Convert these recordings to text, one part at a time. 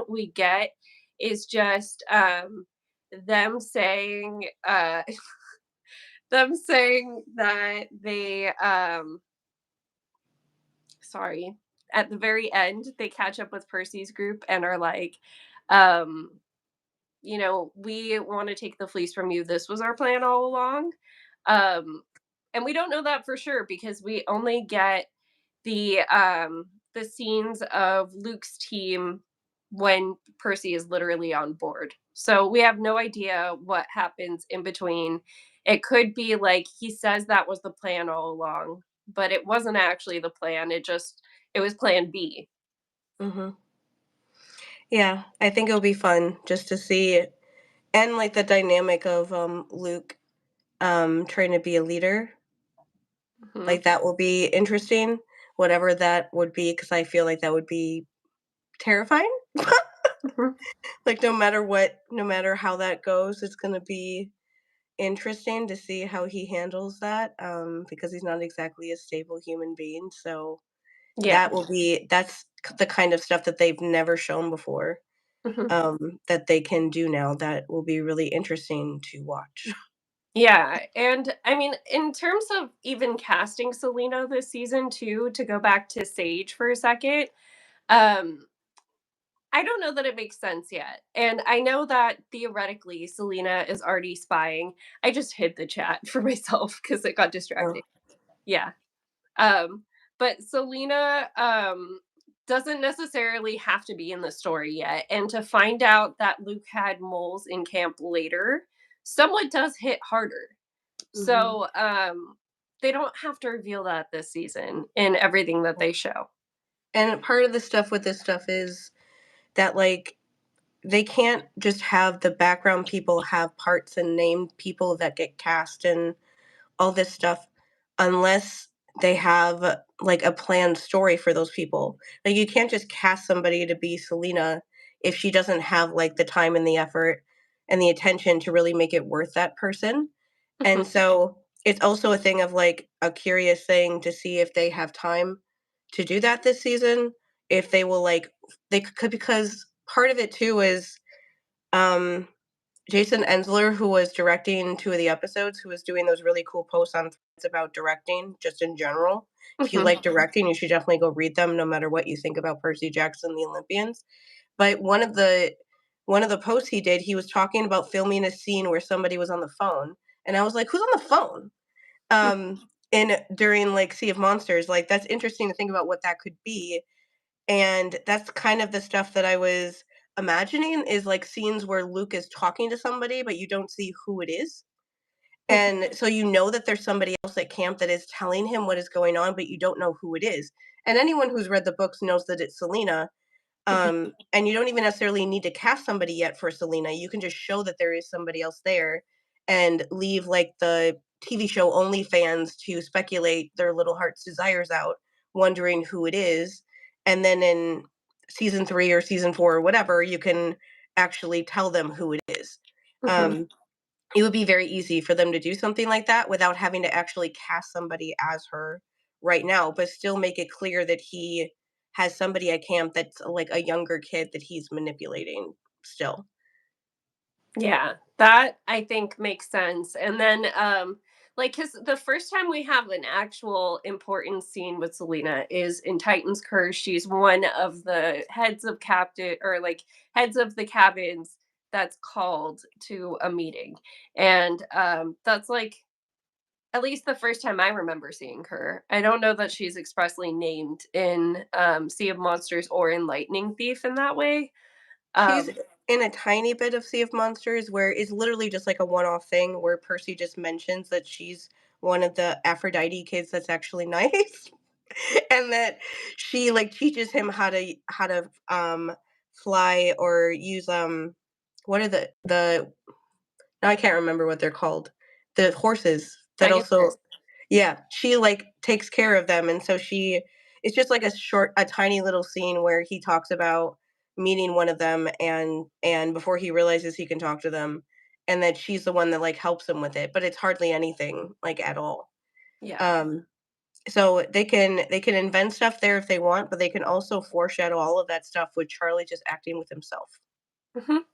we get is just them saying them saying that they sorry, at the very end they catch up with Percy's group and are like, um we want to take the fleece from you. This was our plan all along. Um, and we don't know that for sure because we only get the scenes of Luke's team when Percy is literally on board. So we have no idea what happens in between. It could be like he says that was the plan all along, but it wasn't actually the plan. It was plan B. Hmm. Yeah, I think it'll be fun just to see, and like the dynamic of Luke trying to be a leader. Mhm. Like that will be interesting, whatever that would be, because I feel like that would be terrifying. Mhm. Like no matter how that goes, it's gonna be interesting to see how he handles that, because he's not exactly a stable human being. So Yeah. that's the kind of stuff that they've never shown before, Mhm. that they can do now. That will be really interesting to watch. Yeah, and I mean, in terms of even casting Selena this season too, to go back to Sage for a second, um, I don't know that it makes sense yet. And I know that theoretically Selena is already spying. I just hid the chat for myself because it got Oh, distracting. Yeah. Um, but Selena doesn't necessarily have to be in the story yet. And to find out that Luke had moles in camp later somewhat does hit harder. mhm. So, they don't have to reveal that this season in everything that they show. And part of the stuff with this stuff is that, like, they can't just have the background people have parts and name people that get cast and all this stuff unless they have like a planned story for those people. Like you can't just cast somebody to be Selena if she doesn't have like the time and the effort and the attention to really make it worth that person. And Mhm, so it's also a thing of like a curious thing to see if they have time to do that this season, if they will like they could, because part of it too is um Jason Ensler, who was directing 2 of the episodes, who was doing those really cool posts on Threads about directing, just in general. If you mhm, like directing, you should definitely go read them no matter what you think about Percy Jackson, the Olympians. But one of the posts he did, he was talking about filming a scene where somebody was on the phone, and I was like, "Who's on the phone?" mm, In during, like, Sea of Monsters, like, that's interesting to think about what that could be, and that's kind of the stuff that I was imagining is, like, scenes where Luke is talking to somebody, but you don't see who it is. mhm, And so you know that there's somebody else at camp that is telling him what is going on, but you don't know who it is. And anyone who's read the books knows that it's Selena. mhm, And you don't even necessarily need to cast somebody yet for Selena. You can just show that there is somebody else there and leave like the TV show only fans to speculate their little heart's desires out, wondering who it is. And then in season 3 or season 4 or whatever, you can actually tell them who it is. mhm. Um, it would be very easy for them to do something like that without having to actually cast somebody as her right now, but still make it clear that he has somebody at camp that's like a younger kid that he's manipulating still. Yeah, that I think makes sense. And then, cause the first time we have an actual important scene with Selena is in Titan's Curse. She's one of the heads of captain or like heads of the cabins that's called to a meeting. And that's like at least the first time I remember seeing her. I don't know that she's expressly named in Sea of Monsters or in Lightning Thief in that way. She's Um, in a tiny bit of Sea of Monsters where it's literally just like a one-off thing where Percy just mentions that she's one of the Aphrodite kids that's actually nice. And that she like teaches him how to fly or use what are the now I can't remember what they're called. The horses that also, Pegasus. yeah, she like takes care of them, and so it's just like a tiny little scene where he talks about meeting one of them and before he realizes he can talk to them, and that she's the one that like helps him with it, but it's hardly anything like at all. Yeah. Um So they can invent stuff there if they want, but they can also foreshadow all of that stuff with Charlie just acting with himself Mhm.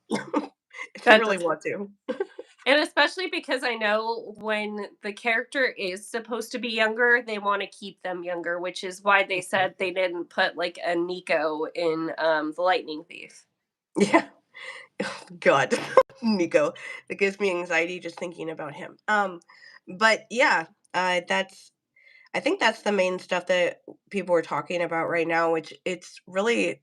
if they That really does want to. and especially because I know when the character is supposed to be younger, they wanna keep them younger, which is why they said they didn't put, like, a Nico in, The Lightning Thief. Yeah. God, Nico. It gives me anxiety just thinking about him. But yeah, that's I think that's the main stuff that people are talking about right now, which it's really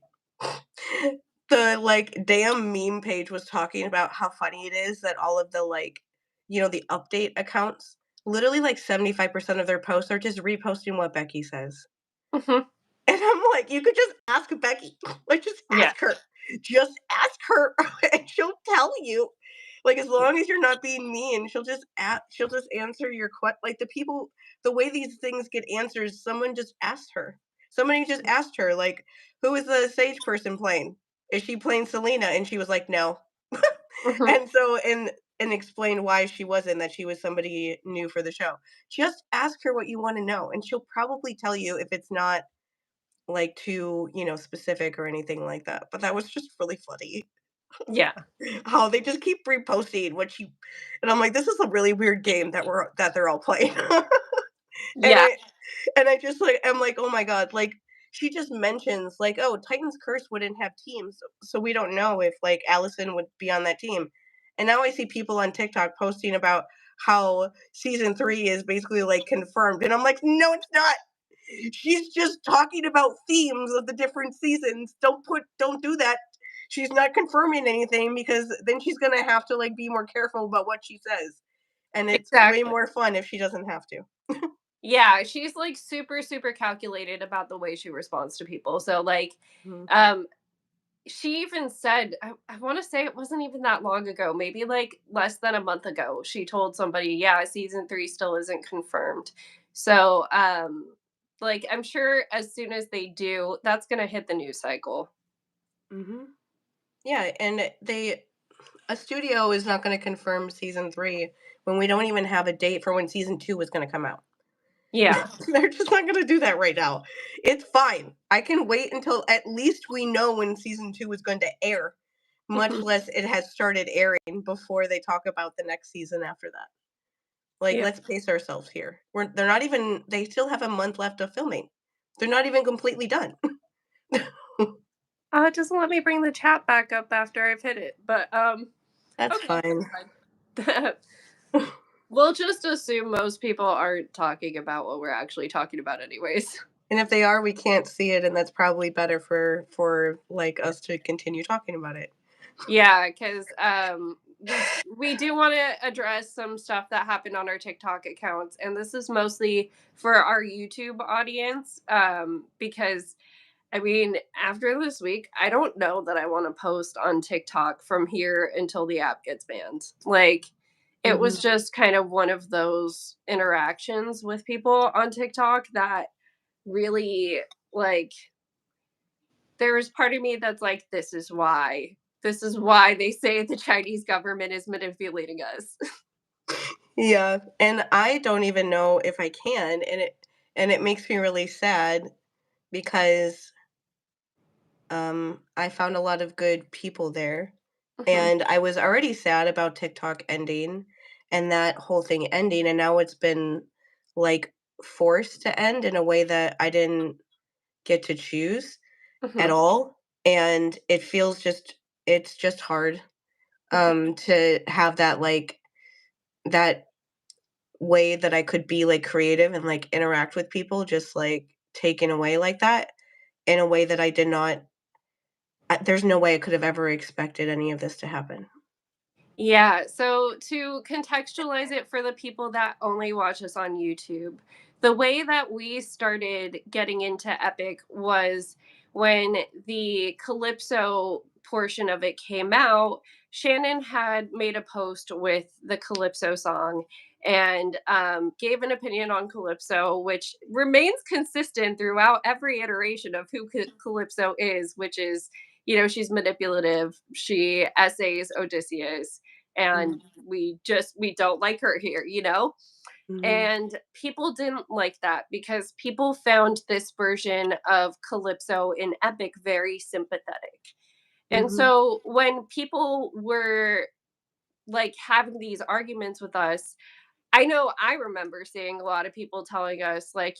the like damn meme page was talking about how funny it is that all of the like, the update accounts, literally like 75% of their posts are just reposting what Becky says. Mhm. And I'm like, you could just ask Becky. Like, just Yeah. ask her. Just ask her, and she'll tell you. Like, as long as you're not being mean, she'll just answer your question. Like the way these things get answers, someone just asked her. Somebody just asked her, like, who is the sage person playing? Is she playing Selena? And she was like, no. Mhm. And so and explained why she wasn't, that she was somebody new for the show. Just ask her what you want to know, and she'll probably tell you if it's not like too, specific or anything like that. But that was just really funny Yeah. how they just keep reposting what she and I'm like, this is a really weird game that they're all playing. and Yeah. I and I just like I'm like, oh my god, like she just mentions like, oh, Titan's Curse wouldn't have teams, so we don't know if like Allison would be on that team. And now I see people on TikTok posting about how season 3 is basically like confirmed. And I'm like, no, it's not. She's just talking about themes of the different seasons. Don't do that. She's not confirming anything because then she's gonna have to like be more careful about what she says. And it's way Exactly. more fun if she doesn't have to. Yeah, she's, like, super, super calculated about the way she responds to people, so, like, Mhm. um, she even said I wanna say it wasn't even that long ago, maybe, like, less than a month ago, she told somebody, "Yeah, season 3 still isn't confirmed." So, like, I'm sure as soon as they do, that's gonna hit the news cycle. Mhm. Yeah, and they a studio is not going to confirm season 3 when we don't even have a date for when season 2 is going to come out. Yeah. They're just not going to do that right now. It's fine. I can wait until at least we know when season 2 is going to air, much Mhm. less it has started airing before they talk about the next season after that. Like, Yeah. let's pace ourselves here. They're not even, they still have a month left of filming. They're not even completely done. It doesn't let me bring the chat back up after I've hit it, but, That's okay, fine. that's fine. We'll just assume most people aren't talking about what we're actually talking about anyways. And if they are, we can't see it, and that's probably better for like us to continue talking about it. Yeah, because we do wanna address some stuff that happened on our TikTok accounts, and this is mostly for our YouTube audience, because, I mean, after this week, I don't know that I wanna post on TikTok from here until the app gets banned. Like, it Mhm. was just kind of one of those interactions with people on TikTok that really, like, there's part of me that's like, "This is why. This is why they say the Chinese government is manipulating us." Yeah, and I don't even know if I can, and it makes me really sad because I found a lot of good people there, Mhm, and I was already sad about TikTok ending and that whole thing ending, and now it's been like forced to end in a way that I didn't get to choose at mhm, all, and it's just hard mhm. to have that way that I could be like creative and like interact with people just like taken away like that in a way that I did not there's no way I could have ever expected any of this to happen. Yeah, so to contextualize it for the people that only watch us on YouTube, the way that we started getting into Epic was when the Calypso portion of it came out. Shannon had made a post with the Calypso song and gave an opinion on Calypso, which remains consistent throughout every iteration of who Calypso is, which is, she's manipulative. She essays Odysseus Mm, and we don't like her here. Mhm. And people didn't like that because people found this version of Calypso in Epic very sympathetic. And Mhm. so when people were like having these arguments with us, I know I remember seeing a lot of people telling us, like,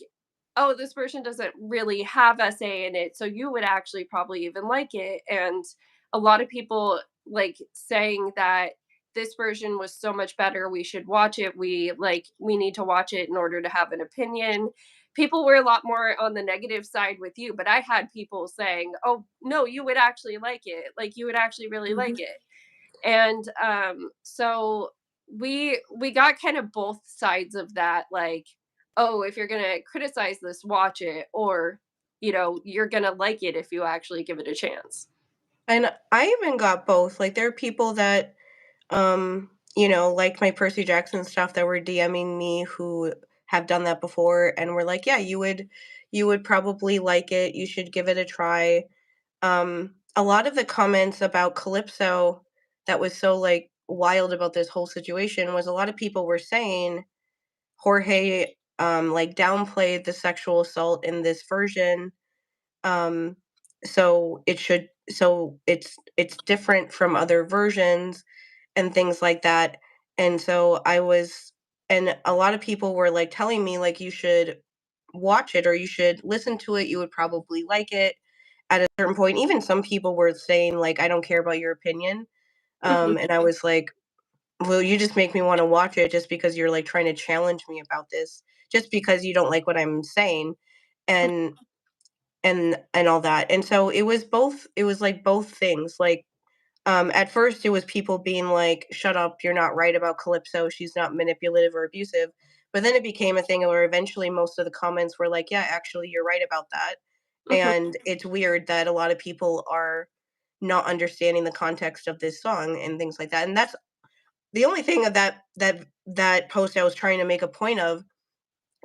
oh, this version doesn't really have SA in it, so you would actually probably even like it. And a lot of people like saying that this version was so much better, we should watch it. We need to watch it in order to have an opinion. People were a lot more on the negative side with you, but I had people saying, "Oh, no, you would actually like it. Like you would actually really like Mhm. it." And so we got kind of both sides of that, like, oh, if you're gonna criticize this, watch it, or you're gonna like it if you actually give it a chance. And I even got both. Like, there are people that, like my Percy Jackson stuff that were DMing me who have done that before and were like, "Yeah, you would probably like it. You should give it a try." A lot of the comments about Calypso that was so, like, wild about this whole situation was a lot of people were saying Jorge, like, downplayed the sexual assault in this version, um, so it's different from other versions and things like that, and so I was and a lot of people were, like, telling me, like, "You should watch it or you should listen to it, you would probably like it," at a certain point. Even some people were saying, like, "I don't care about your opinion," Mhm. and I was like, "Well, you just make me wanna watch it just because you're, like, trying to challenge me about this, just because you don't like what I'm saying," and and all that, and so it was, like, both things, like, at first, it was people being like, "Shut up, you're not right about Calypso, she's not manipulative or abusive," but then it became a thing where eventually most of the comments were like, "Yeah, actually, you're right about that," Mhm. and it's weird that a lot of people are not understanding the context of this song and things like that, and that's the only thing of that post I was trying to make a point of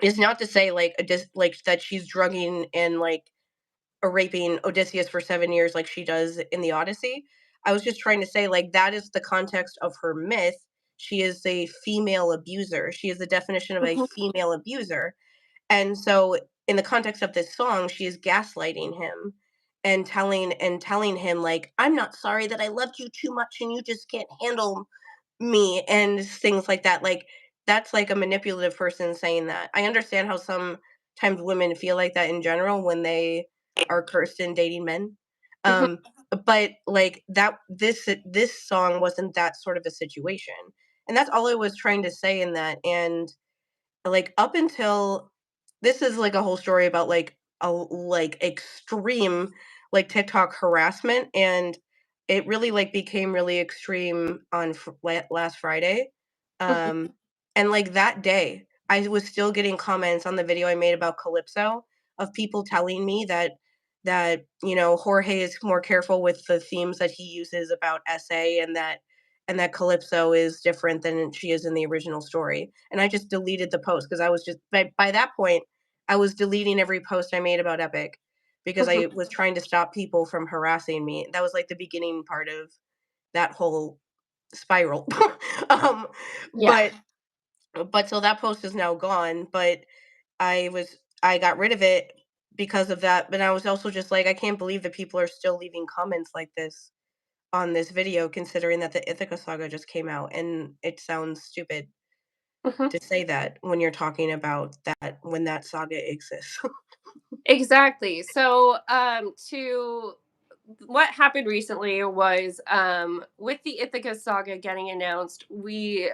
is not to say, like, like, that she's drugging and, like, raping Odysseus for 7 years like she does in the Odyssey. I was just trying to say, like, that is the context of her myth. She is a female abuser. She is the definition of a Mhm. female abuser. And so in the context of this song, she is gaslighting him and telling him like, "I'm not sorry that I loved you too much and you just can't handle me," and things like that. Like, that's like a manipulative person saying that. I understand how sometimes women feel like that in general when they are cursed in dating men. Mhm. Um, but like that this song wasn't that sort of a situation. And that's all I was trying to say in that. And like, up until this is, like, a whole story about, like, extreme, like, TikTok harassment, and it really, like, became really extreme on fr la last Friday, Mhm. um, and, like, that day, I was still getting comments on the video I made about Calypso of people telling me that Jorge is more careful with the themes that he uses about SA and that Calypso is different than she is in the original story, and I just deleted the post because I was just by that point, I was deleting every post I made about Epic because Mhm. I was trying to stop people from harassing me. That was, like, the beginning part of that whole spiral. Um, Yeah. but so that post is now gone, but I got rid of it because of that, but I was also just like, "I can't believe that people are still leaving comments like this on this video considering that the Ithaca saga just came out," and it sounds stupid Mhm. to say that when you're talking about that when that saga exists. Exactly. So, to what happened recently was, with the Ithaca saga getting announced, we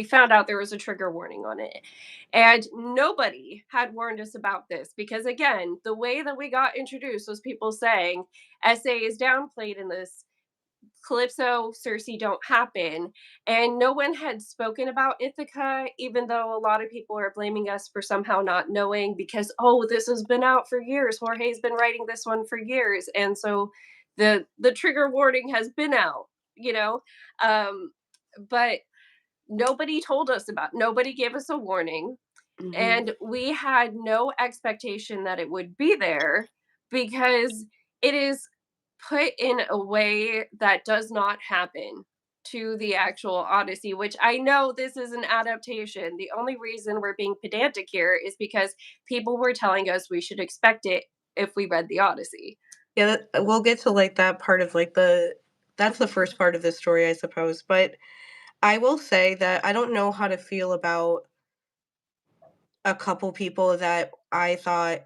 found out there was a trigger warning on it, and nobody had warned us about this because, again, the way that we got introduced was people saying SA is downplayed in this. Calypso, Cersei don't happen. And no one had spoken about Ithaca, even though a lot of people are blaming us for somehow not knowing because, oh, this has been out for years. Jorge's been writing this one for years. And so the trigger warning has been out, you know? Um, but nobody told us about nobody gave us a warning. Mhm. And we had no expectation that it would be there because it is put in a way that does not happen to the actual Odyssey, which I know this is an adaptation. The only reason we're being pedantic here is because people were telling us we should expect it if we read the Odyssey. Yeah, we'll get to like that part of like that's the first part of the story, I suppose. But I will say that I don't know how to feel about a couple people that I thought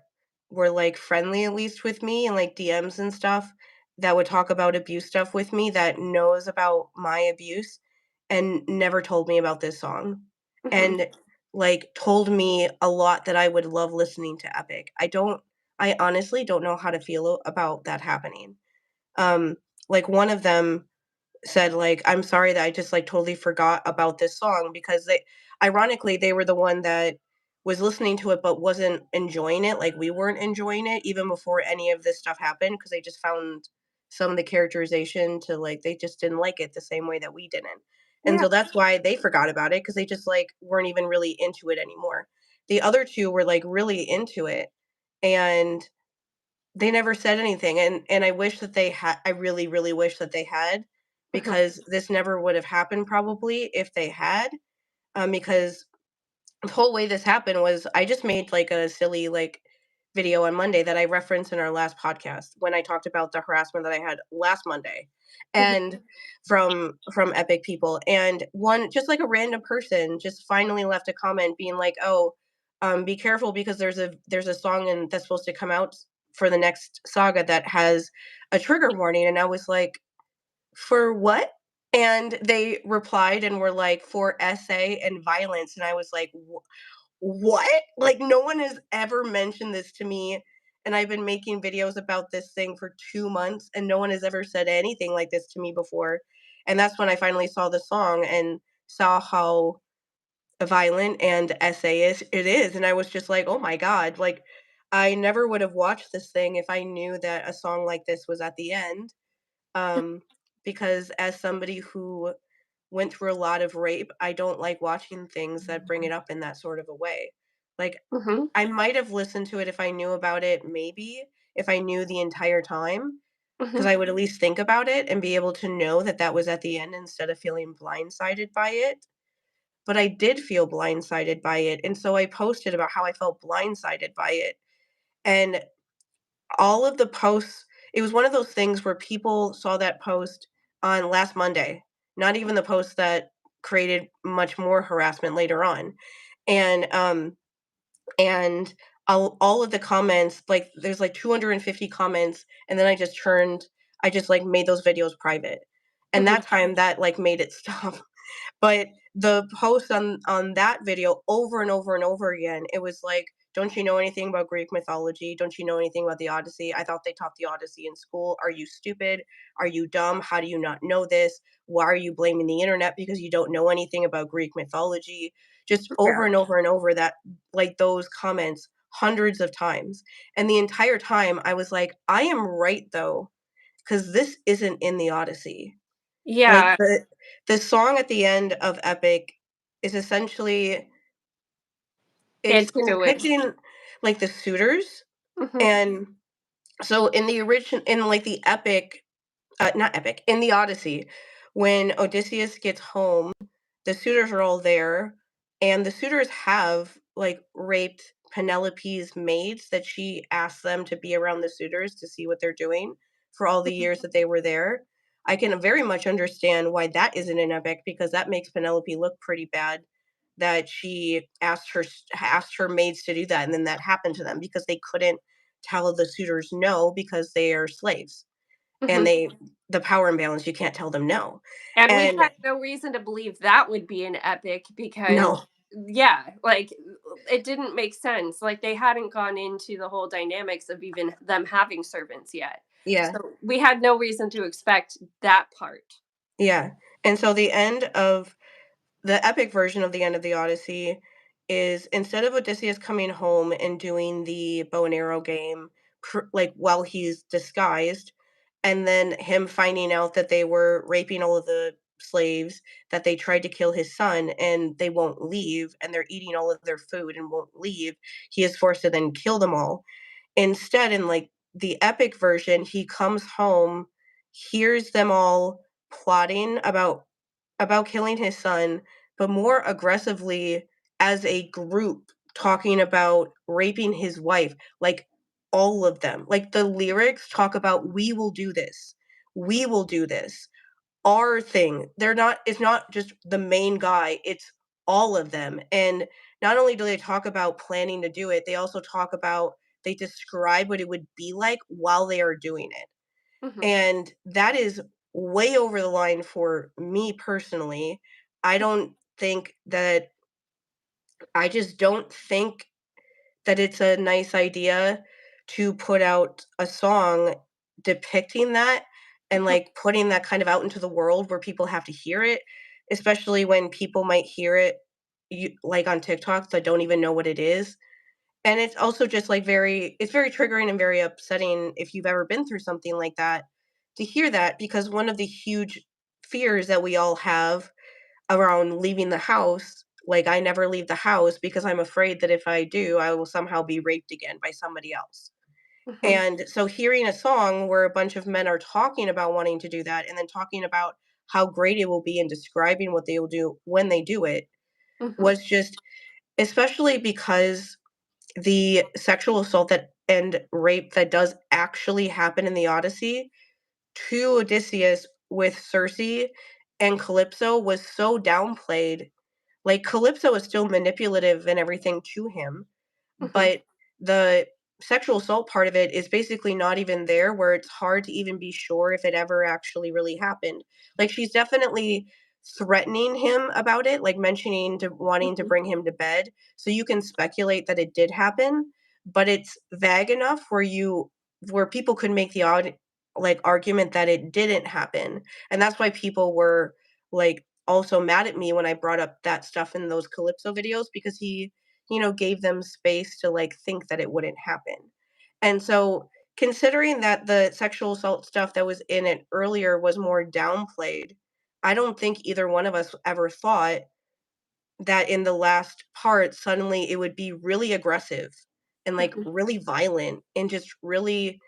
were, like, friendly at least with me and, like, DMs and stuff that would talk about abuse stuff with me that knows about my abuse and never told me about this song, Mhm, and, like, told me a lot that I would love listening to Epic. I honestly don't know how to feel about that happening. Um, like, one of them said, like, "I'm sorry that I just, like, totally forgot about this song," because they ironically, they were the one that was listening to it but wasn't enjoying it, like, we weren't enjoying it even before any of this stuff happened because they just found some of the characterization to, like they just didn't like it the same way that we didn't, and yeah, so that's why they forgot about it because they just, like, weren't even really into it anymore. The other 2 were, like, really into it, and they never said anything, and I wish that they had I really, really wish that they had, mhm, because this never would have happened probably if they had, because the whole way this happened was I just made, like, a silly, like, video on Monday that I referenced in our last podcast when I talked about the harassment that I had last Monday, mhm, and from Epic people, and one just, like, a random person just finally left a comment being like, "Oh, be careful because there's a song that's supposed to come out for the next Saga that has a trigger warning," and I was like, "For what?" And they replied and were like, "For essay and violence," and I was like, what? Like, no one has ever mentioned this to me, and I've been making videos about this thing for 2 months, and no one has ever said anything like this to me before, and that's when I finally saw the song and saw how violent and essayist it is, and I was just like, "Oh my god," like, I never would have watched this thing if I knew that a song like this was at the end, um, because as somebody who went through a lot of rape, I don't like watching things that bring it up in that sort of a way. Like, mhm, I might have listened to it if I knew about it, maybe, if I knew the entire time, because mhm, I would at least think about it and be able to know that that was at the end instead of feeling blindsided by it. But I did feel blindsided by it, and so I posted about how I felt blindsided by it. And all of the posts it was one of those things where people saw that post on last Monday, not even the post that created much more harassment later on. And, and all of the comments, like, there's, like, 250 comments, and then I just, like, made those videos private. And mhm. that time, that, like, made it stop. But the post on that video over and over and over again, it was like, "Don't you know anything about Greek mythology? Don't you know anything about the Odyssey? I thought they taught the Odyssey in school. Are you stupid? Are you dumb? How do you not know this? Why are you blaming the internet because you don't know anything about Greek mythology?" Just over Yeah. and over and over that like, those comments hundreds of times. And the entire time, I was like, "I am right, though, because this isn't in the Odyssey." Like, Yeah, the song at the end of Epic is essentially it's into it. depicting, like, the suitors, Mhm, and so in, like, the Epic not Epic, in the Odyssey, when Odysseus gets home, the suitors are all there, and the suitors have, like, raped Penelope's maids that she asked them to be around the suitors to see what they're doing for all the mhm, years that they were there. I can very much understand why that isn't an epic because that makes Penelope look pretty bad that she asked her maids to do that and then that happened to them because they couldn't tell the suitors no because they are slaves and mhm. the power imbalance, you can't tell them no. And we And had no reason to believe that would be an epic because no. yeah, like, it didn't make sense, like, they hadn't gone into the whole dynamics of even them having servants yet. Yeah. So, we had no reason to expect that part. Yeah. And so the epic version of the end of the Odyssey is instead of Odysseus coming home and doing the bow and arrow game, like while he's disguised, and then him finding out that they were raping all of the slaves, that they tried to kill his son and they won't leave, and they're eating all of their food and won't leave, he is forced to then kill them all. Instead, in like the epic version, he comes home, hears them all plotting about about killing his son, but more aggressively as a group talking about raping his wife, like all of them. Like the lyrics talk about we will do this. We will do this. Our thing. It's not just the main guy, it's all of them. And not only do they talk about planning to do it, they describe what it would be like while they are doing it. Mhm. And that is way over the line for me personally. I don't think that I just don't think that it's a nice idea to put out a song depicting that and, Mhm. like, putting that kind of out into the world where people have to hear it, especially when people might hear it, like, on TikTok that don't even know what it is. And it's also just, like, very triggering and very upsetting if you've ever been through something like that, to hear that, because one of the huge fears that we all have around leaving the house, like, I never leave the house because I'm afraid that if I do, I will somehow be raped again by somebody else. Mhm. And so hearing a song where a bunch of men are talking about wanting to do that and then talking about how great it will be and describing what they will do when they do it Mhm. was just, especially because the sexual assault that and rape that does actually happen in the Odyssey to Odysseus with Circe and Calypso was so downplayed. Like, Calypso is still manipulative and everything to him, Mhm. but the sexual assault part of it is basically not even there, where it's hard to even be sure if it ever actually really happened. Like, she's definitely threatening him about it, like mentioning to wanting to Mhm. bring him to bed, so you can speculate that it did happen, but it's vague enough where people could make the odd like argument that it didn't happen. And that's why people were like also mad at me when I brought up that stuff in those Calypso videos, because he, gave them space to like think that it wouldn't happen. And so, considering that the sexual assault stuff that was in it earlier was more downplayed, I don't think either one of us ever thought that in the last part suddenly it would be really aggressive and like Mhm. really violent and just really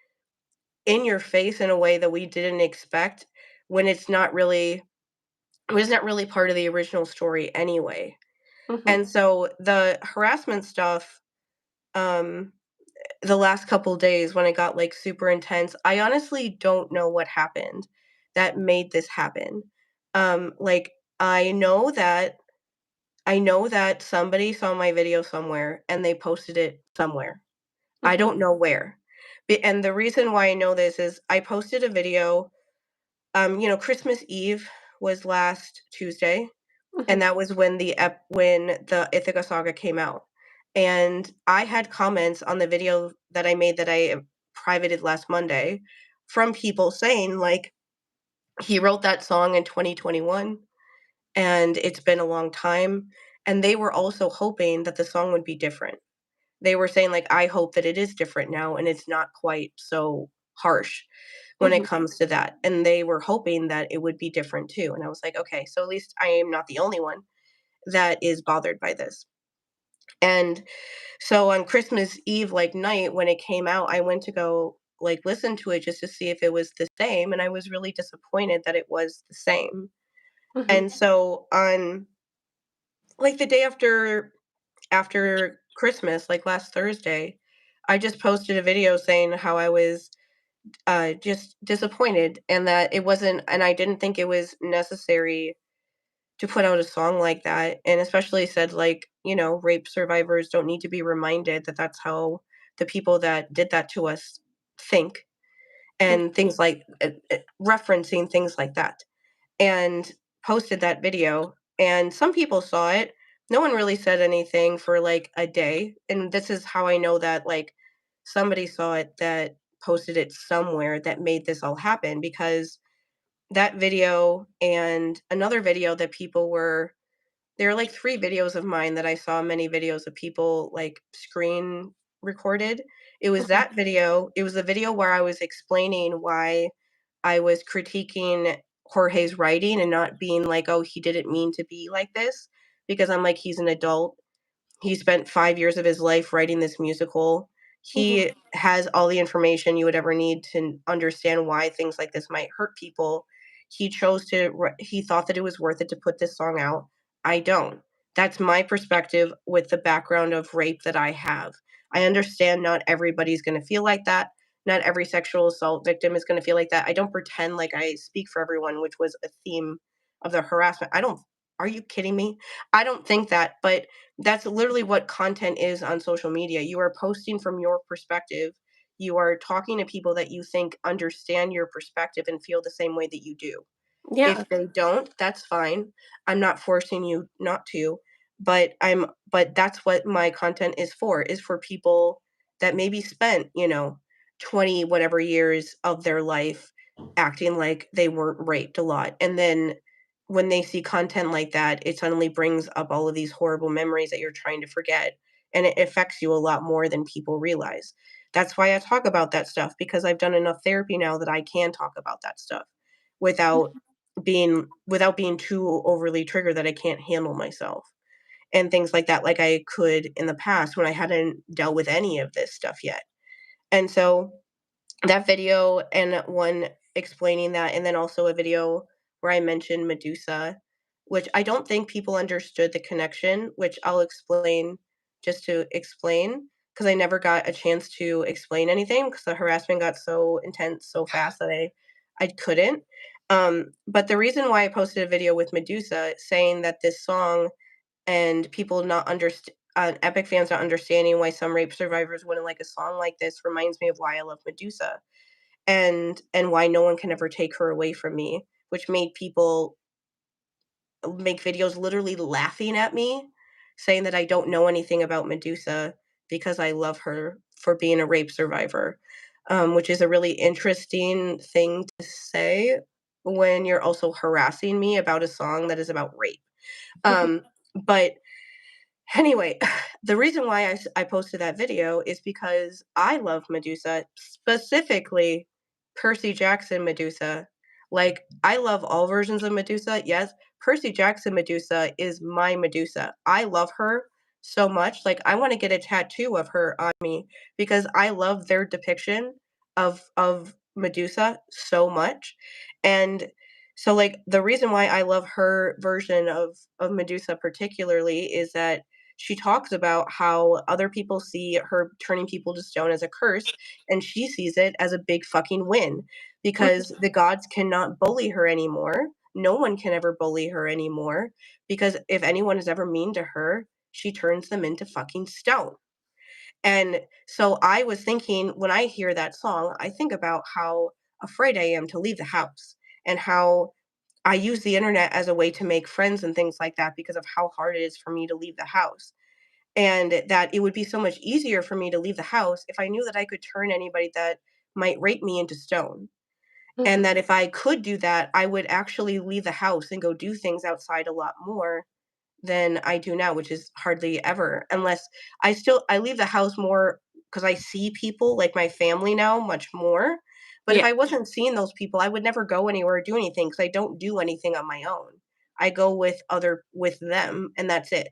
in your face in a way that we didn't expect, when it was not really part of the original story anyway. Mhm. And so the harassment stuff, um, the last couple days when it got like super intense, I honestly don't know what happened that made this happen. Like, I know that somebody saw my video somewhere and they posted it somewhere. I Mhm. don't know where. And the reason why I know this is I posted a video. Christmas Eve was last Tuesday, and Mhm. that was when the Ithaca Saga came out. And I had comments on the video that I made that I privated last Monday from people saying like, he wrote that song in 2021 and it's been a long time, and they were also hoping that the song would be different. They were saying like, I hope that it is different now and it's not quite so harsh when it Mhm. comes to that. And they were hoping that it would be different too. And I was like, okay, so at least I am not the only one that is bothered by this. And so on Christmas Eve, like night when it came out, I went to go like listen to it just to see if it was the same. And I was really disappointed that it was the same. Mhm. And so on like the day after Christmas, like last Thursday, I just posted a video saying how I was just disappointed and that it wasn't, and I didn't think it was necessary to put out a song like that, and especially said like, rape survivors don't need to be reminded that that's how the people that did that to us think, and things like referencing things like that, and posted that video. And some people saw it. No one really said anything for like a day, and this is how I know that like somebody saw it that posted it somewhere that made this all happen, because that video and another video that people were there are like 3 videos of mine that I saw many videos of people, like, screen recorded. Mhm. It was the video where I was explaining why I was critiquing Jorge's writing and not being like, "Oh, he didn't mean to be like this," because I'm like, "He's an adult. He spent 5 years of his life writing this musical. Mhm. He has all the information you would ever need to understand why things like this might hurt people. he chose to he thought that it was worth it to put this song out. I don't. That's my perspective with the background of rape that I have. I understand not everybody's going to feel like that. Not every sexual assault victim is going to feel like that. I don't pretend like I speak for everyone, which was a theme of the harassment. I don't. Are you kidding me? I don't think that, but that's literally what content is on social media. You are posting from your perspective. You are talking to people that you think understand your perspective and feel the same way that you do. Yeah. If they don't, that's fine. I'm not forcing you not to, but that's what my content is for people that maybe spent, 20 whatever years of their life acting like they weren't raped a lot. And then when they see content like that, it suddenly brings up all of these horrible memories that you're trying to forget. And it affects you a lot more than people realize. That's why I talk about that stuff because I've done enough therapy now that I can talk about that stuff without being too overly triggered that I can't handle myself and things like that, like I could in the past when I hadn't dealt with any of this stuff yet. And so that video and one explaining that, and then also a video where I mentioned Medusa, which I don't think people understood the connection, which I'll explain just to explain because I never got a chance to explain anything because the harassment got so intense so fast that I couldn't. But the reason why I posted a video with Medusa saying that this song and people not understand epic fans not understanding why some rape survivors wouldn't like a song like this reminds me of why I love Medusa and why no one can ever take her away from me, which made people make videos literally laughing at me, saying that I don't know anything about Medusa because I love her for being a rape survivor, which is a really interesting thing to say when you're also harassing me about a song that is about rape. Mhm. But anyway, the reason why I posted that video is because I love Medusa, specifically Percy Jackson Medusa. Like, I love all versions of Medusa. Yes, Percy Jackson Medusa is my Medusa. I love her so much. Like, I want to get a tattoo of her on me because I love their depiction of Medusa so much. And so like the reason why I love her version of Medusa particularly is that she talks about how other people see her turning people to stone as a curse, and she sees it as a big fucking win Mhm. because the gods cannot bully her anymore. No one can ever bully her anymore because if anyone is ever mean to her, she turns them into fucking stone. And so I was thinking when I hear that song, I think about how afraid I am to leave the house and how I use the internet as a way to make friends and things like that because of how hard it is for me to leave the house and that it would be so much easier for me to leave the house if I knew that I could turn anybody that might rape me into stone. And Mhm. that if I could do that, I would actually leave the house and go do things outside a lot more than I do now, which is hardly ever, unless I leave the house more because I see people like my family now much more. But if Yeah. I wasn't seeing those people, I would never go anywhere or do anything because I don't do anything on my own. I go with them and that's it.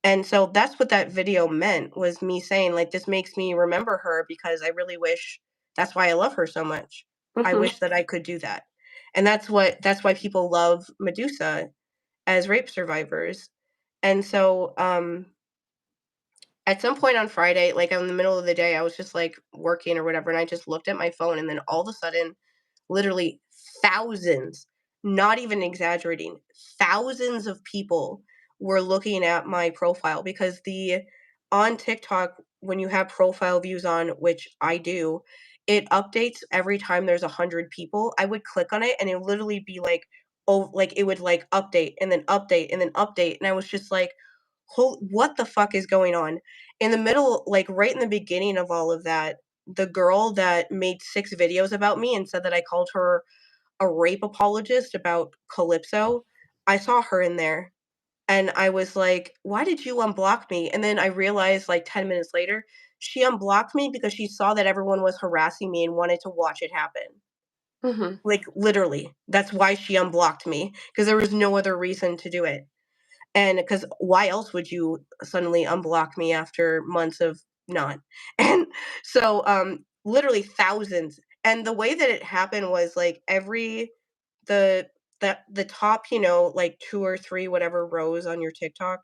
And so that's what that video meant was me saying, like, this makes me remember her because I really wish that's why I love her so much. I Mhm. wish that I could do that. And that's why people love Medusa as rape survivors. And so at some point on Friday, like in the middle of the day, I was just like working or whatever, and I just looked at my phone, and then all of a sudden, literally thousands, not even exaggerating, thousands of people were looking at my profile because the on TikTok, when you have profile views on, which I do, it updates every time there's 100 people. I would click on it and it would literally be like, oh, like it would like update and then update and then update. And I was just like, what the fuck is going on? In the middle, like right in the beginning of all of that, the girl that made 6 videos about me and said that I called her a rape apologist about Calypso, I saw her in there and I was like, "Why did you unblock me?" And then I realized like 10 minutes later, she unblocked me because she saw that everyone was harassing me and wanted to watch it happen. Mhm. Like literally. That's why she unblocked me because there was no other reason to do it. And because why else would you suddenly unblock me after months of not? And so, literally thousands. And the way that it happened was like every the the top, you know, like 2 or 3 whatever rows on your TikTok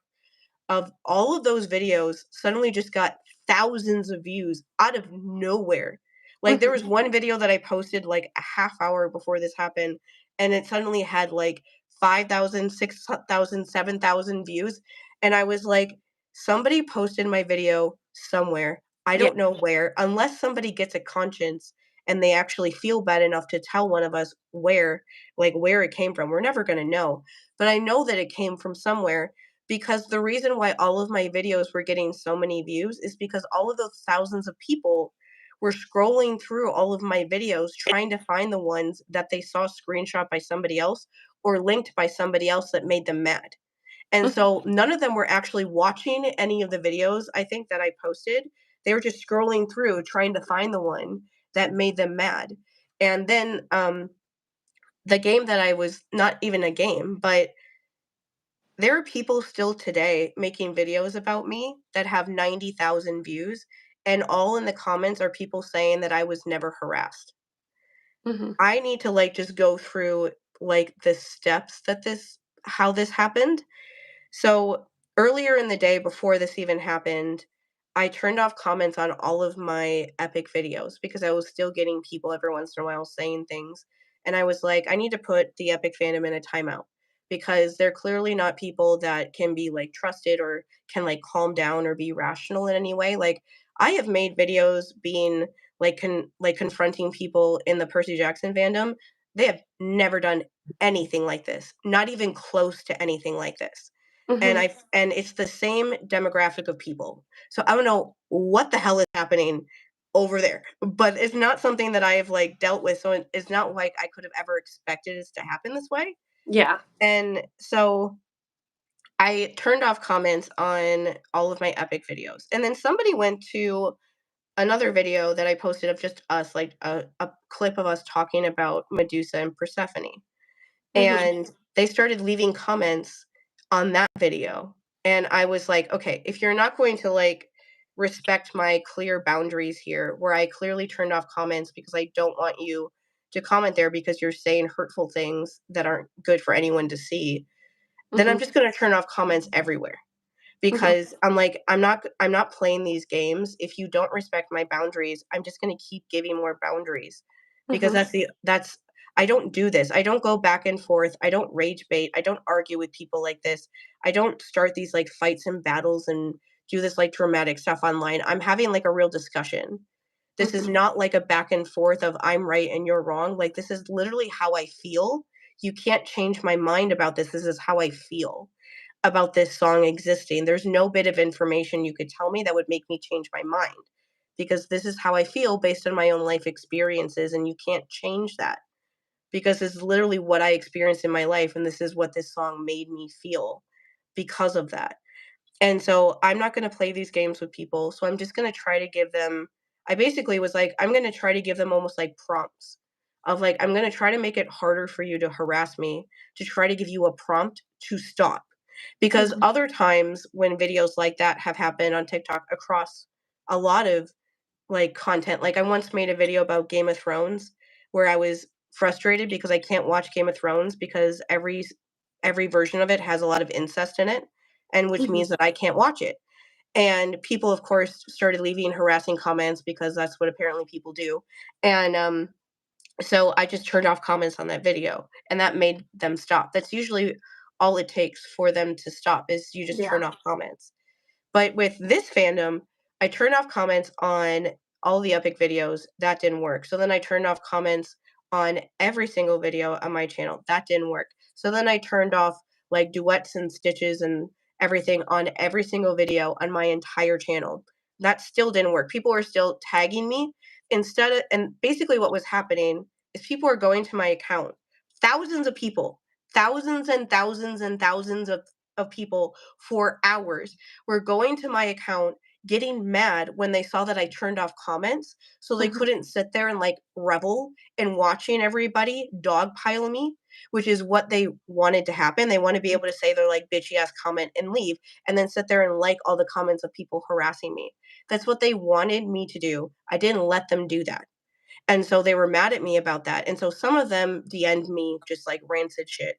of all of those videos suddenly just got thousands of views out of nowhere. Like there was Mhm. one video that I posted like a half hour before this happened, and it suddenly had like 5,000, 6,000, 7,000 views. And I was like, somebody posted my video somewhere. I Yeah. don't know where, unless somebody gets a conscience and they actually feel bad enough to tell one of us where, like where it came from. We're never going to know. But I know that it came from somewhere, because the reason why all of my videos were getting so many views is because all of those thousands of people were scrolling through all of my videos trying to find the ones that they saw screenshot by somebody else or linked by somebody else that made them mad. And Mhm. so none of them were actually watching any of the videos I think that I posted. They were just scrolling through trying to find the one that made them mad. And then the game that I was, not even a game, but there are people still today making videos about me that have 90,000 views, and all in the comments are people saying that I was never harassed. Mhm. I need to, like, just go through, like, the steps that this how this happened. So, earlier in the day before this even happened, I turned off comments on all of my epic videos because I was still getting people every once in a while saying things, and I was like, "I need to put the epic fandom in a timeout," because they're clearly not people that can be, like, trusted or can, like, calm down or be rational in any way. Like, I have made videos being, like, confronting people in the Percy Jackson fandom. They have never done anything like this, not even close to anything like this. Mhm. And it's the same demographic of people. So I don't know what the hell is happening over there, but it's not something that I have, like, dealt with, so it's not like I could have ever expected this to happen this way. Yeah. And so I turned off comments on all of my epic videos. And then somebody went to another video that I posted of just us, like a clip of us talking about Medusa and Persephone. Mhm. And they started leaving comments on that video, and I was like, "Okay, if you're not going to, like, respect my clear boundaries here, where I clearly turned off comments because I don't want you to comment there because you're saying hurtful things that aren't good for anyone to see, then I'm Mhm. just gonna turn off comments everywhere." Mhm. Because I'm like, I'm not playing these games. If you don't respect my boundaries, I'm just gonna keep giving more boundaries, because Mhm. that's I don't do this. I don't go back and forth. I don't rage bait. I don't argue with people like this. I don't start these, like, fights and battles and do this, like, dramatic stuff online. I'm having, like, a real discussion. This is Mhm. not like a back and forth of I'm right and you're wrong. Like, this is literally how I feel. You can't change my mind about this. This is how I feel about this song existing. There's no bit of information you could tell me that would make me change my mind, because this is how I feel based on my own life experiences, and you can't change that because it's literally what I experienced in my life, and this is what this song made me feel because of that. And so I'm not gonna play these games with people, so I'm just gonna try to give them, I basically was like, I'm gonna try to give them almost like prompts of, like, I'm gonna try to make it harder for you to harass me, to try to give you a prompt to stop. Because Mhm. other times when videos like that have happened on TikTok across a lot of, like, content, like, I once made a video about Game of Thrones where I was frustrated because I can't watch Game of Thrones because every version of it has a lot of incest in it, and which Mhm. means that I can't watch it. And people, of course, started leaving harassing comments because that's what apparently people do. And so I just turned off comments on that video, and that made them stop. That's usually all it takes for them to stop, is you just Yeah. turn off comments. But with this fandom, I turned off comments on all the epic videos. That didn't work. So then I turned off comments on every single video on my channel. That didn't work. So then I turned off, like, duets and stitches and everything on every single video on my entire channel. That still didn't work. People were still tagging me instead of, and basically what was happening is people were going to my account. Thousands of people, thousands and thousands and thousands of people for hours were going to my account, getting mad when they saw that I turned off comments, so they Mhm. couldn't sit there and, like, revel in watching everybody dogpile me, which is what they wanted to happen. They want to be able to say their, like, bitchy ass comment and leave, and then sit there and like all the comments of people harassing me. That's what they wanted me to do. I didn't let them do that. And so they were mad at me about that. And so some of them DM'd me just like rancid shit.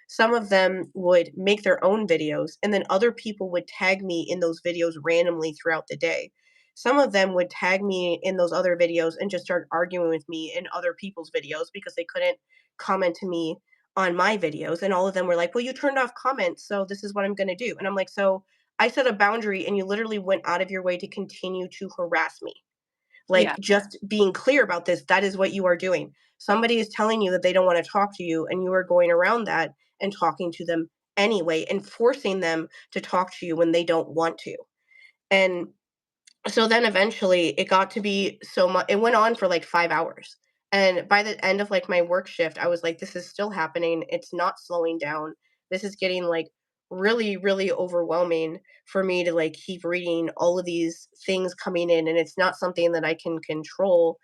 Some of them would make their own videos, and then other people would tag me in those videos randomly throughout the day. Some of them would tag me in those other videos and just start arguing with me in other people's videos because they couldn't comment to me on my videos. And all of them were like, well, you turned off comments, so this is what I'm going to do. And I'm like, so I set a boundary and you literally went out of your way to continue to harass me. Like, Yeah. just being clear about this, that is what you are doing. Somebody is telling you that they don't want to talk to you, and you are going around that and talking to them anyway and forcing them to talk to you when they don't want to. And so then eventually it got to be so much, it went on for like 5 hours. And by the end of like my work shift, I was like, this is still happening. It's not slowing down. This is getting like really, really overwhelming for me to like keep reading all of these things coming in. And it's not something that I can control.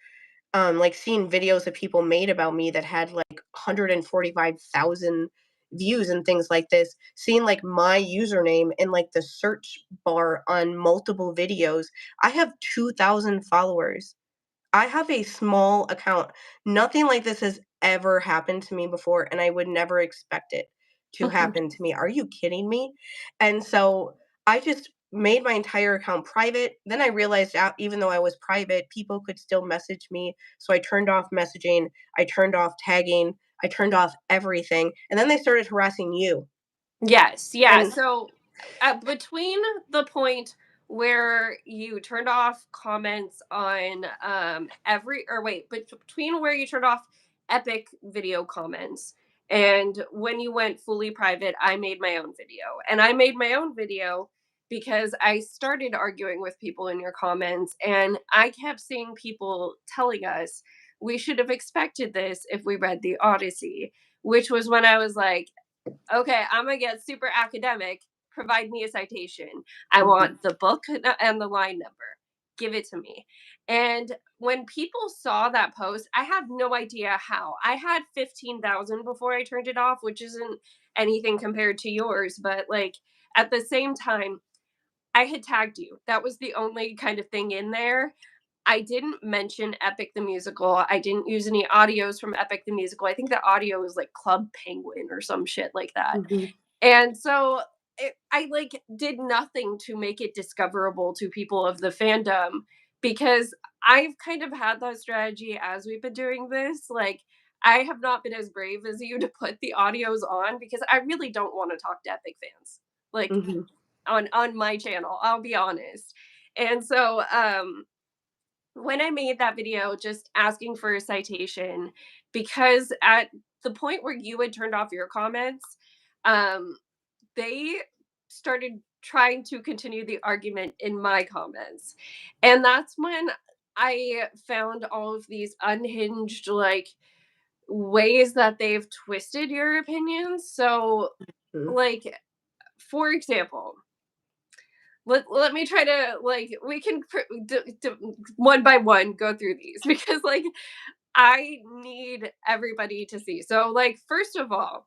Like seeing videos that people made about me that had like 145,000 views and things like this, seeing like my username in like the search bar on multiple videos. I have 2,000 followers. I have a small account. Nothing like this has ever happened to me before, and I would never expect it to happen to me. Are you kidding me? And so I just made my entire account private. Then I realized out even though I was private, people could still message me. So I turned off messaging, I turned off tagging, I turned off everything. And then they started harassing you. Yes, yeah. And So, between the point where you turned off comments on every or wait, but between where you turned off epic video comments and when you went fully private, I made my own video. And I made my own video because I started arguing with people in your comments and I kept seeing people telling us we should have expected this if we read the Odyssey, which was when I was like, okay, I'm gonna get super academic. Provide me a citation. I mhm, want the book and the line number. Give it to me. And when people saw that post, I have no idea how. I had 15,000 before I turned it off, which isn't anything compared to yours. But like at the same time, I had tagged you. That was the only kind of thing in there. I didn't mention Epic the Musical. I didn't use any audios from Epic the Musical. I think the audio was like Club Penguin or some shit like that. mhm, And so I like did nothing to make it discoverable to people of the fandom because I've kind of had that strategy as we've been doing this. Like, I have not been as brave as you to put the audios on because I really don't want to talk to Epic fans. Like mhm, on my channel, I'll be honest. And so when I made that video just asking for a citation, because at the point where you had turned off your comments, um, they started trying to continue the argument in my comments. And that's when I found all of these unhinged, like, ways that they've twisted your opinions. So, mhm. like, for example, let me try to like we can one by one go through these because like I need everybody to see. So like first of all,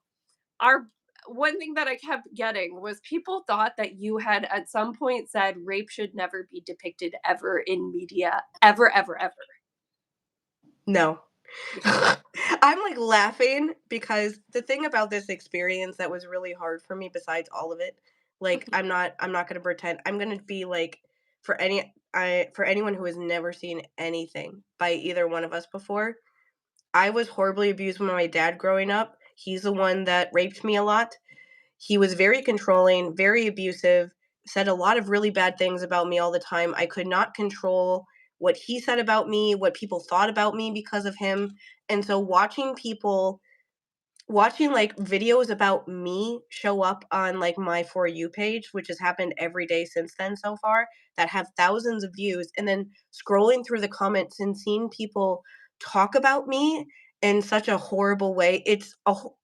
our one thing that I kept getting was people thought that you had at some point said rape should never be depicted ever in media ever ever ever. No. Yeah. I'm, like, laughing because the thing about this experience that was really hard for me besides all of it, like, I'm not gonna pretend I'm gonna be, like, for anyone who has never seen anything by either one of us before, I was horribly abused by my dad growing up. He's the one that raped me a lot. He was very controlling, very abusive, said a lot of really bad things about me all the time. I could not control what he said about me, what people thought about me because of him. And so watching like videos about me show up on like my For You page, which has happened every day since then so far, that have thousands of views, and then scrolling through the comments and seeing people talk about me in such a horrible way,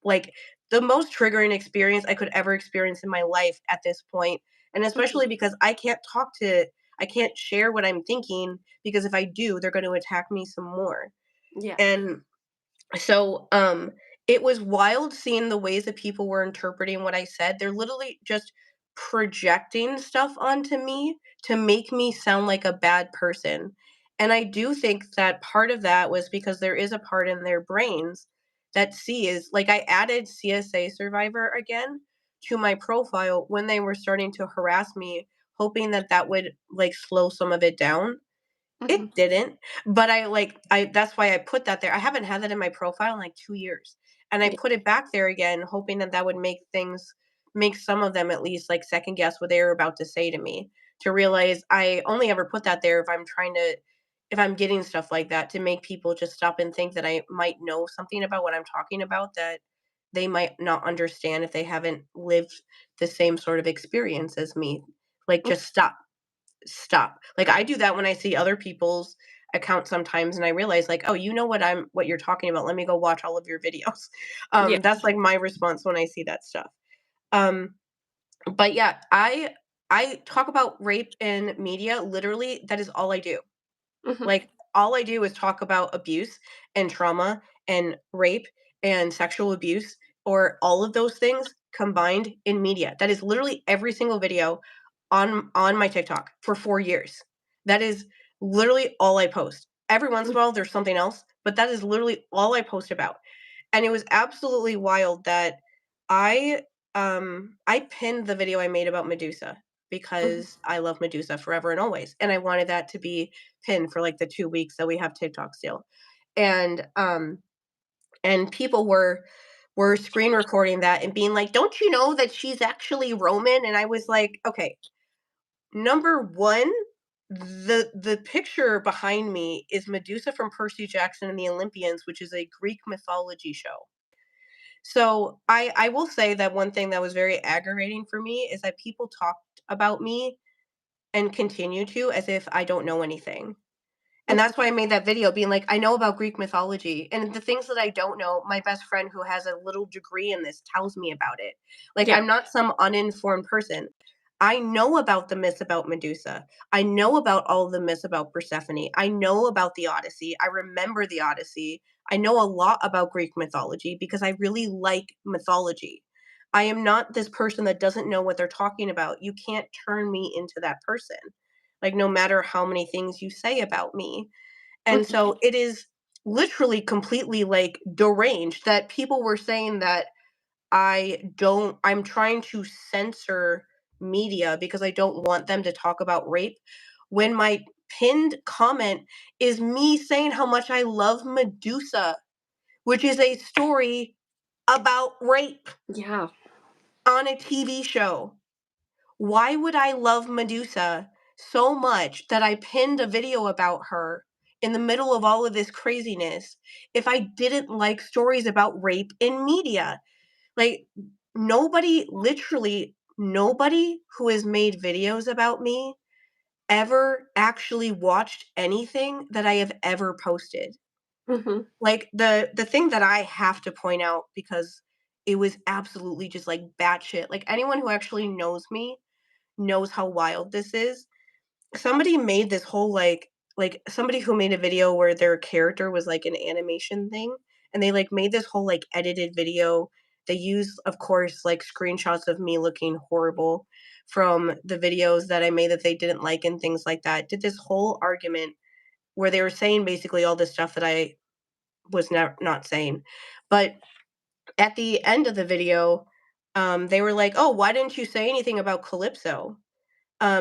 like the most triggering experience I could ever experience in my life at this point. And especially because I can't share what I'm thinking because if I do, they're going to attack me some more. Yeah. And so, it was wild seeing the ways that people were interpreting what I said. They're literally just projecting stuff onto me to make me sound like a bad person. And I do think that part of that was because there is a part in their brains that sees, like, I added CSA Survivor again to my profile when they were starting to harass me, hoping that that would, like, slow some of it down. Mhm. It didn't, but I that's why I put that there. I haven't had that in my profile in, like, 2 years, and I Yeah. put it back there again, hoping that that would make some of them at least, like, second guess what they were about to say to me, to realize I only ever put that there if I'm getting stuff like that, to make people just stop and think that I might know something about what I'm talking about that they might not understand if they haven't lived the same sort of experience as me. Like, Mm. just stop. Like, I do that when I see other people's accounts sometimes, and I realize, like, "Oh, you know what you're talking about. Let me go watch all of your videos." Yeah. That's, like, my response when I see that stuff. Um, but yeah, I talk about rape in media, literally, that is all I do. Mhm. Like, all I do is talk about abuse and trauma and rape and sexual abuse, or all of those things combined in media. That is literally every single video on my TikTok for 4 years. That is literally all I post. Every once in Mm. a while, there's something else, but that is literally all I post about. And it was absolutely wild that I I pinned the video I made about Medusa Mhm. because I love Medusa forever and always, and I wanted that to be pinned for, like, the 2 weeks that we have TikTok still. And, um, and people were screen recording that and being like, "Don't you know that she's actually Roman?" And I was like, "Okay, number 1, the picture behind me is Medusa from Percy Jackson and the Olympians, which is a Greek mythology show." So, I will say that one thing that was very aggravating for me is that people talked about me and continue to as if I don't know anything. And Mhm. that's why I made that video being like, "I know about Greek mythology, and the things that I don't know, my best friend who has a little degree in this tells me about it." Like, Yeah. I'm not some uninformed person. I know about the myths about Medusa. I know about all the myths about Persephone. I know about the Odyssey. I remember the Odyssey. I know a lot about Greek mythology because I really like mythology. I am not this person that doesn't know what they're talking about. You can't turn me into that person, like, no matter how many things you say about me. And Mhm. so it is literally completely, like, deranged that people were saying that I'm trying to censor media because I don't want them to talk about rape, when my pinned comment is me saying how much I love Medusa, which is a story about rape Yeah. on a TV show. Why would I love Medusa so much that I pinned a video about her in the middle of all of this craziness if I didn't like stories about rape in media? Like, literally nobody who has made videos about me ever actually watched anything that I have ever posted. Mhm. Like, the thing that I have to point out, because it was absolutely just, like, batshit, like, anyone who actually knows me knows how wild this is. Somebody made this whole, somebody who made a video where their character was, like, an animation thing, and they, like, made this whole, like, edited video. They used, of course, like, screenshots of me looking horrible from the videos that I made that they didn't like and things like that. Did this whole argument where they were saying basically all this stuff that I was not saying. But at the end of the video, they were like, "Oh, why didn't you say anything about Calypso?"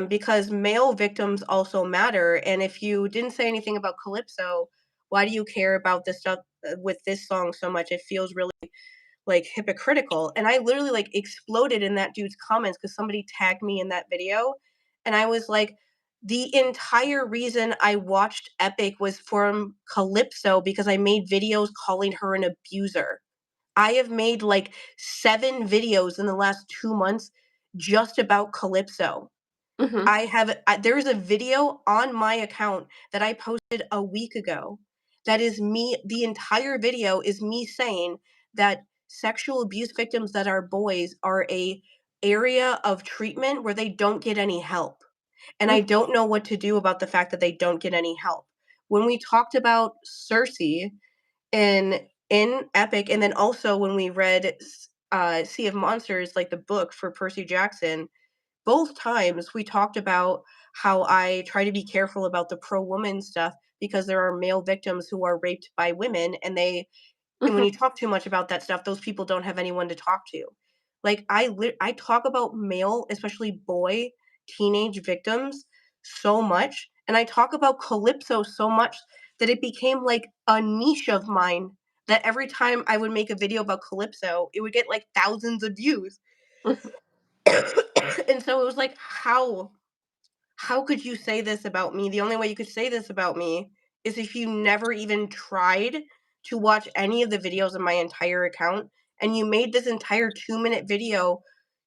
Because male victims also matter. And if you didn't say anything about Calypso, why do you care about this stuff with this song so much? It feels really, like, hypocritical. And I literally, like, exploded in that dude's comments because somebody tagged me in that video. And I was like, the entire reason I watched Epic was from Calypso because I made videos calling her an abuser. I have made like 7 videos in the last 2 months just about Calypso. Mhm. There's a video on my account that I posted a week ago that is me. The entire video is me saying that sexual abuse victims that are boys are a area of treatment where they don't get any help. And I Mm. don't know what to do about the fact that they don't get any help. When we talked about Cersei in Epic, and then also when we read Sea of Monsters, like the book for Percy Jackson, both times we talked about how I try to be careful about the pro woman stuff because there are male victims who are raped by women, and when Mhm. you talk too much about that stuff, those people don't have anyone to talk to. Like I talk about male, especially boy teenage victims so much, and I talk about calypso so much that it became like a niche of mine, that every time I would make a video about calypso, it would get like thousands of views. Mhm. And so it was like, how could you say this about me? The only way you could say this about me is if you never even tried to watch any of the videos of my entire account, and you made this entire 2-minute video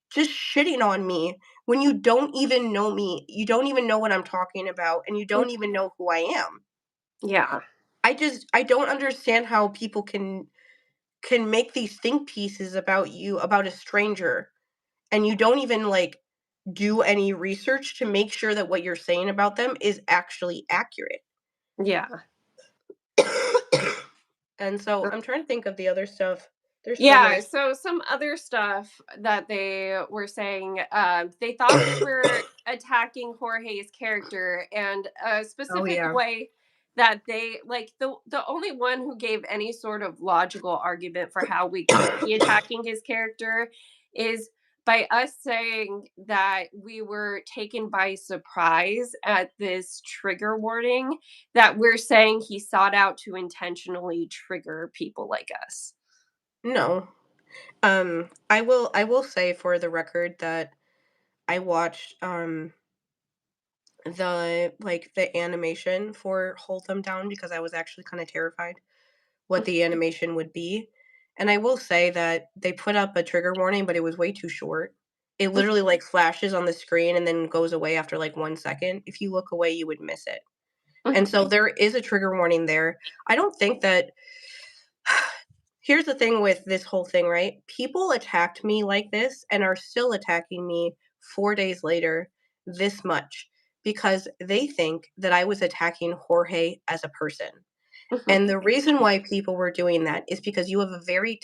just shitting on me when you don't even know me. You don't even know what I'm talking about, and you don't even know who I am. Yeah. I don't understand how people can make these think pieces about you, about a stranger, and you don't even like do any research to make sure that what you're saying about them is actually accurate. Yeah. And so I'm trying to think of the other stuff. There's so Yeah, much. so some other stuff that they were saying, they thought we were attacking Jorge's character, and a Oh specific yeah. way that they like the only one who gave any sort of logical argument for how we could be attacking his character is by us saying that we were taken by surprise at this trigger warning, that we're saying he sought out to intentionally trigger people like us. No. I will say for the record that I watched the animation for Hold Them Down because I was actually kind of terrified what the animation would be. And I will say that they put up a trigger warning, but it was way too short. It literally like flashes on the screen and then goes away after like 1 second. If you look away, you would miss it. And so there is a trigger warning there. I don't think that here's the thing with this whole thing, right? People attacked me like this and are still attacking me 4 days later this much because they think that I was attacking Jorge as a person. And the reason why people were doing that is because you have a very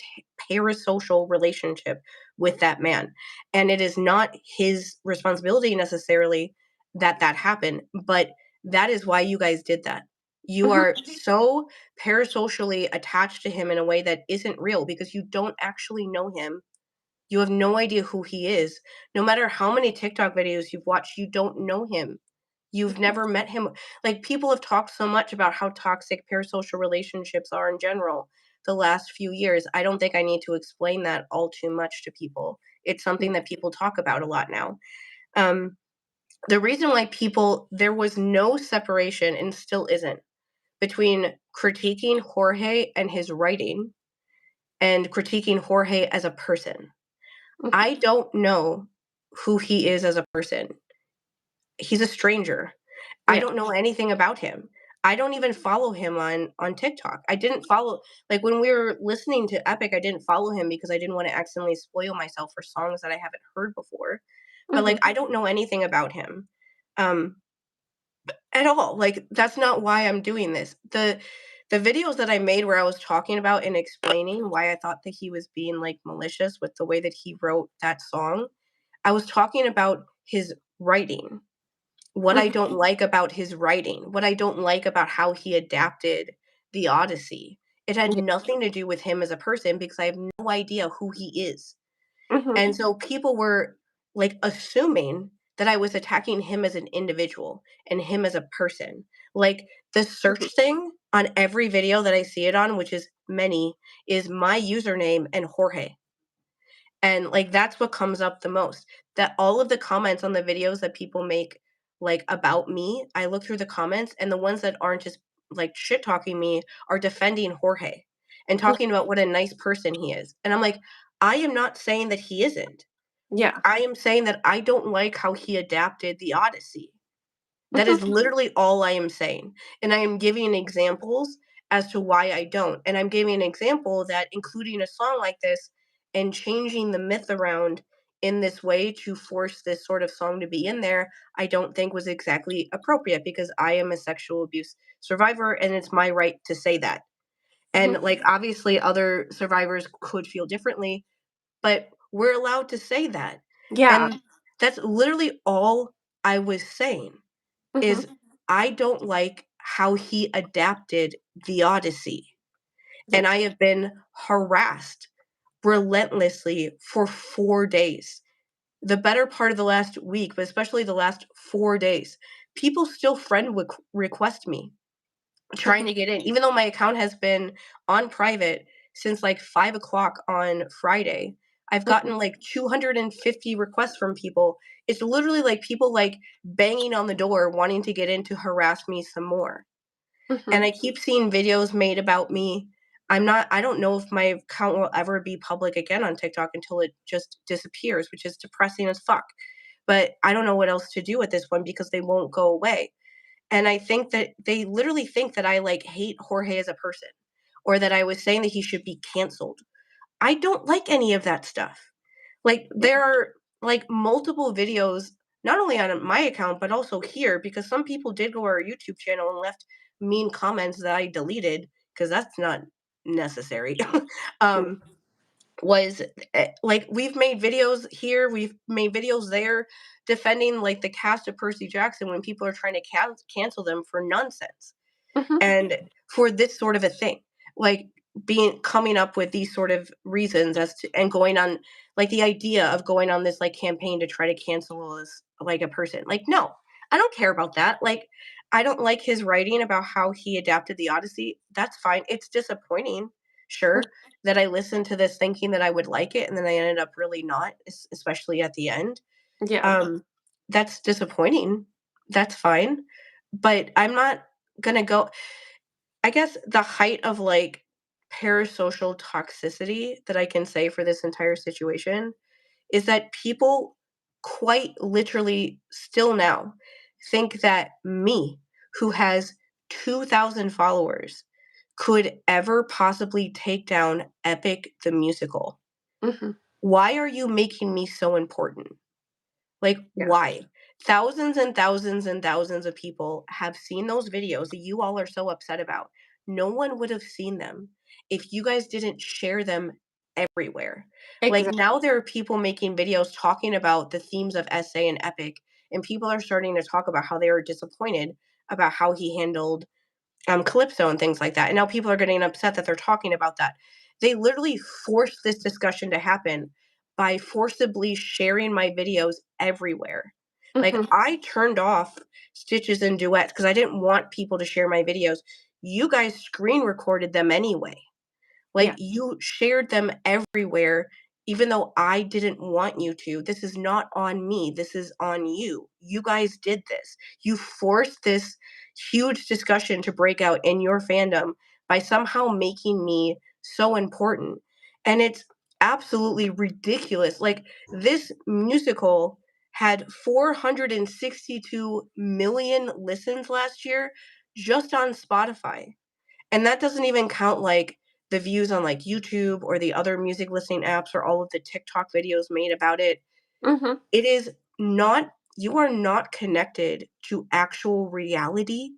parasocial relationship with that man. And it is not his responsibility necessarily that that happened, but that is why you guys did that. You are so parasocially attached to him in a way that isn't real because you don't actually know him. You have no idea who he is. No matter how many TikTok videos you've watched, you don't know him. You've never met him. Like, people have talked so much about how toxic parasocial relationships are in general the last few years. I don't think I need to explain that all too much to people. It's something that people talk about a lot now. Um, the reason why people there was no separation and still isn't between critiquing Jorge and his writing and critiquing Jorge as a person. I don't know who he is as a person. He's a stranger. I Yeah. don't know anything about him. I don't even follow him on TikTok. I didn't follow like, when we were listening to Epic, I didn't follow him because I didn't wanna accidentally spoil myself for songs that I haven't heard before. But, like, Mhm. I don't know anything about him, um, at all. Like, that's not why I'm doing this. The videos that I made where I was talking about and explaining why I thought that he was being, like, malicious with the way that he wrote that song, I was talking about his writing. What I Mhm. don't like about his writing, what I don't like about how he adapted the Odyssey. It had Yeah. nothing to do with him as a person because I have no idea who he is. Mhm. And so people were like assuming that I was attacking him as an individual and him as a person. Like, the Mhm. search thing on every video that I see it on, which is many, is my username and Jorge. And, like, that's what comes up the most. That all of the comments on the videos that people make, like, about me, I look through the comments, and the ones that aren't just, like, shit talking me are defending Jorge and talking about what a nice person he is. And I'm like, I am not saying that he isn't. Yeah. I am saying that I don't like how he adapted the Odyssey. That Mhm. is literally all I am saying, and I am giving examples as to why I don't, and I'm giving an example that including a song like this and changing the myth around in this way to force this sort of song to be in there, I don't think was exactly appropriate because I am a sexual abuse survivor, and it's my right to say that. Mhm. And, like, obviously other survivors could feel differently, but we're allowed to say that, Yeah. and that's literally all I was saying Mhm. is I don't like how he adapted the Odyssey. Yeah. And I have been harassed relentlessly for 4 days. The better part of the last week, but especially the last 4 days. People still friend request me trying Mhm. to get in, even though my account has been on private since like 5 o'clock on Friday. I've Mhm. gotten like 250 requests from people. It's literally like people like banging on the door wanting to get in to harass me some more. And Mhm. I keep seeing videos made about me. I don't know if my account will ever be public again on TikTok until it just disappears, which is depressing as fuck. But I don't know what else to do at this point because they won't go away. And I think that they literally think that I like hate Jorge as a person or that I was saying that he should be canceled. I don't like any of that stuff. Like Yeah. there are like multiple videos not only on my account but also here because some people did go to our YouTube channel and left mean comments that I deleted because that's not necessary. Mm. um was like we've made videos here, we've made videos there defending like the cast of Percy Jackson when people are trying to cancel them for nonsense Mhm. and for this sort of a thing like being coming up with these sort of reasons as to and going on like the idea of going on this like campaign to try to cancel this like a person like no, I don't care about that. Like I don't like his writing about how he adapted the Odyssey. That's fine. It's disappointing, sure, that I listened to this thinking that I would like it and then I ended up really not, especially at the end. Yeah. um that's disappointing. That's fine, but I'm not gonna go. I guess the height of like parasocial toxicity that I can say for this entire situation is that people quite literally still now think that me, who has 2,000 followers, could ever possibly take down Epic the musical. Mhm. Why are you making me so important? Like, Yeah. why? Thousands and thousands and thousands of people have seen those videos that you all are so upset about. No one would have seen them if you guys didn't share them everywhere. Like, Exactly. now there are people making videos talking about the themes of SA and Epic, and people are starting to talk about how they are disappointed about how he handled Calypso and things like that. And now people are getting upset that they're talking about that. They literally forced this discussion to happen by forcibly sharing my videos everywhere. Like Mhm. I turned off stitches and duets because I didn't want people to share my videos. You guys screen recorded them anyway. Like, Yeah. you shared them everywhere, even though I didn't want you to. This is not on me. This is on you. You guys did this. You forced this huge discussion to break out in your fandom by somehow making me so important. And it's absolutely ridiculous. Like, this musical had 462 million listens last year just on Spotify. And that doesn't even count, like, the views on, like, YouTube or the other music listening apps or all of the TikTok videos made about it. Mhm. It is not you are not connected to actual reality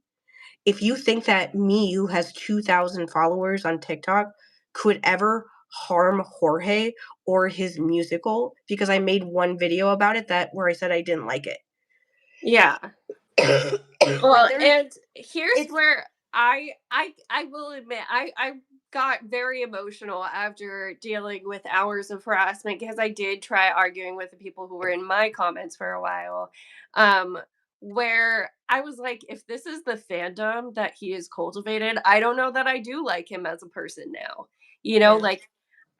if you think that me, who has 2,000 followers on TikTok, could ever harm Jorge or his musical because I made one video about it that where I said I didn't like Yeah. it. Like, Well, there's and here's it's where I will admit I got very emotional after dealing with hours of harassment because I did try arguing with the people who were in my comments for a while. Um where I was like, if this is the fandom that he has cultivated, I don't know that I do like him as a person now. You know, yeah. like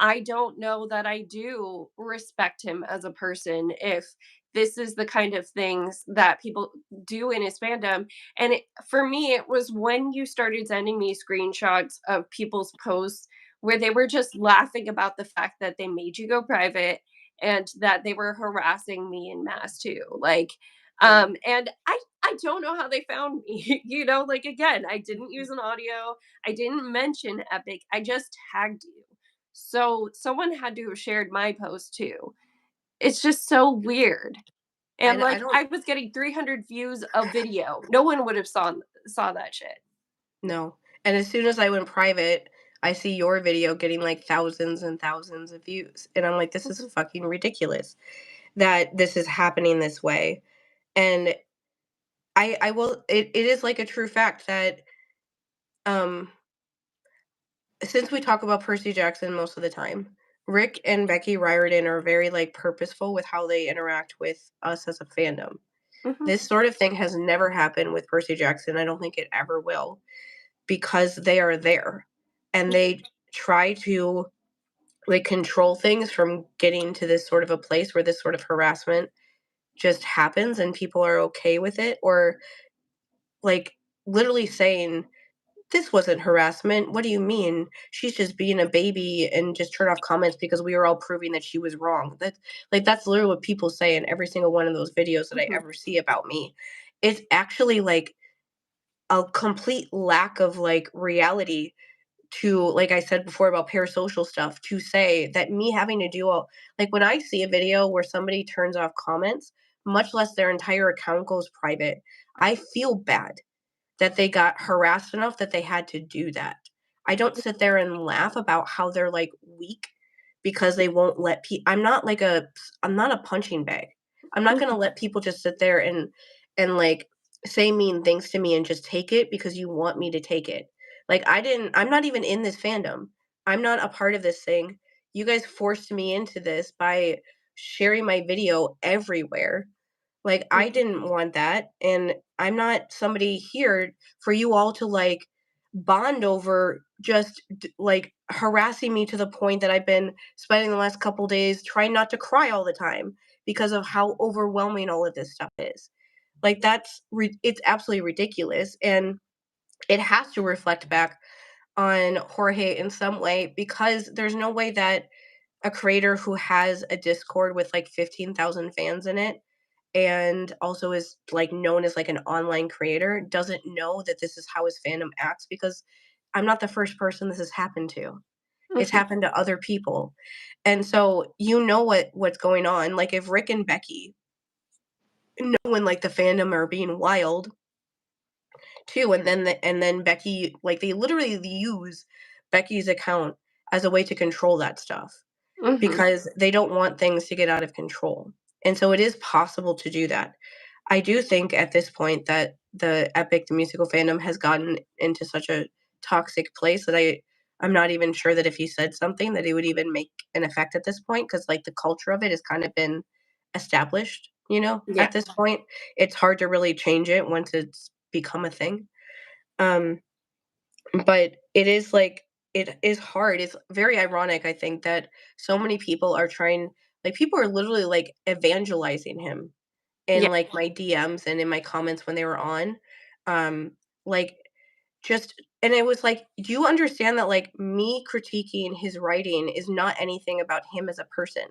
I don't know that I do respect him as a person if this is the kind of things that people do in his fandom. And for me, it was when you started sending me screenshots of people's posts where they were just laughing about the fact that they made you go private and that they were harassing me in mass too. Like, Yeah. and I don't know how they found me. You know, like again, I didn't use an audio, I didn't mention Epic, I just tagged you. So someone had to have shared my post too. It's just so weird. And, I like, don't I was getting 300 views a video. No one would have saw that shit. know. And as soon as I went private, I see your video getting like thousands and thousands of views. And I'm like, this is Mhm. fucking ridiculous that this is happening this way. And I will it is like a true fact that um since we talk about Percy Jackson most of the time, Rick and Becky Riordan are very like purposeful with how they interact with us as a fandom. Mhm. This sort of thing has never happened with Percy Jackson. I don't think it ever will because they are there and they try to like control things from getting to this sort of a place where this sort of harassment just happens and people are okay with it, or like literally saying this wasn't harassment. What do you mean? She's just being a baby and just turn off comments because we were all proving that she was wrong. That's literally what people say in every single one of those videos that I Mhm. ever see about me. It's actually like a complete lack of like reality to, like I said before about parasocial stuff, to say that me having to do all, like when I see a video where somebody turns off comments, much less their entire account goes private, I feel bad that they got harassed enough that they had to do that. I don't sit there and laugh about how they're like weak because they won't let I'm not a punching bag. I'm not going to Mhm. let people just sit there and like say mean things to me and just take it because you want me to take it. Like I'm not even in this fandom. I'm not a part of this thing. You guys forced me into this by sharing my video everywhere. Like, I Mhm. didn't want that, and I'm not somebody here for you all to, like, bond over just, like, harassing me to the point that I've been spending the last couple days trying not to cry all the time because of how overwhelming all of this stuff is. Like, it's absolutely ridiculous, and it has to reflect back on Jorge in some way because there's no way that a creator who has a Discord with, like, 15,000 fans in it and also is like known as like an online creator doesn't know that this is how his fandom acts, because I'm not the first person this has happened to. It's Mhm. happened to other people. And so you know what's going on. Like if Rick and Becky know when like the fandom are being wild too, and then Becky, like they literally use Becky's account as a way to control that stuff Mhm. because they don't want things to get out of control. And so it is possible to do that. I do think at this point that the musical fandom has gotten into such a toxic place that I'm not even sure that if he said something that it would even make an effect at this point, because like the culture of it has kind of been established, Yeah. at this point. It's hard to really change it once it's become a thing. Um, but it is hard. It's very ironic, I think, that so many people are trying, like people are literally like evangelizing him in Yeah. like my DMs and in my comments when they were on. Um, like just and it was like, do you understand that like me critiquing his writing is not anything about him as a person?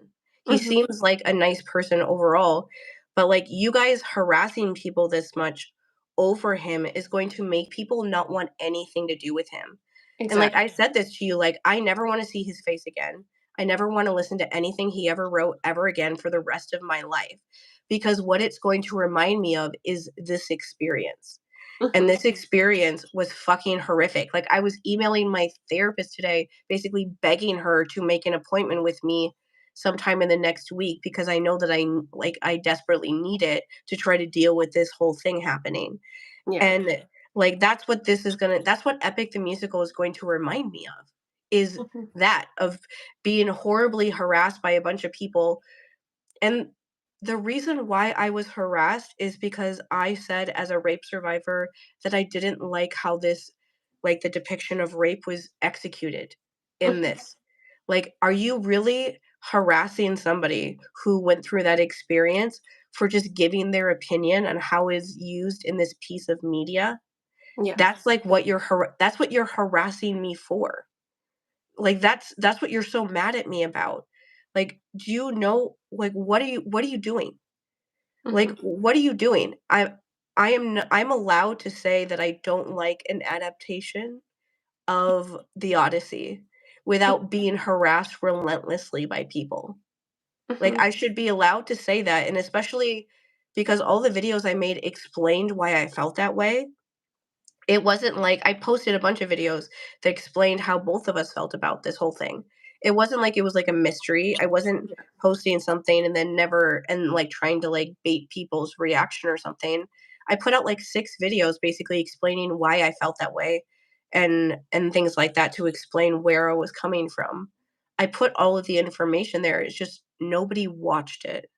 He Mhm. seems like a nice person overall, but like you guys harassing people this much over him is going to make people not want anything to do with him. And like Exactly. I said this to you, like I never want to see his face again. I never want to listen to anything he ever wrote ever again for the rest of my life, because what it's going to remind me of is this experience. And Mhm. this experience was fucking horrific. Like I was emailing my therapist today, basically begging her to make an appointment with me sometime in the next week because I know that I desperately need it to try to deal with this whole thing happening. Yeah. And like that's what Epic the Musical is going to remind me of, is Mhm. that of being horribly harassed by a bunch of people. And the reason why I was harassed is because I said as a rape survivor that I didn't like how the depiction of rape was executed in Mhm. this. Like, are you really harassing somebody who went through that experience for just giving their opinion on how is used in this piece of media? Yeah. That's what you're harassing me for. Like that's what you're so mad at me about. Like, do you know, like what are you doing? Like Mhm. what are you doing? I'm allowed to say that I don't like an adaptation of the Odyssey without being harassed relentlessly by people. Like Mhm. I should be allowed to say that, and especially because all the videos I made explained why I felt that way. It wasn't like I posted a bunch of videos that explained how both of us felt about this whole thing. It wasn't like it was like a mystery. I wasn't posting something and then never and like trying to like bait people's reaction or something. I put out like 6 videos basically explaining why I felt that way and things like that to explain where I was coming from. I put all of the information there. It's just nobody watched it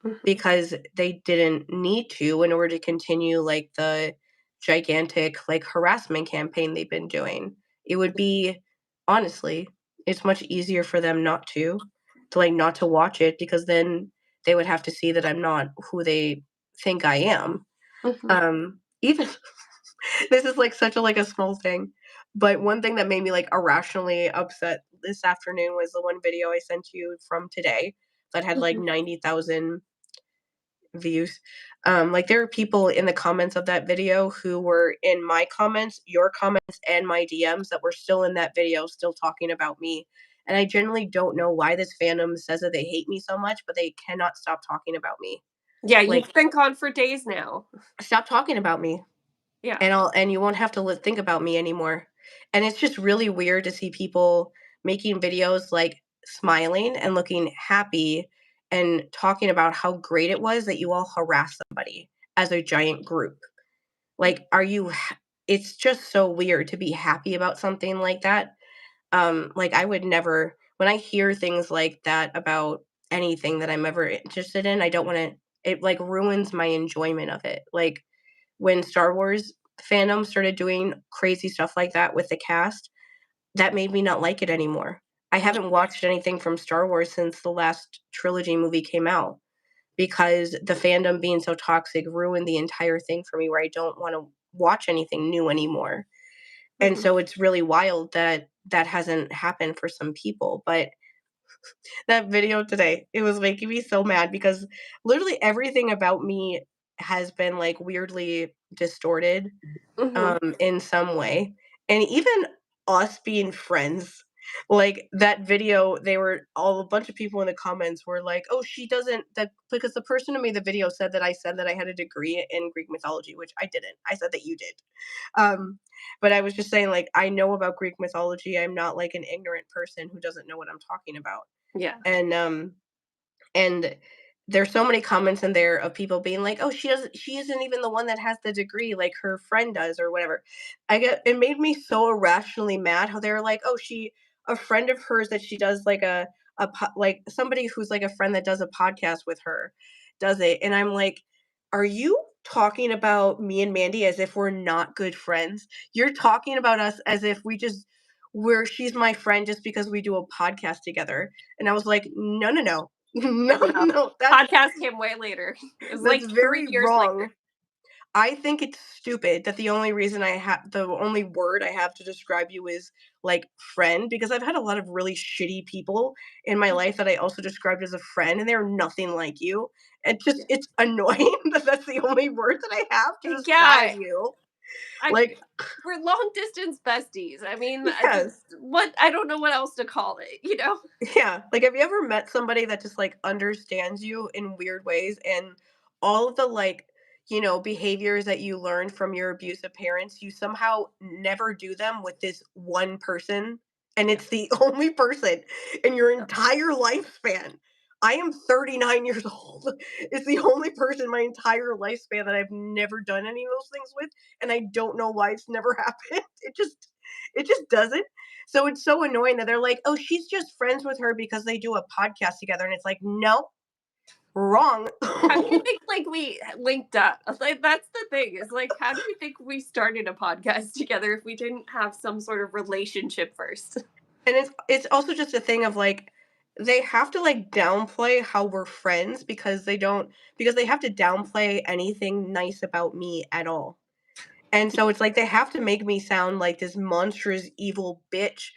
Mhm. because they didn't need to in order to continue like the gigantic like harassment campaign they've been doing. It would be honestly, it's much easier for them not to like not to watch it because then they would have to see that I'm not who they think I am. Mhm. Even this is like such a like a small thing, but one thing that made me like irrationally upset this afternoon was the one video I sent you from today that had like Mhm. 90,000 views. Like there are people in the comments of that video who were in my comments, your comments, and my DMs that were still in that video, still talking about me. And I generally don't know why this fandom says that they hate me so much, but they cannot stop talking about me. Yeah, Like, you've been gone for days now. stop talking about me, Yeah. and you won't have to think about me anymore. And it's just really weird to see people making videos like smiling and looking happy and talking about how great it was that you all harassed somebody as a giant group. Like, are you it's just so weird to be happy about something like that. Like I would never when I hear things like that about anything that I'm ever interested in, I don't want to it like ruins my enjoyment of it. Like when Star Wars fandom started doing crazy stuff like that with the cast, that made me not like it anymore. I haven't watched anything from Star Wars since the last trilogy movie came out because the fandom being so toxic ruined the entire thing for me where I don't want to watch anything new anymore. And Mhm. so it's really wild that that hasn't happened for some people. But that video today, it was making me so mad because literally everything about me has been like weirdly distorted Mhm. in some way. And even us being friends, like that video, they were all a bunch of people in the comments were like, "Oh, she doesn't that," because the person who made the video said that I had a degree in Greek mythology, which I didn't. I said that you did. Um, but I was just saying, like, I know about Greek mythology. I'm not like an ignorant person who doesn't know what I'm talking about. Yeah. And and there's so many comments in there of people being like, "Oh, she isn't even the one that has the degree, like her friend does or whatever." I get it made me so irrationally mad how they're like, "Oh, she a friend of hers that she does like like somebody who's like a friend that does a podcast with her does it." And I'm like, "Are you talking about me and Mandy as if we're not good friends? You're talking about us as if we're she's my friend just because we do a podcast together." And I was like, "No, no, no. No, No. no, Podcast came way later. It was that's like 3 very years wrong. later. I think it's stupid that the only word I have to describe you is like friend because I've had a lot of really shitty people in my life that I also described as a friend and they're nothing like you. Yeah. It's annoying that that's the only word that I have to describe Yeah. you. I Like, We're long distance besties. I mean, yes. what I don't know what else to call it, you know? Yeah, like, have you ever met somebody that just, like, understands you in weird ways and all of the, like, behaviors that you learned from your abusive parents, you somehow never do them with this one person, and Yeah. it's the only person in your Yeah. entire lifespan. I am 39 years old. It's the only person in my entire lifespan that I've never done any of those things with, and I don't know why it's never happened. It just doesn't. So it's so annoying that they're like, "Oh, she's just friends with her because they do a podcast together." And it's like, "No, wrong." How do you think like we linked up? Like that's the thing. Is like how do you think we started a podcast together if we didn't have some sort of relationship first? And it's also just a thing of like they have to like downplay how we're friends because they have to downplay anything nice about me at all. And so it's like they have to make me sound like this monstrous evil bitch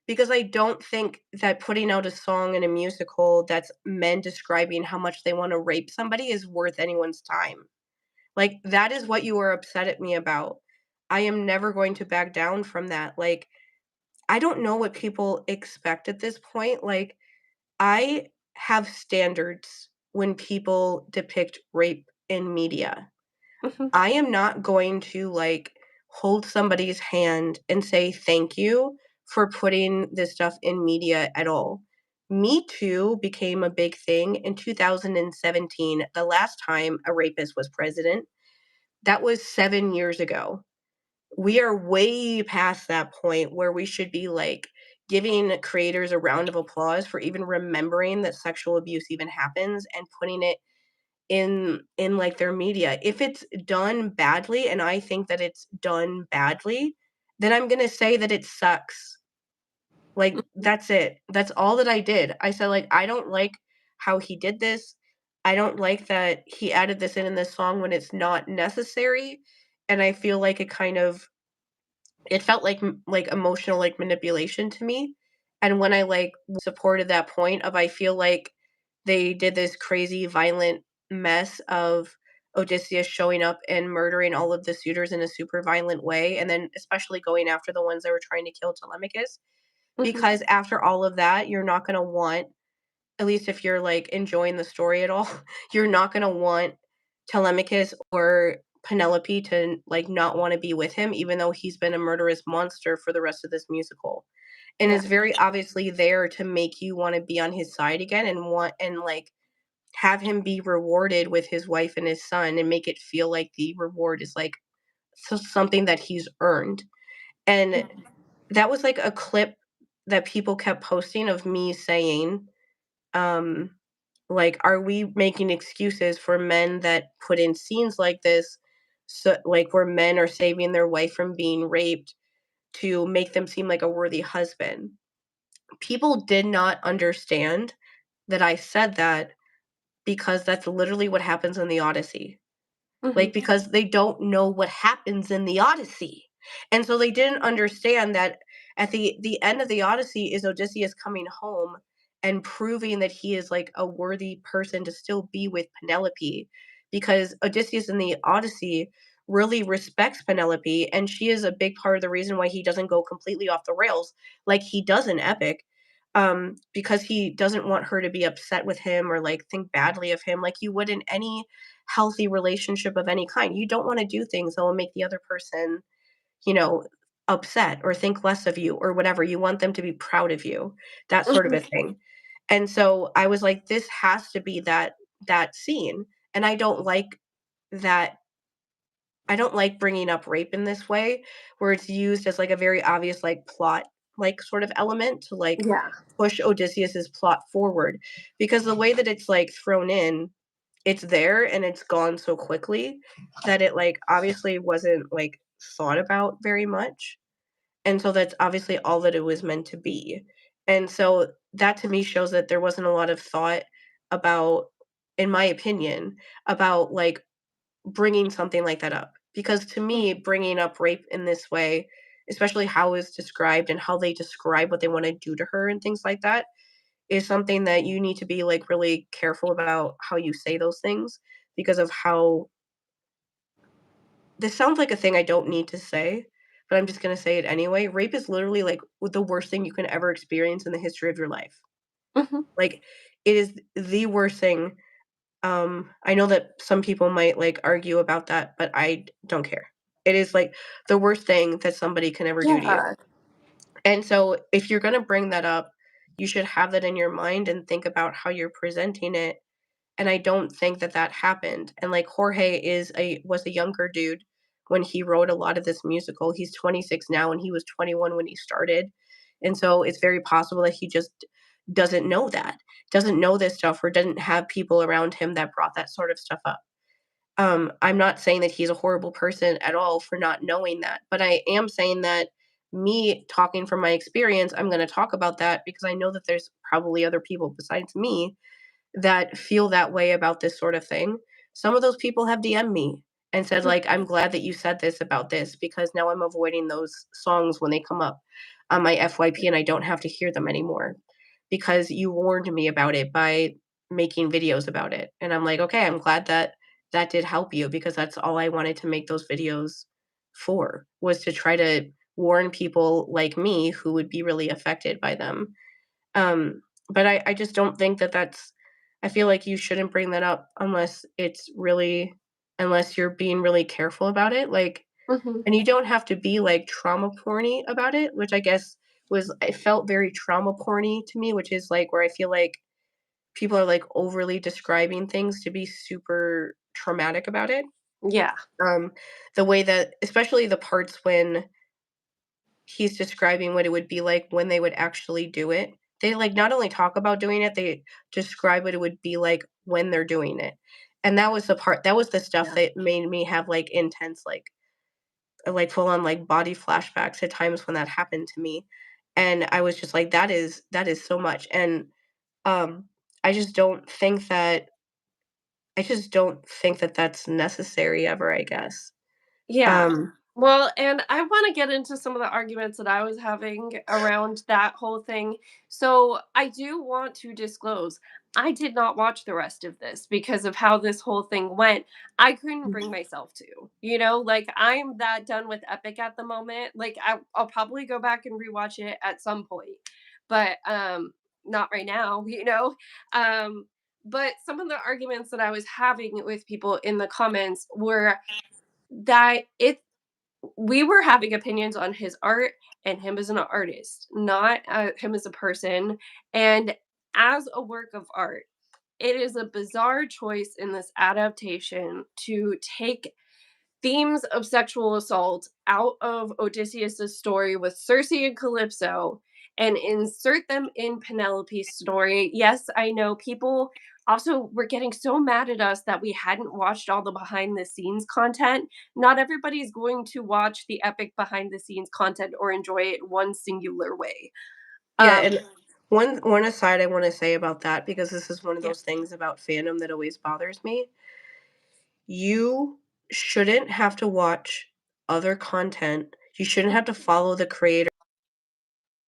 because I don't think that putting out a song in a musical that's men describing how much they want to rape somebody is worth anyone's time. Like that is what you are upset at me about. I am never going to back down from that. Like I don't know what people expect at this point. Like I have standards when people depict rape in media. Mhm. I am not going to like hold somebody's hand and say thank you for putting this stuff in media at all. Me Too became a big thing in 2017, the last time a rapist was president. That was 7 years ago. We are way past that point where we should be, like, giving creators a round of applause for even remembering that sexual abuse even happens and putting it in, like, their media. If it's done badly, and I think that it's done badly, then I'm gonna say that it sucks. Like, that's it. That's all that I did. I said, like, "I don't like how he did this. I don't like that he added this in this song when it's not necessary." And I feel like it felt like emotional, like, manipulation to me. And when I, like, supported that point of I feel like they did this crazy violent mess of Odysseus showing up and murdering all of the suitors in a super violent way, and then especially going after the ones that were trying to kill Telemachus. Mhm. Because after all of that, you're not gonna want, at least if you're, like, enjoying the story at all, you're not gonna want Telemachus or Penelope to, like, not wanna be with him even though he's been a murderous monster for the rest of this musical. And Yeah. it's very obviously there to make you wanna be on his side again and want and, like, have him be rewarded with his wife and his son and make it feel like the reward is, like, something that he's earned. And Mhm. that was, like, a clip that people kept posting of me saying, um, like, "Are we making excuses for men that put in scenes like this, so like, where men are saving their wife from being raped to make them seem like a worthy husband?" People did not understand that I said that because that's literally what happens in the Odyssey. Mhm. Like, because they don't know what happens in the Odyssey. And so they didn't understand that at the end of the Odyssey is Odysseus coming home and proving that he is, like, a worthy person to still be with Penelope, because Odysseus in the Odyssey really respects Penelope, and she is a big part of the reason why he doesn't go completely off the rails like he does in Epic, because he doesn't want her to be upset with him or, like, think badly of him like you would in any healthy relationship of any kind. You don't wanna do things that will make the other person, you know, upset or think less of you or whatever. You want them to be proud of you, that sort of a Mhm. thing. And so I was like, "This has to be that scene." And that I don't like bringing up rape in this way, where it's used as, like, a very obvious, like, plot, like, sort of element to, like, Yeah. push Odysseus's plot forward, because the way that it's, like, thrown in, it's there and it's gone so quickly that it, like, obviously wasn't, like, thought about very much, and so that's obviously all that it was meant to be. And so that to me shows that there wasn't a lot of thought about, in my opinion, about, like, bringing something like that up. Because to me, bringing up rape in this way, especially how it's described and how they describe what they wanna do to her and things like that, is something that you need to be, like, really careful about how you say those things because of how this sounds like a thing I don't need to say, but I'm just gonna say it anyway. Rape is literally, like, the worst thing you can ever experience in the history of your life. Mhm. Like, it is the worst thing. I know that some people might, like, argue about that, but I don't care. It is, like, the worst thing that somebody can ever do to you. Yeah. And so if you're gonna bring that up, you should have that in your mind and think about how you're presenting it, and I don't think that that happened. And, like, Jorge was a younger dude when he wrote a lot of this musical. He's 26 now, and he was 21 when he started, and so it's very possible that he just doesn't know this stuff or doesn't have people around him that brought that sort of stuff up. I'm not saying that he's a horrible person at all for not knowing that, but I am saying that me talking from my experience, I'm gonna talk about that because I know that there's probably other people besides me that feel that way about this sort of thing. Some of those people have DM'd me and said, like, "I'm glad that you said this about this because now I'm avoiding those songs when they come up on my FYP and I don't have to hear them anymore because you warned me about it by making videos about it." And I'm like, "Okay, I'm glad that that did help you because that's all I wanted to make those videos for, was to try to warn people like me who would be really affected by them." But I just don't think that that's I feel like you shouldn't bring that up unless you're being really careful about it, like, Mhm. and you don't have to be, like, trauma porny about it, which I guess was it felt very trauma porny to me, which is, like, where I feel like people are, like, overly describing things to be super traumatic about it. Yeah. Um, the way that especially the parts when he's describing what it would be like when they would actually do it. They, like, not only talk about doing it, they describe what it would be like when they're doing it. And that was the stuff Yeah. that made me have, like, intense, like, full on, like, body flashbacks at times when that happened to me. And I was just like, that is so much." And, um, I just don't think that that's necessary ever, I guess. Yeah. Um Well, and I want to get into some of the arguments that I was having around that whole thing. So I do want to disclose I did not watch the rest of this because of how this whole thing went. I couldn't bring myself to, like I'm that done with Epic at the moment. Like I'll probably go back and rewatch it at some point, but not right now, But some of the arguments that I was having with people in the comments were that we were having opinions on his art and him as an artist, not him as a person. And as a work of art, it is a bizarre choice in this adaptation to take themes of sexual assault out of Odysseus's story with Circe and Calypso and insert them in Penelope's story. Yes, I know people also were getting so mad at us that we hadn't watched all the behind the scenes content. Not everybody's going to watch the epic behind the scenes content or enjoy it one singular way. Yeah, Um and one aside I wanna say about that, because this is one of yeah. those things about fandom that always bothers me. You shouldn't have to watch other content. You shouldn't have to follow the creator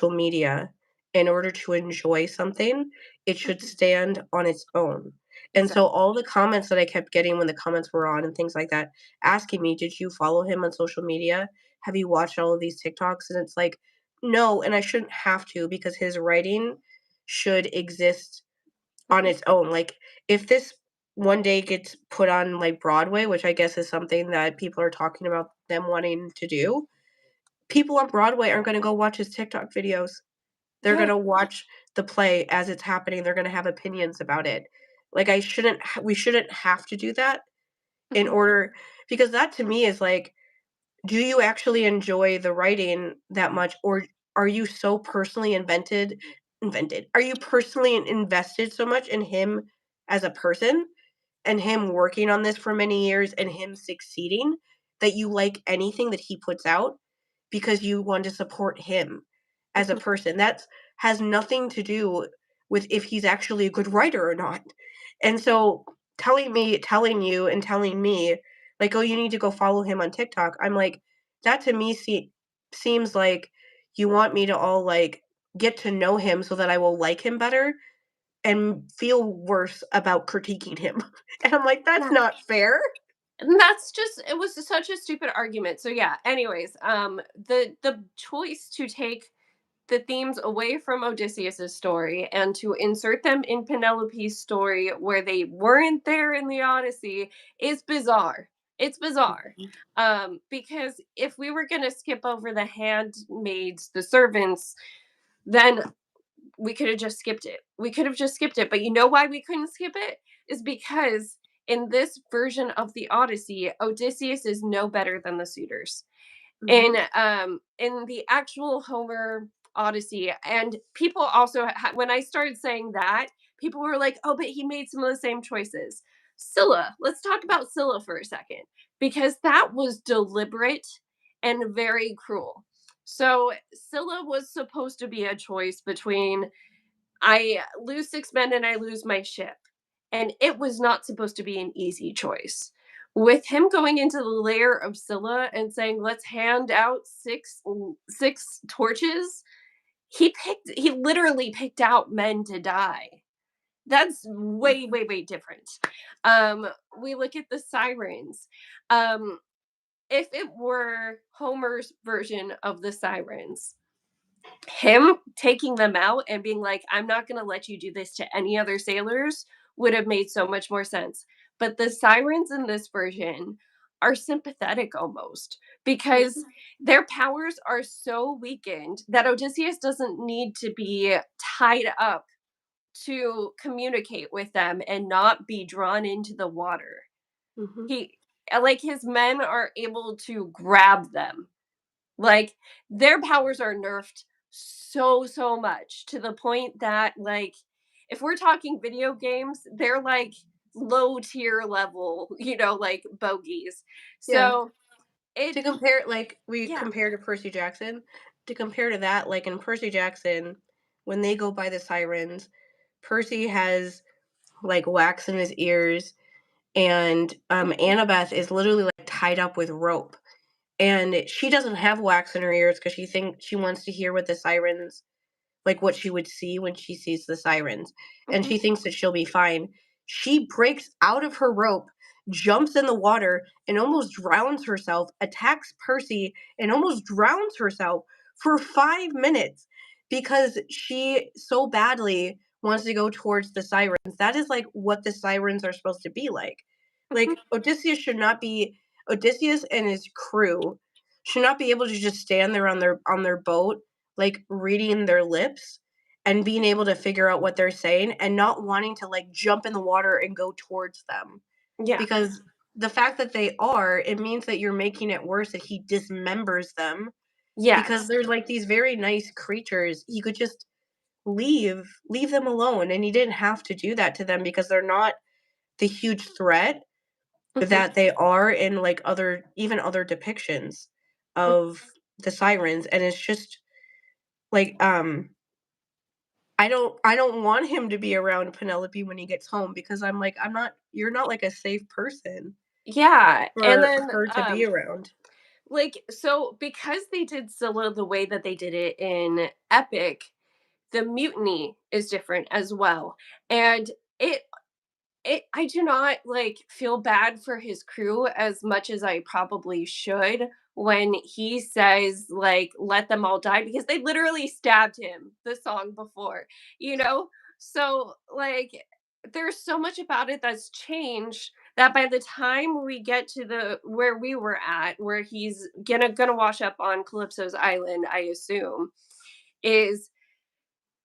on social media in order to enjoy something. It should Mhm. stand on its own. And so Exactly. all the comments that I kept getting when the comments were on and things like that, asking me, "Did you follow him on social media? Have you watched all of these TikToks?" And it's like, "No, and I shouldn't have to, because his writing should exist on Mhm. its own." Like, if this one day gets put on, like, Broadway, which I guess is something that people are talking about them wanting to do, people on Broadway aren't gonna go watch his TikTok videos. They're Yeah. gonna watch the play as it's happening, they're gonna have opinions about it. Like, we shouldn't have to do that in Mhm. order, because that to me is like, do you actually enjoy the writing that much, or are you so personally are you personally invested so much in him as a person, and him working on this for many years and him succeeding, that you like anything that he puts out because you want to support him as a Mhm. person? That has nothing to do with if he's actually a good writer or not. And so telling you and telling me, like, "Oh, you need to go follow him on TikTok." I'm like, that to me seems like you want me to all, like, get to know him so that I will like him better and feel worse about critiquing him. And I'm like, "That's Yeah. not fair." And that's just it was such a stupid argument. So yeah, anyways, the choice to take the themes away from Odysseus's story and to insert them in Penelope's story where they weren't there in the Odyssey is bizarre. It's bizarre. Mhm, Because if we were going to skip over the handmaids, the servants, then we could have just skipped it. We could have just skipped it. But you know why we couldn't skip it? Is because in this version of the Odyssey, Odysseus is no better than the suitors mhm, in the actual Homer Odyssey. And people also when I started saying that, people were like, "Oh, but he made some of the same choices." Scylla, let's talk about Scylla for a second because that was deliberate and very cruel. So Scylla was supposed to be a choice between I lose 6 men and I lose my ship. And it was not supposed to be an easy choice. With him going into the lair of Scylla and saying, "Let's hand out six torches," he literally picked out men to die. That's way, mhm, way, way different. Um, we look at the sirens. Um, if it were Homer's version of the sirens, him taking them out and being like, "I'm not gonna let you do this to any other sailors," would have made so much more sense. But the sirens in this version are sympathetic almost because mhm, their powers are so weakened that Odysseus doesn't need to be tied up to communicate with them and not be drawn into the water. mhm. He like his men are able to grab them. Like their powers are nerfed so much to the point that like if we're talking video games, they're like low tier level, like bogeys. Yeah. So it To compare, like, we yeah. compare to Percy Jackson, to compare to that, like, in Percy Jackson, when they go by the sirens, Percy has, like, wax in his ears, and, Mhm. Annabeth is literally, like, tied up with rope, and she doesn't have wax in her ears because she thinks she wants to hear what the sirens like what she would see when she sees the sirens, and Mhm. she thinks that she'll be fine. She breaks out of her rope, jumps in the water, and almost drowns herself, attacks Percy, and almost drowns herself for 5 minutes because she so badly wants to go towards the sirens. That is like what the sirens are supposed to be like. Mhm. Odysseus and his crew should not be able to just stand there on their boat, like, reading their lips and being able to figure out what they're saying and not wanting to, like, jump in the water and go towards them. Yeah. Because the fact that they are, it means that you're making it worse that he dismembers them because Yes. they're, like, these very nice creatures. He could just leave them alone, and he didn't have to do that to them because they're not the huge threat Mhm. that they are in, like, other depictions of the sirens, and it's just, like, I don't want him to be around Penelope when he gets home because I'm like, you're not like a safe person Yeah. And for then her to be around. like so because they did Scylla the way that they did it in Epic, the mutiny is different as well. And it I do not like feel bad for his crew as much as I probably should when he says like let them all die because they literally stabbed him the song before, you know? So like there's so much about it that's changed that by the time we get to the where we were at where he's gonna wash up on Calypso's island, I assume, is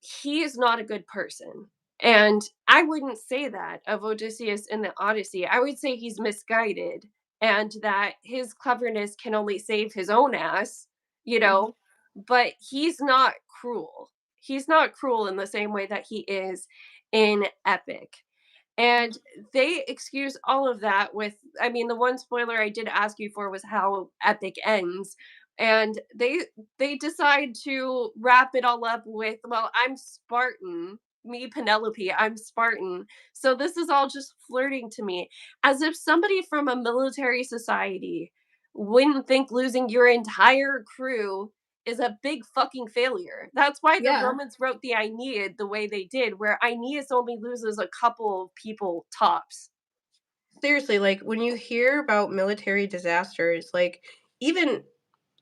he is not a good person. And I wouldn't say that of Odysseus in the Odyssey. I would say he's misguided and that his cleverness can only save his own ass, you Mhm. know, but he's not cruel. He's not cruel in the same way that he is in Epic. And they excuse all of that with, I mean, the one spoiler I did ask you for was how Epic ends. And they decide to wrap it all up with, well, I'm Spartan. Me, Penelope, I'm Spartan. So this is all just flirting to me. As if somebody from a military society wouldn't think losing your entire crew is a big fucking failure. That's why the Yeah, Romans wrote the Aeneid the way they did, where Aeneas only loses a couple of people tops. seriously, like, when you hear about military disasters, like, even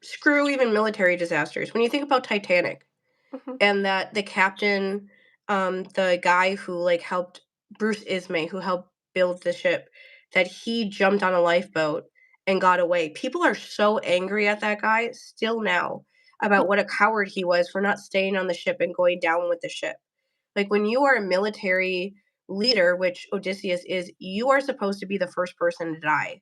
screw even military disasters, when you think about Titanic, Mhm, and that the captain, the guy who like helped Bruce Ismay, who helped build the ship, that he jumped on a lifeboat and got away. People are so angry at that guy still now about what a coward he was for not staying on the ship and going down with the ship. Like when you are a military leader, which Odysseus is, you are supposed to be the first person to die.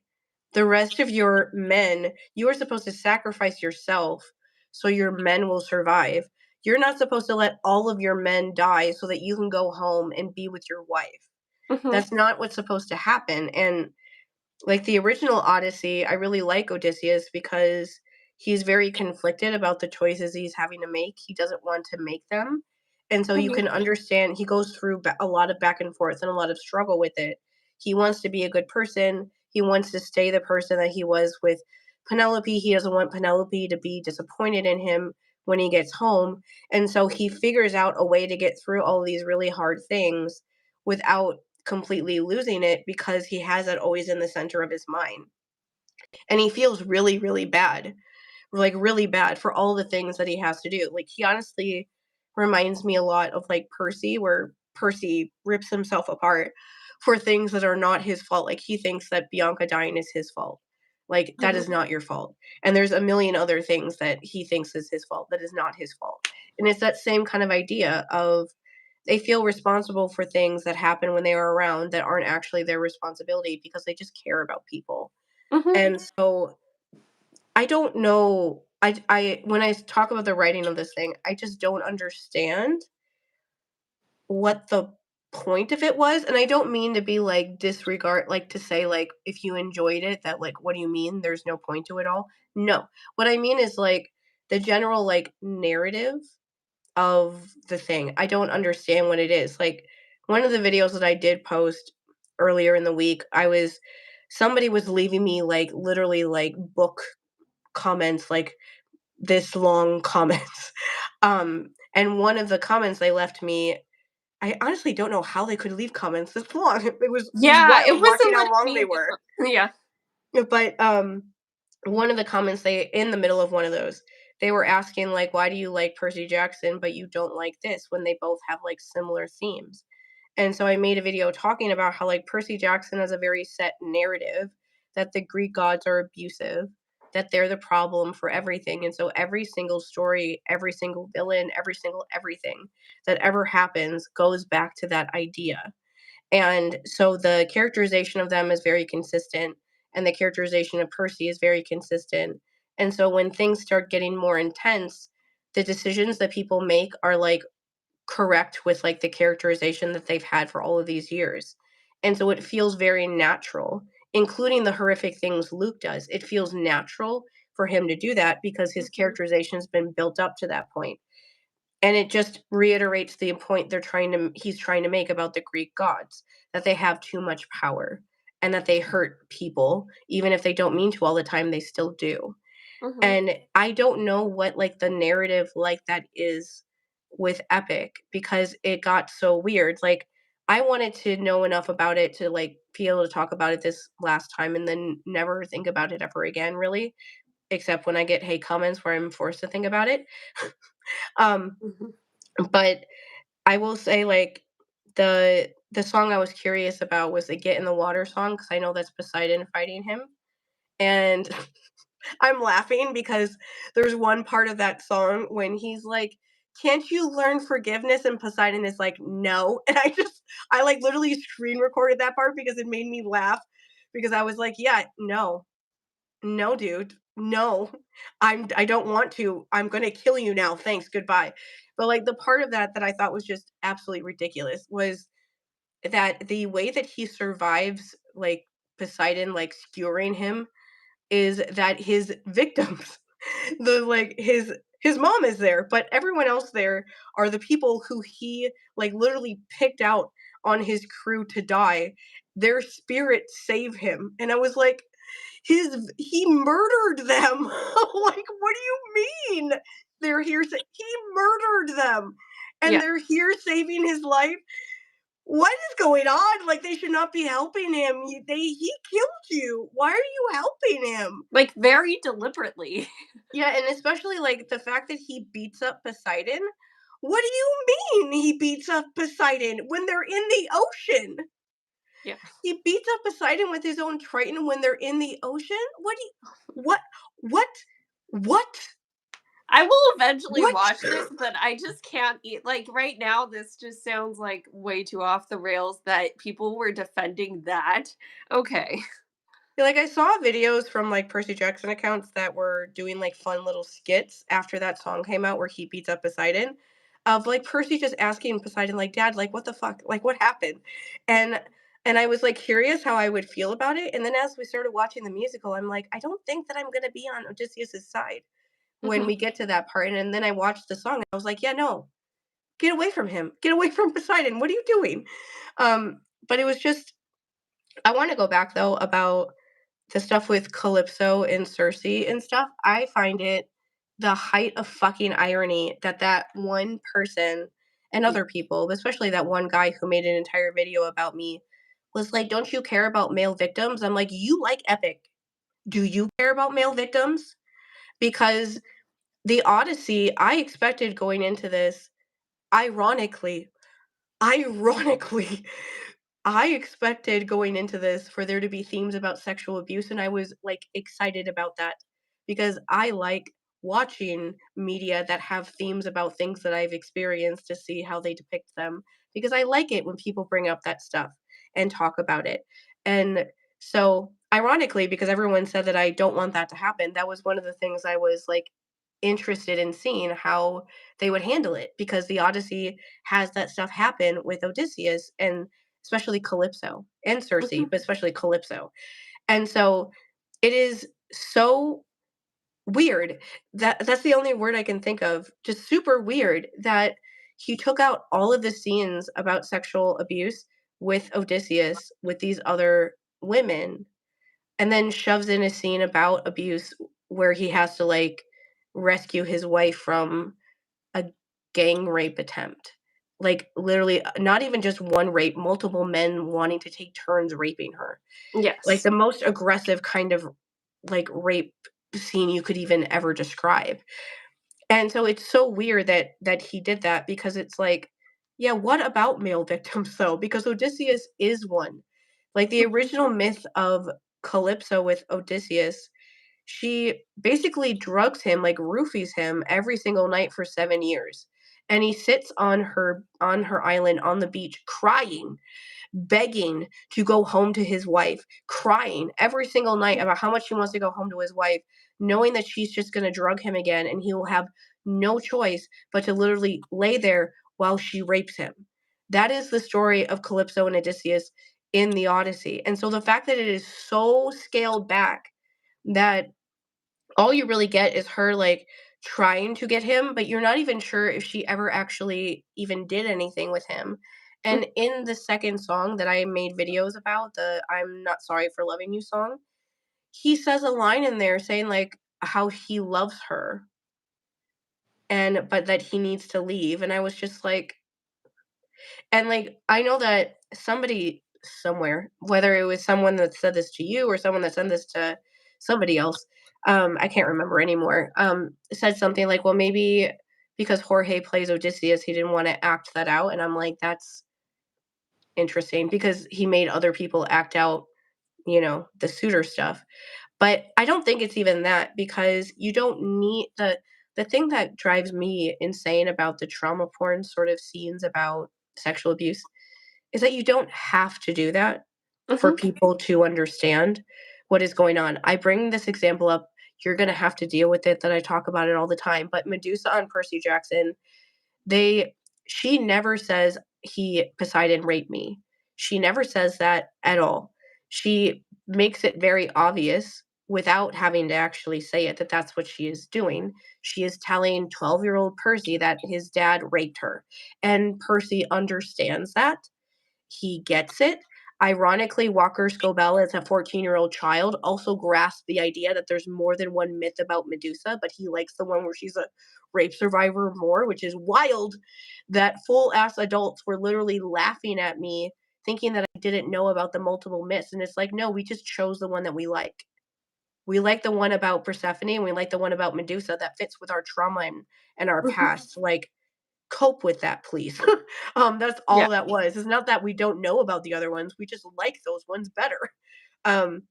The rest of your men, you are supposed to sacrifice yourself so your men will survive. You're not supposed to let all of your men die so that you can go home and be with your wife. mhm, That's not what's supposed to happen. And like the original Odyssey, I really like Odysseus because he's very conflicted about the choices he's having to make. He doesn't want to make them. And so you mhm, can understand he goes through a lot of back and forth and a lot of struggle with it. He wants to be a good person. He wants to stay the person that he was with Penelope. He doesn't want Penelope to be disappointed in him when he gets home. And so he figures out a way to get through all these really hard things without completely losing it because he has it always in the center of his mind. And he feels really, really bad, like really bad for all the things that he has to do. Like he honestly reminds me a lot of like Percy, where Percy rips himself apart for things that are not his fault. Like he thinks that Bianca dying is his fault. Like that mhm, is not your fault. And there's a million other things that he thinks is his fault that is not his fault. And it's that same kind of idea of they feel responsible for things that happen when they are around that aren't actually their responsibility because they just care about people. Mhm. And so I don't know. I when I talk about the writing of this thing, I just don't understand what the point of it was. And I don't mean to be like disregard, like to say like if you enjoyed it, that like what do you mean? There's no point to it all. No, what I mean is like the general like narrative of the thing. I don't understand what it is. Like one of the videos that I did post earlier in the week, somebody was leaving me like literally like book comments, like this long comments. And one of the comments they left me, I honestly don't know how they could leave comments this long. It was Yeah, it wild wasn't watching how letting long they me were. yeah. But one of the comments, they in the middle of one of those, they were asking like, why do you like Percy Jackson but you don't like this, when they both have like similar themes? And so I made a video talking about how like Percy Jackson has a very set narrative that the Greek gods are abusive, that they're the problem for everything. And so every single story, every single villain, every single everything that ever happens goes back to that idea. And so the characterization of them is very consistent, and the characterization of Percy is very consistent. And so when things start getting more intense, the decisions that people make are like correct with like the characterization that they've had for all of these years. And so it feels very natural, including the horrific things Luke does. It feels natural for him to do that because his Mhm. characterization has been built up to that point. And it just reiterates the point he's trying to make about the Greek gods, that they have too much power and that they hurt people even if they don't mean to all the time, they still do. Mhm. And I don't know what like the narrative like that is with Epic, because it got so weird. Like I wanted to know enough about it to like be able to talk about it this last time and then never think about it ever again, really, except when I get hate comments where I'm forced to think about it. um Mhm. but I will say like the song I was curious about was the Get in the Water song, because I know that's Poseidon fighting him. And I'm laughing because there's one part of that song when he's like, "Can't you learn forgiveness?" And Poseidon is like, "No." And I like literally screen recorded that part because it made me laugh, because I was like, "Yeah, no. No, dude. No. I don't want to. I'm going to kill you now. Thanks. Goodbye." But like the part of that that I thought was just absolutely ridiculous was that the way that he survives like Poseidon like skewering him is that his victims, the like his mom is there, but everyone else there are the people who he like literally picked out on his crew to die. Their spirits save him. And I was like, he murdered them. Like, what do you mean? He murdered them. And Yeah. they're here saving his life. What is going on? Like, they should not be helping him. He killed you. Why are you helping him? Like, very deliberately. Yeah, and especially like the fact that he beats up Poseidon. What do you mean he beats up Poseidon when they're in the ocean? Yeah. He beats up Poseidon with his own Triton when they're in the ocean? What what what I will eventually what? watch this, but I just can't eat like, right now, this just sounds, like, way too off the rails that people were defending that. Okay. Like, I saw videos from, like, Percy Jackson accounts that were doing, like, fun little skits after that song came out where he beats up Poseidon, of, like, Percy just asking Poseidon, like, "Dad, like, what the fuck? Like, what happened?" And and I was, like, curious how I would feel about it, and then as we started watching the musical, I'm like, "I don't think that I'm gonna be on Odysseus's side when Mhm. we get to that part," and then I watched the song, and I was like, "Yeah, no. Get away from him. Get away from Poseidon. What are you doing?" But it was just I wanna go back, though, about the stuff with Calypso and Cersei and stuff. I find it the height of fucking irony that that one person and Yeah. other people, but especially that one guy who made an entire video about me, was like, "Don't you care about male victims?" I'm like, "You like Epic. Do you care about male victims?" Because the Odyssey, I expected going into this, ironically, ironically, I expected going into this for there to be themes about sexual abuse, and I was, like, excited about that because I like watching media that have themes about things that I've experienced to see how they depict them, because I like it when people bring up that stuff and talk about it. And so ironically, because everyone said that I don't want that to happen, that was one of the things I was, like, interested in seeing how they would handle it, because the Odyssey has that stuff happen with Odysseus, and especially Calypso and Circe, Mhm. but especially Calypso. And so it is so weird, that's the only word I can think of, just super weird that he took out all of the scenes about sexual abuse with Odysseus with these other women, and then shoves in a scene about abuse where he has to, like, rescue his wife from a gang rape attempt. Like, literally, not even just one rape, multiple men wanting to take turns raping her. Like, Yes. the most aggressive kind of, like, rape scene you could even ever describe. And so it's so weird that he did that, because it's like, yeah, what about male victims though? Because Odysseus is one. Like, the original myth of Calypso with Odysseus, she basically drugs him, like roofies him every single night for 7 years. And he sits on her island on the beach crying, begging to go home to his wife, crying every single night about how much he wants to go home to his wife, knowing that she's just going to drug him again and he will have no choice but to literally lay there while she rapes him. That is the story of Calypso and Odysseus in the Odyssey. And so the fact that it is so scaled back that all you really get is her, like, trying to get him, but you're not even sure if she ever actually even did anything with him. And in the second song that I made videos about, the "I'm Not Sorry for Loving You" song, he says a line in there saying, like, how he loves her, and but that he needs to leave, and I was just like, and, like, I know that somebody somewhere, whether it was someone that said this to you or someone that said this to somebody else, I can't remember anymore, said something like, "Well, maybe because Jorge plays Odysseus, he didn't wanna act that out," and I'm like, "That's interesting," because he made other people act out, the suitor stuff. But I don't think it's even that, because you don't need the thing that drives me insane about the trauma porn sort of scenes about sexual abuse is that you don't have to do that for Mhm. people to understand what is going on. I bring this example up, you're gonna have to deal with it, that I talk about it all the time, but Medusa on Percy Jackson, they she never says, "He Poseidon raped me." She never says that at all. She makes it very obvious without having to actually say it that that's what she is doing. She is telling 12-year-old Percy that his dad raped her, and Percy understands that. He gets it. Ironically, Walker Scobell, as a 14-year-old child, also grasped the idea that there's more than one myth about Medusa, but he likes the one where she's a rape survivor more, which is wild that full ass adults were literally laughing at me, thinking that I didn't know about the multiple myths. And it's like, no, we just chose the one that we like. We like the one about Persephone, and we like the one about Medusa that fits with our trauma and our Mhm. past. Like, cope with that, please. That's Yeah. all that was. It's not that we don't know about the other ones, we just like those ones better. Um,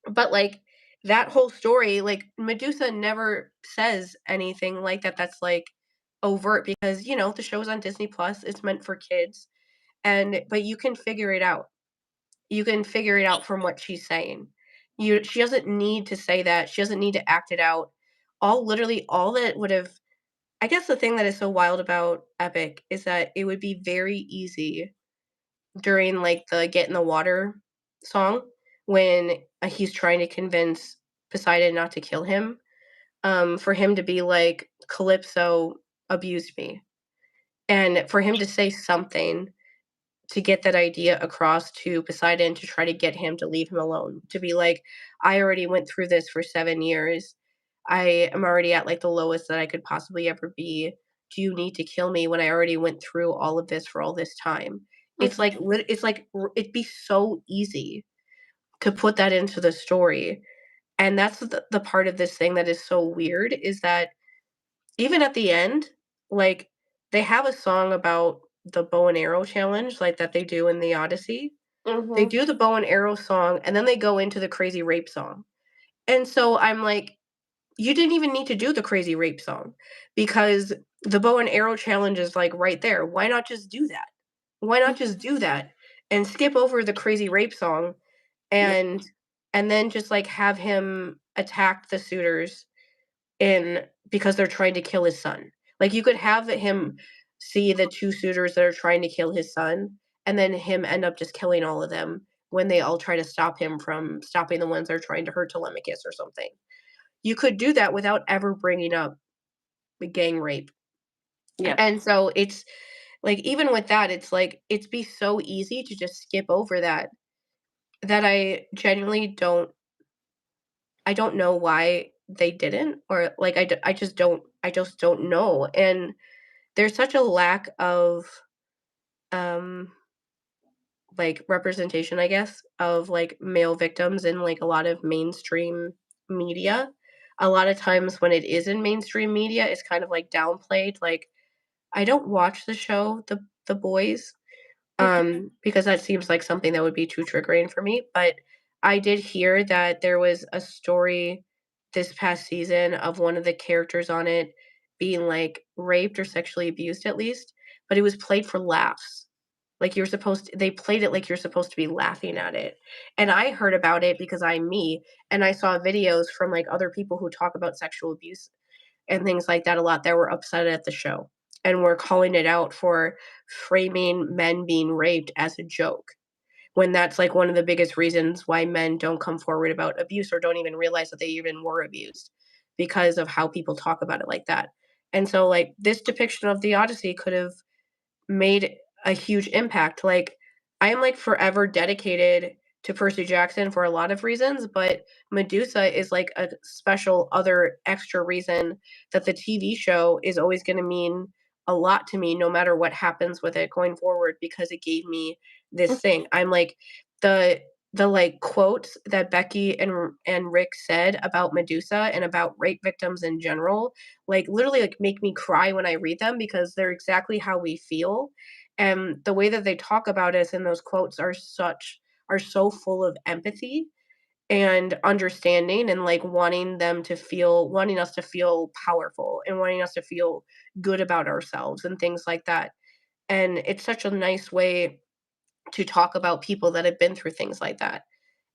but, like, that whole story, like, Medusa never says anything like that that's, like, overt, because, the show's on Disney Plus, it's meant for kids, but you can figure it out. You can figure it out from what she's saying. She doesn't need to say that, she doesn't need to act it out. All that would've I guess the thing that is so wild about Epic is that it would be very easy during, like, the "Get in the Water" song when, he's trying to convince Poseidon not to kill him, for him to be like, "Calypso abused me," and for him to say something to get that idea across to Poseidon to try to get him to leave him alone, to be like, "I already went through this for 7 years. I am already at, like, the lowest that I could possibly ever be. Do you need to kill me when I already went through all of this for all this time?" Mhm. It's like it'd be so easy to put that into the story, and that's the part of this thing that is so weird, is that even at the end, like, they have a song about the bow and arrow challenge, like, that they do in the Odyssey. They Mhm. do the bow and arrow song, and then they go into the crazy rape song. And so I'm like, "You didn't even need to do the crazy rape song, because the bow and arrow challenge is, like, right there. Why not just do that? Why not Mhm. just do that and skip over the crazy rape song Yeah. and and then just, like, have him attack the suitors in because they're trying to kill his son. Like, you could have him see the 2 suitors that are trying to kill his son, and then him end up just killing all of them when they all try to stop him from stopping the ones that are trying to hurt Telemachus or something. You could do that without ever bringing up the gang rape. Yep. And so it's like, even with that, it's like, it's be so easy to just skip over that, that I genuinely I don't know why they didn't, or like, I just don't know. And there's such a lack of, um, like, representation, I guess, of, like, male victims in, like, a lot of mainstream media. A lot of times when it is in mainstream media, it's kind of, like, downplayed. Like, I don't watch the show, The Boys, Mhm. because that seems like something that would be too triggering for me. But I did hear that there was a story this past season of one of the characters on it being, like, raped or sexually abused, at least, but it was played for laughs. Like, they played it like you're supposed to be laughing at it. And I heard about it because I'm me, and I saw videos from, like, other people who talk about sexual abuse and things like that a lot, that were upset at the show and were calling it out for framing men being raped as a joke, when that's, like, one of the biggest reasons why men don't come forward about abuse or don't even realize that they even were abused, because of how people talk about it like that. And so, like, this depiction of the Odyssey could have made a huge impact. Like, I am, like, forever dedicated to Percy Jackson for a lot of reasons, but Medusa is, like, a special other extra reason that the TV show is always gonna mean a lot to me no matter what happens with it going forward, because it gave me this Mhm. thing. I'm like, the like, quotes that Becky and Rick said about Medusa and about rape victims in general, like, literally, like, make me cry when I read them, because they're exactly how we feel. And the way that they talk about us in those quotes are so full of empathy and understanding, and, like, wanting us to feel powerful and wanting us to feel good about ourselves and things like that. And it's such a nice way to talk about people that have been through things like that.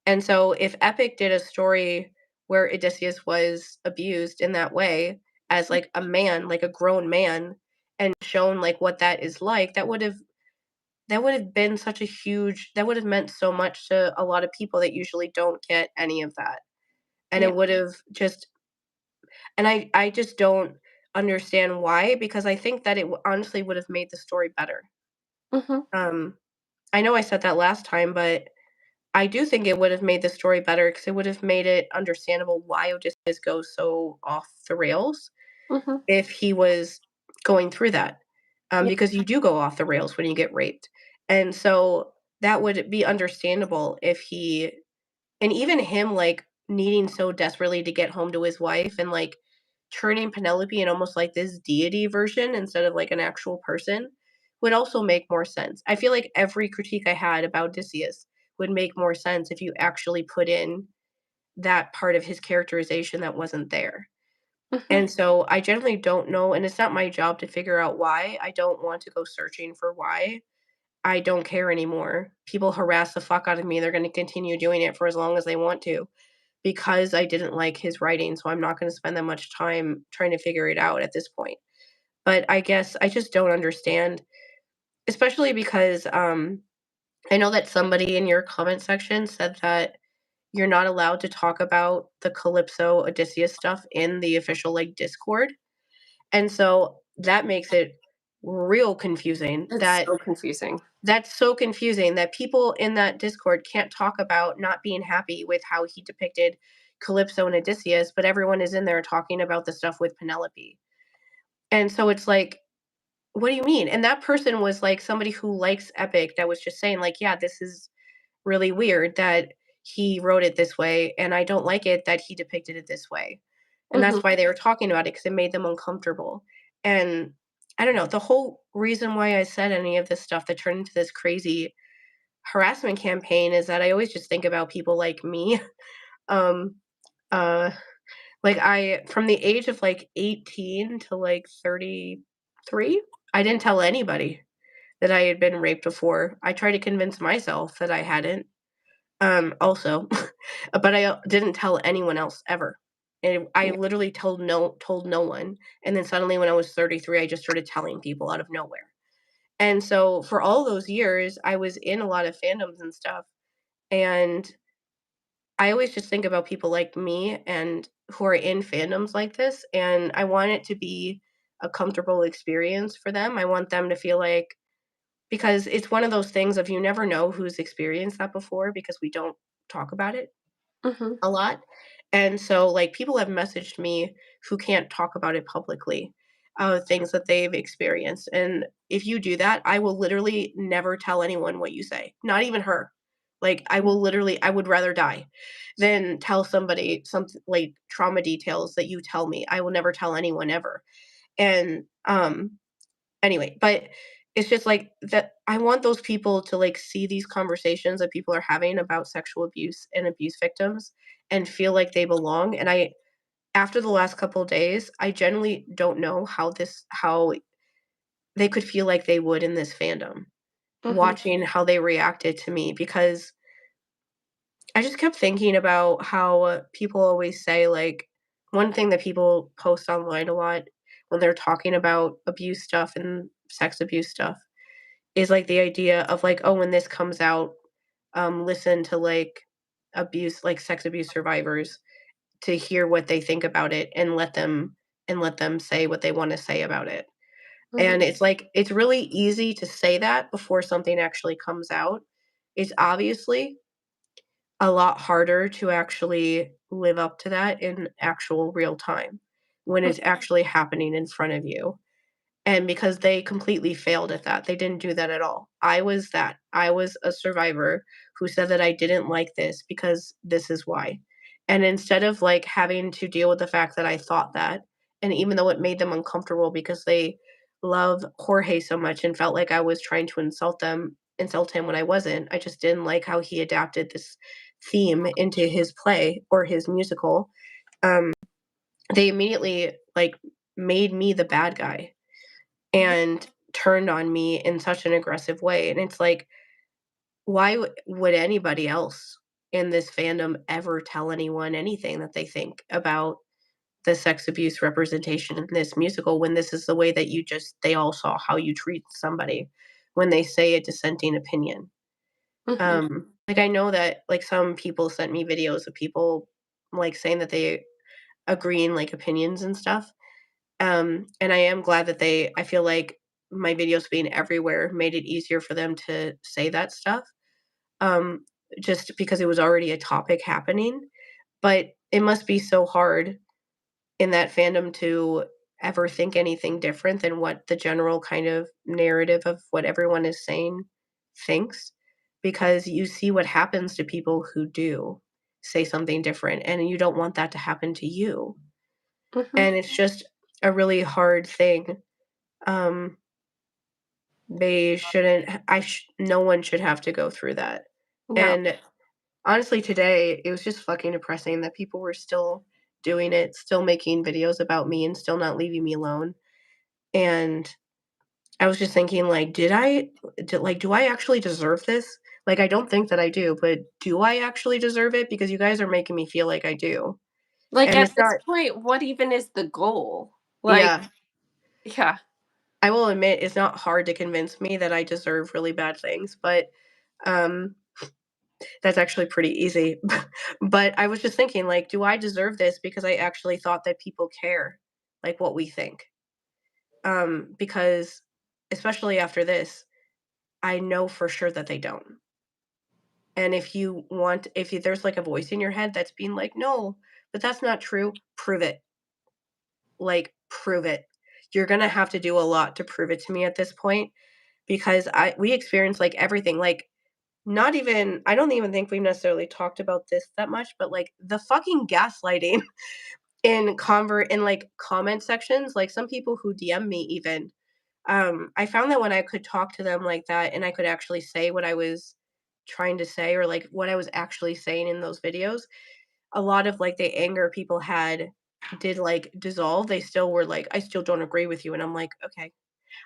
And so if Epic did a story where Odysseus was abused in that way as, like, a man, like a grown man, and shown, like, what that is like, that would have been such a huge that would have meant so much to a lot of people that usually don't get any of that. And it Yep. would have just and I just don't understand why, because I think that honestly would have made the story better. Mhm. Um, I know I said that last time, but I do think it would have made the story better, because it would have made it understandable why Odysseus goes so off the rails Mhm. if he was going through that. Yep. Because you do go off the rails when you get raped. And so that would be understandable if he and even him, like, needing so desperately to get home to his wife, and, like, turning Penelope in almost like this deity version instead of, like, an actual person, would also make more sense. I feel like every critique I had about Odysseus would make more sense if you actually put in that part of his characterization that wasn't there. Mhm. And so I generally don't know, and it's not my job to figure out why. I don't want to go searching for why. I don't care anymore. People harass the fuck out of me. They're going to continue doing it for as long as they want to, because I didn't like his writing. So I'm not going to spend that much time trying to figure it out at this point. But I guess I just don't understand, especially because I know that somebody in your comment section said that you're not allowed to talk about the Calypso Odysseus stuff in the official, like, Discord. And so that makes it real confusing, It's so confusing. that's so confusing that people in that Discord can't talk about not being happy with how he depicted Calypso and Odysseus, but everyone is in there talking about the stuff with Penelope. And so it's like, what do you mean? And that person was, like, somebody who likes Epic, that was just saying, like, "Yeah, this is really weird that he wrote it this way, and I don't like it that he depicted it this way." And Mhm. that's why they were talking about it, because it made them uncomfortable. And I don't know, the whole reason why I said any of this stuff that turned into this crazy harassment campaign is that I always just think about people like me. Um, uh, like, I from the age of, like, 18 to, like, 33, I didn't tell anybody that I had been raped before. I tried to convince myself that I hadn't, also. but I didn't tell anyone else ever. And I Yeah. literally told no one, and then suddenly when I was 33, I just started telling people out of nowhere. And so for all those years, I was in a lot of fandoms and stuff, and I always just think about people like me and who are in fandoms like this, and I want it to be a comfortable experience for them. I want them to feel like, because it's one of those things of you never know who's experienced that before because we don't talk about it Mhm. a lot. And so, like, people have messaged me who can't talk about it publicly, things that they've experienced. And if you do that, I will literally never tell anyone what you say, not even her. Like, I would rather die than tell somebody something like trauma details that you tell me. I will never tell anyone ever. And anyway, but it's just like that I want those people to like see these conversations that people are having about sexual abuse and abuse victims and feel like they belong. And I after the last couple days, I generally don't know how they could feel like they would in this fandom, Mhm. watching how they reacted to me because I just kept thinking about how people always say like one thing that people post online a lot when they're talking about abuse stuff and sex abuse stuff is, like, the idea of, like, "Oh, when this comes out, listen to, like, sex abuse survivors to hear what they think about it and let them say what they wanna say about it." Mhm. And it's, like, it's really easy to say that before something actually comes out. It's obviously a lot harder to actually live up to that in actual real time when Mhm. it's actually happening in front of you. And because they completely failed at that, they didn't do that at all. I was that. I was a survivor who said that I didn't like this because this is why. And instead of like having to deal with the fact that I thought that, and even though it made them uncomfortable because they love Jorge so much and felt like I was trying to insult him when I wasn't, I just didn't like how he adapted this theme into his play or his musical. Um, they immediately like made me the bad guy Mhm. and turned on me in such an aggressive way, and it's like, why would anybody else in this fandom ever tell anyone anything that they think about the sex abuse representation in this musical when this is the way that they all saw how you treat somebody when they say a dissenting opinion? Mhm. Like, I know that, like, some people sent me videos of people, like, saying that they agree in, like, opinions and stuff. And I am glad that I feel like my videos being everywhere made it easier for them to say that stuff, um, just because it was already a topic happening. But it must be so hard in that fandom to ever think anything different than what the general kind of narrative of what everyone is saying thinks, because you see what happens to people who do say something different, and you don't want that to happen to you. Mhm. And it's just a really hard thing. Um, they shouldn't no one should have to go through that. No. And honestly, today, it was just fucking depressing that people were still doing it, still making videos about me and still not leaving me alone. And I was just thinking like, do I actually deserve this? Like, I don't think that I do, but do I actually deserve it? Because you guys are making me feel like I do. Like, And at it's this not. point, what even is the goal? Like, Yeah, yeah. I will admit it's not hard to convince me that I deserve really bad things, but um that's actually pretty easy. But I was just thinking, like, do I deserve this because I actually thought that people care, like, what we think? Because especially after this, I know for sure that they don't. And if there's like a voice in your head that's being like, no, but that's not true, prove it. Like, prove it. You're gonna have to do a lot to prove it to me at this point because we experience like everything. Like, not even I don't even think we've necessarily talked about this that much, but, like, the fucking gaslighting in, like, comment sections, like, some people who DM me even, I found that when I could talk to them like that and I could actually say what I was trying to say or, like, what I was actually saying in those videos, a lot of, like, the anger people had did, like, dissolve. They still were like, "I still don't agree with you," and I'm like, "Okay."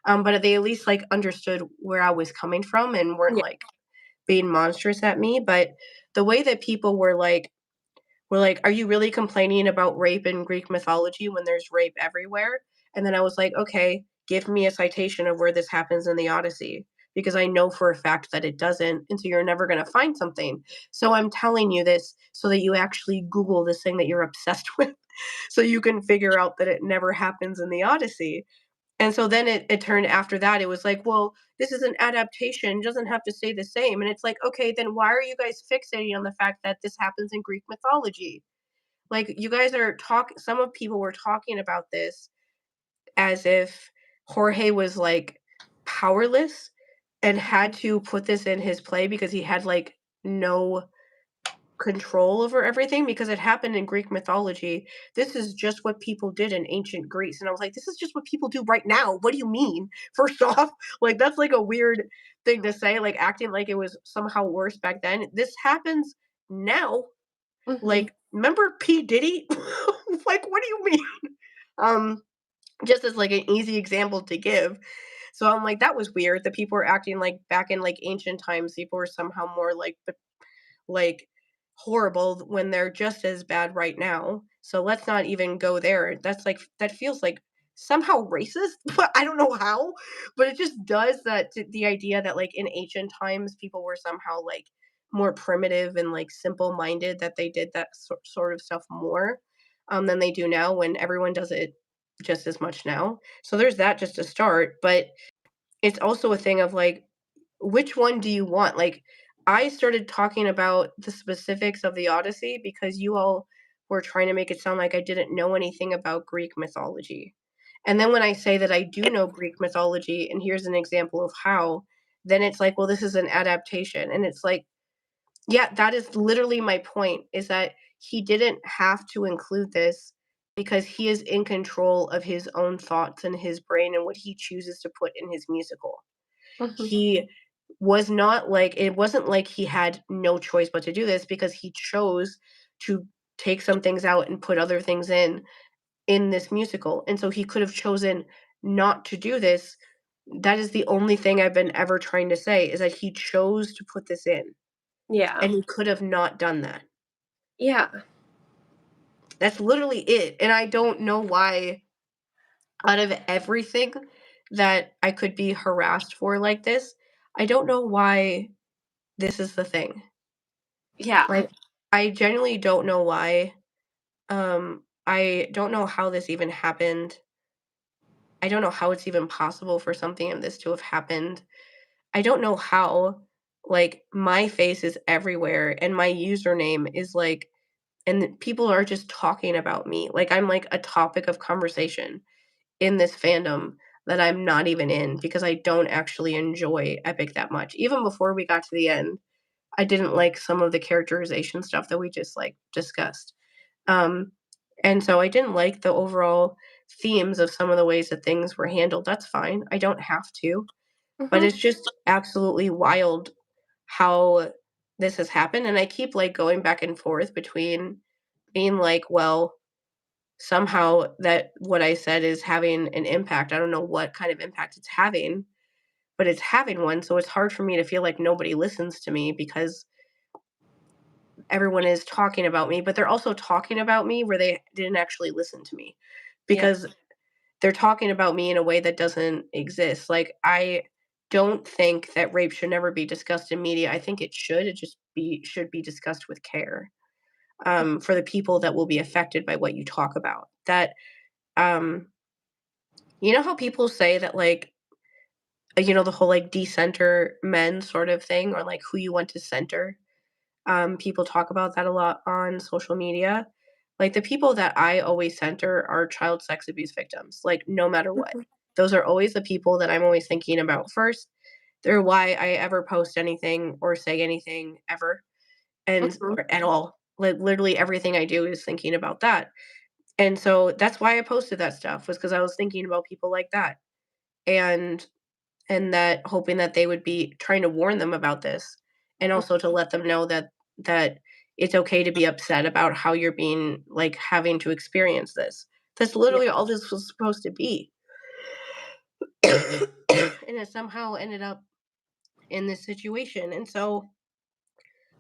But they at least, like, understood where I was coming from and weren't, Yeah. like, being monstrous at me, but the way that people were like, "Are you really complaining about rape in Greek mythology when there's rape everywhere?" And then I was like, "Okay, give me a citation of where this happens in the Odyssey, because I know for a fact that it doesn't, and so you're never gonna find something. So I'm telling you this so that you actually Google this thing that you're obsessed with, so you can figure out that it never happens in the Odyssey." And so then it turned after that, it was like, "Well, this is an adaptation, it doesn't have to stay the same." And it's like, "Okay, then why are you guys fixating on the fact that this happens in Greek mythology?" Like, you guys are talk some of people were talking about this as if Jorge was, like, powerless and had Mhm. to put this in his play because he had, like, no control over everything because it happened in Greek mythology. This is just what people did in ancient Greece. And I was like, this is just what people do right now. What do you mean? First off, like that's like a weird thing to say, like acting like it was somehow worse back then. This happens now. Mhm. Like, remember P. Diddy? Like, what do you mean? Um, just as like an easy example to give. So I'm like, that was weird that people were acting like back in like ancient times, people were somehow more like horrible when they're just as bad right now. So let's not even go there. That's like that feels like somehow racist, but I don't know how. But it just does that to the idea that like in ancient times people were somehow like more primitive and like simple minded, that they did that sort of stuff more than they do now when everyone does it just as much now. So there's that just to start, but it's also a thing of like, which one do you want? Like, I started talking about the specifics of the Odyssey because you all were trying to make it sound like I didn't know anything about Greek mythology. And then when I say that I do know Greek mythology, and here's an example of how, then it's like, well, this is an adaptation. And it's like, yeah, that is literally my point, is that he didn't have to include this because he is in control of his own thoughts and his brain and what he chooses to put in his musical. Mhm. He was not like, it wasn't like he had no choice but to do this, because he chose to take some things out and put other things in this musical. And so he could have chosen not to do this. That is the only thing I've been ever trying to say, is that he chose to put this in Yeah. and he could have not done that. Yeah. That's literally it. And I don't know why, out of everything that I could be harassed for like this, I don't know why this is the thing. Yeah. Like, I genuinely don't know why. I don't know how this even happened. I don't know how it's even possible for something of this to have happened. I don't know how, like, my face is everywhere and my username is like, and people are just talking about me. Like, I'm like a topic of conversation in this fandom that I'm not even in, because I don't actually enjoy Epic that much. Even before we got to the end, I didn't like some of the characterization stuff that we just like discussed. Um, and so I didn't like the overall themes of some of the ways that things were handled. That's fine. I don't have to, but Mhm. it's just absolutely wild how this has happened. And I keep like going back and forth between being like, well, somehow that what I said is having an impact. I don't know what kind of impact it's having, but it's having one. So it's hard for me to feel like nobody listens to me because everyone is talking about me, but they're also talking about me where they didn't actually listen to me, Yeah. because they're talking about me in a way that doesn't exist. Like, I don't think that rape should never be discussed in media. I think it should. It just be should be discussed with care, for the people that will be affected by what you talk about. That, um, you know how people say that, like, the whole like decenter men sort of thing, or like who you want to center. People talk about that a lot on social media. Like, the people that I always center are child sex abuse victims, like, no matter what. Mhm. Those are always the people that I'm always thinking about first. They're why I ever post anything or say anything ever, and Mhm. or at all. Like, literally everything I do is thinking about that. And so that's why I posted that stuff, was because I was thinking about people like that. And that, hoping that they would be trying to warn them about this, and also to let them know that it's okay to be upset about how you're being, like, having to experience this. That's Yeah. literally all this was supposed to be. And it somehow ended up in this situation. And so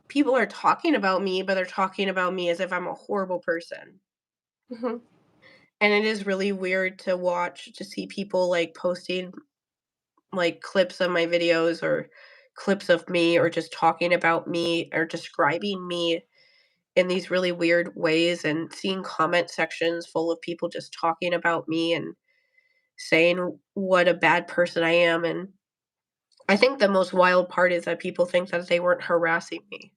people are talking about me, but they're talking about me as if I'm a horrible person. Mhm. And it is really weird to watch, to see people, like, posting, like, clips of my videos or clips of me or just talking about me or describing me in these really weird ways, and seeing comment sections full of people just talking about me and saying what a bad person I am. And I think the most wild part is that people think that they weren't harassing me.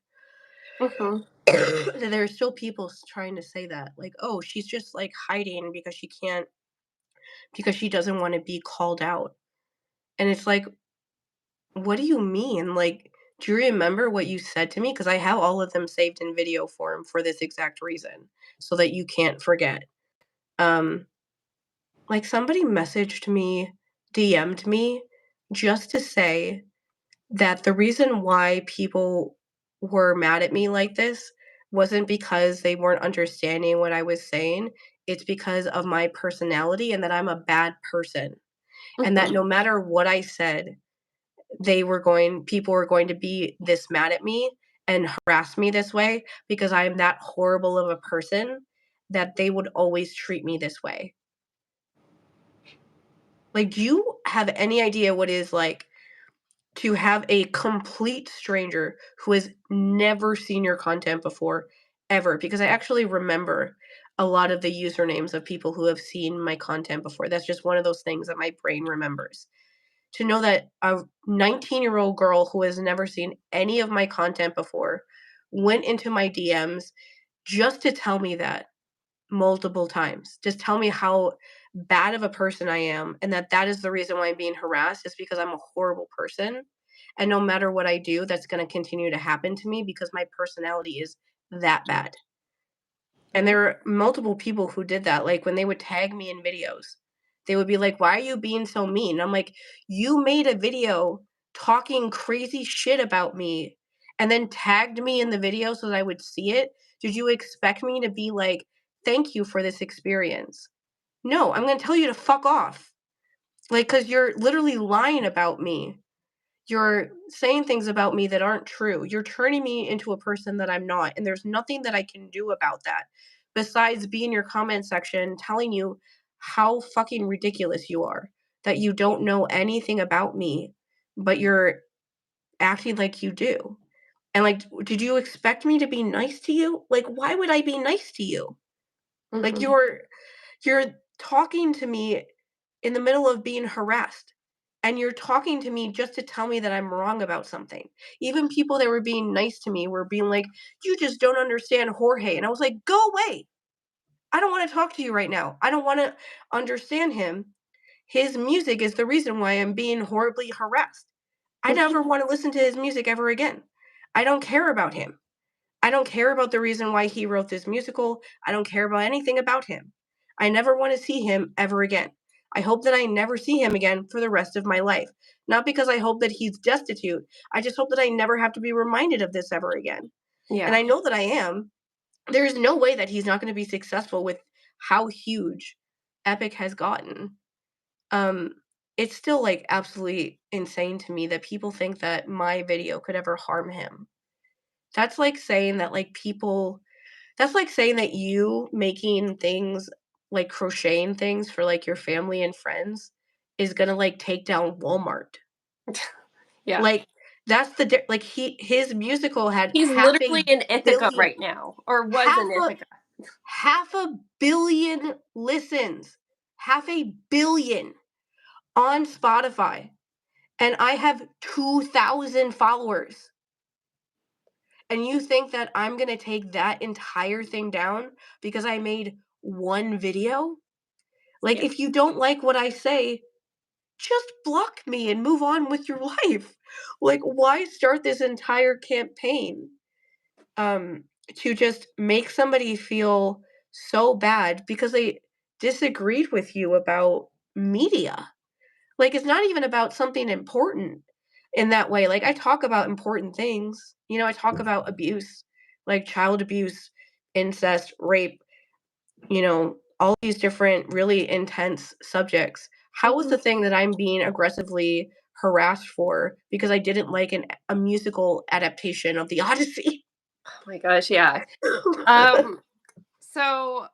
Mhm. That there are still people trying to say that, like, oh, she's just like hiding because she can't, because she doesn't want to be called out. And it's like, what do you mean? Like, do you remember what you said to me? Because I have all of them saved in video form for this exact reason, so that you can't forget. Um, like, somebody messaged me, DM'd me, just to say that the reason why people were mad at me like this wasn't because they weren't understanding what I was saying. It's because of my personality and that I'm a bad person. And that Mhm. no matter what I said, people were going to be this mad at me and harass me this way because I'm that horrible of a person that they would always treat me this way. Like, do you have any idea what it is like to have a complete stranger who has never seen your content before, ever? Because I actually remember a lot of the usernames of people who have seen my content before. That's just one of those things that my brain remembers. To know that a 19-year-old girl who has never seen any of my content before went into my DMs just to tell me that multiple times. Just tell me how bad of a person I am, and that is the reason why I'm being harassed, is because I'm a horrible person. And no matter what I do, that's going to continue to happen to me because my personality is that bad. And Mhm. there are multiple people who did that. Like, when they would tag me in videos, they would be like, "Why are you being so mean?" And I'm like, "You made a video talking crazy shit about me and then tagged me in the video so that I would see it. Did you expect me to be like, 'Thank you for this experience'? No, I'm gonna tell you to fuck off. Like, because 'cause you're literally lying about me. You're saying things about me that aren't true. You're turning me into a person that I'm not, and there's nothing that I can do about that besides be in your comment section telling you how fucking ridiculous you are, that you don't know anything about me, but you're acting like you do. And, like, did you expect me to be nice to you? Like, why would I be nice to you? Like, Mhm. you're talking to me in the middle of being harassed. And you're talking to me just to tell me that I'm wrong about something. Even people that were being nice to me were being like, "You just don't understand Jorge." And I was like, "Go away. I don't want to talk to you right now. I don't want to understand him. His music is the reason why I'm being horribly harassed. I never want to listen to his music ever again. I don't care about him. I don't care about the reason why he wrote this musical. I don't care about anything about him. I never want to see him ever again. I hope that I never see him again for the rest of my life. Not because I hope that he's destitute. I just hope that I never have to be reminded of this ever again. And Yeah. I know that I am. There is no way that he's not going to be successful with how huge Epic has gotten. Um, it's still, like, absolutely insane to me that people think that my video could ever harm him. That's like saying that, like, people that's like saying that you making things, like crocheting things for, like, your family and friends is gonna, like, take down Walmart. Yeah. Like, that's the di like, his musical had He's literally in Ithaca billion right now, or was half in a Ithaca. half a billion listens. Half a billion on Spotify, and I have 2,000 followers. And you think that I'm gonna take that entire thing down because I made one video? Like, Yeah. if you don't like what I say, just block me and move on with your life. Like, why start this entire campaign, um, to just make somebody feel so bad because they disagreed with you about media? Like, it's not even about something important in that way. Like, I talk about important things. I talk about abuse, like child abuse, incest, rape, all these different really intense subjects. How is Mhm. the thing that I'm being aggressively harassed for because I didn't like a musical adaptation of the Odyssey. Oh my gosh, yeah. Um, so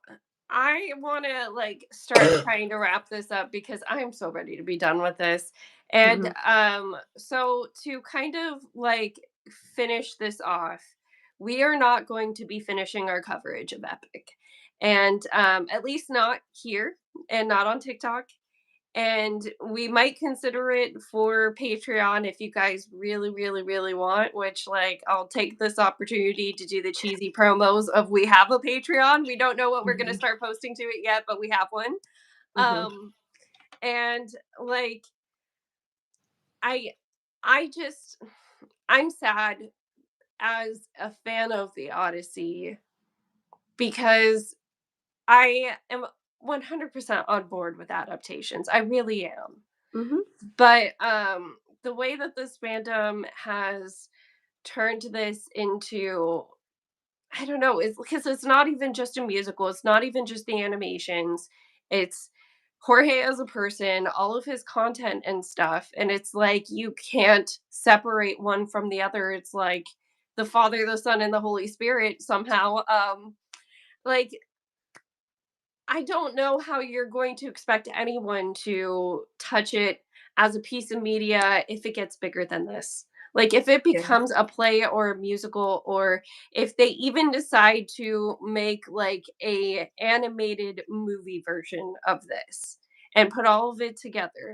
I want to like start trying to wrap this up because I'm so ready to be done with this. And Mhm, so to kind of like finish this off, we are not going to be finishing our coverage of Epic. And at least not here and not on TikTok. And we might consider it for Patreon if you guys really, really, really want, which, like, I'll take this opportunity to do the cheesy promos of we have a Patreon. We don't know what we're going to mhm, start posting to it yet, but we have one. mhm, Um, and like, I, I just, I'm sad as a fan of the Odyssey because I am 100% on board with adaptations. I really am. mhm, But the way that this fandom has turned this into, I don't know, is because it's not even just a musical, it's not even just the animations. It's Jorge as a person, all of his content and stuff, and it's like you can't separate one from the other. It's like the Father, the Son, and the Holy Spirit somehow. Like I don't know how you're going to expect anyone to touch it as a piece of media if it gets bigger than this. Like if it yeah, becomes a play or a musical or if they even decide to make like a animated movie version of this and put all of it together,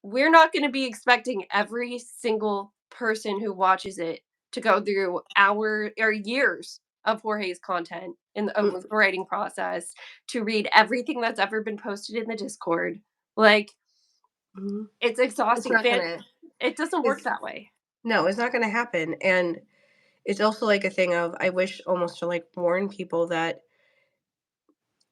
we're not going to be expecting every single person who watches it to go through hour or years of Jorge's content in the mm, writing process to read everything that's ever been posted in the Discord. Like mhm. it's It's exhausting. not gonna It doesn't work it's that way. no, it's not gonna happen, and it's also, like, a thing of I wish almost to, like, warn people that,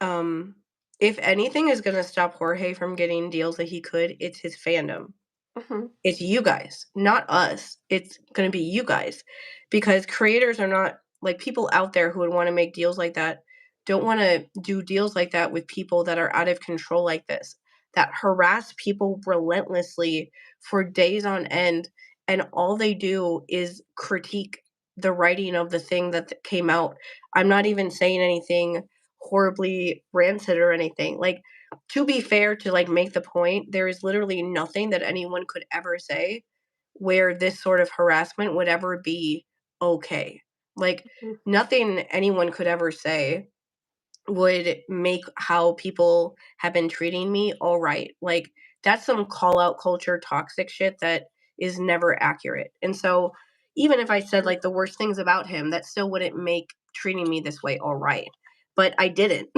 um, if anything is gonna stop Jorge from getting deals that he could, it's his fandom. Mhm. It's you guys, not us. It's gonna be you guys, because creators are not like, people out there who would wanna make deals like that don't wanna do deals like that with people that are out of control like this, that harass people relentlessly for days on end, and all they do is critique the writing of the thing that came out. I'm not even saying anything horribly rancid or anything, like, to be fair, to, like, make the point, there is literally nothing that anyone could ever say where this sort of harassment would ever be okay. Like, Mhm. nothing anyone could ever say would make how people have been treating me all right. Like, that's some call out culture toxic shit that is never accurate. And so, even if I said like the worst things about him, that still wouldn't make treating me this way all right. But I didn't.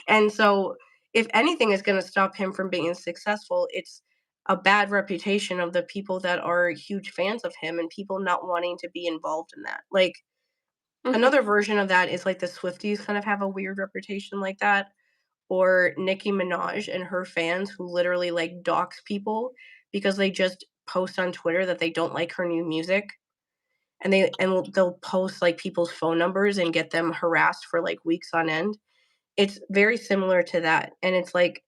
And so, if anything is going to stop him from being successful, it's a bad reputation of the people that are huge fans of him and people not wanting to be involved in that. Like, Mhm. another version of that is like the Swifties kind of have a weird reputation like that, or Nicki Minaj and her fans who literally like dox people because they just post on Twitter that they don't like her new music, and they'll post like people's phone numbers and get them harassed for like weeks on end. It's very similar to that, and it's like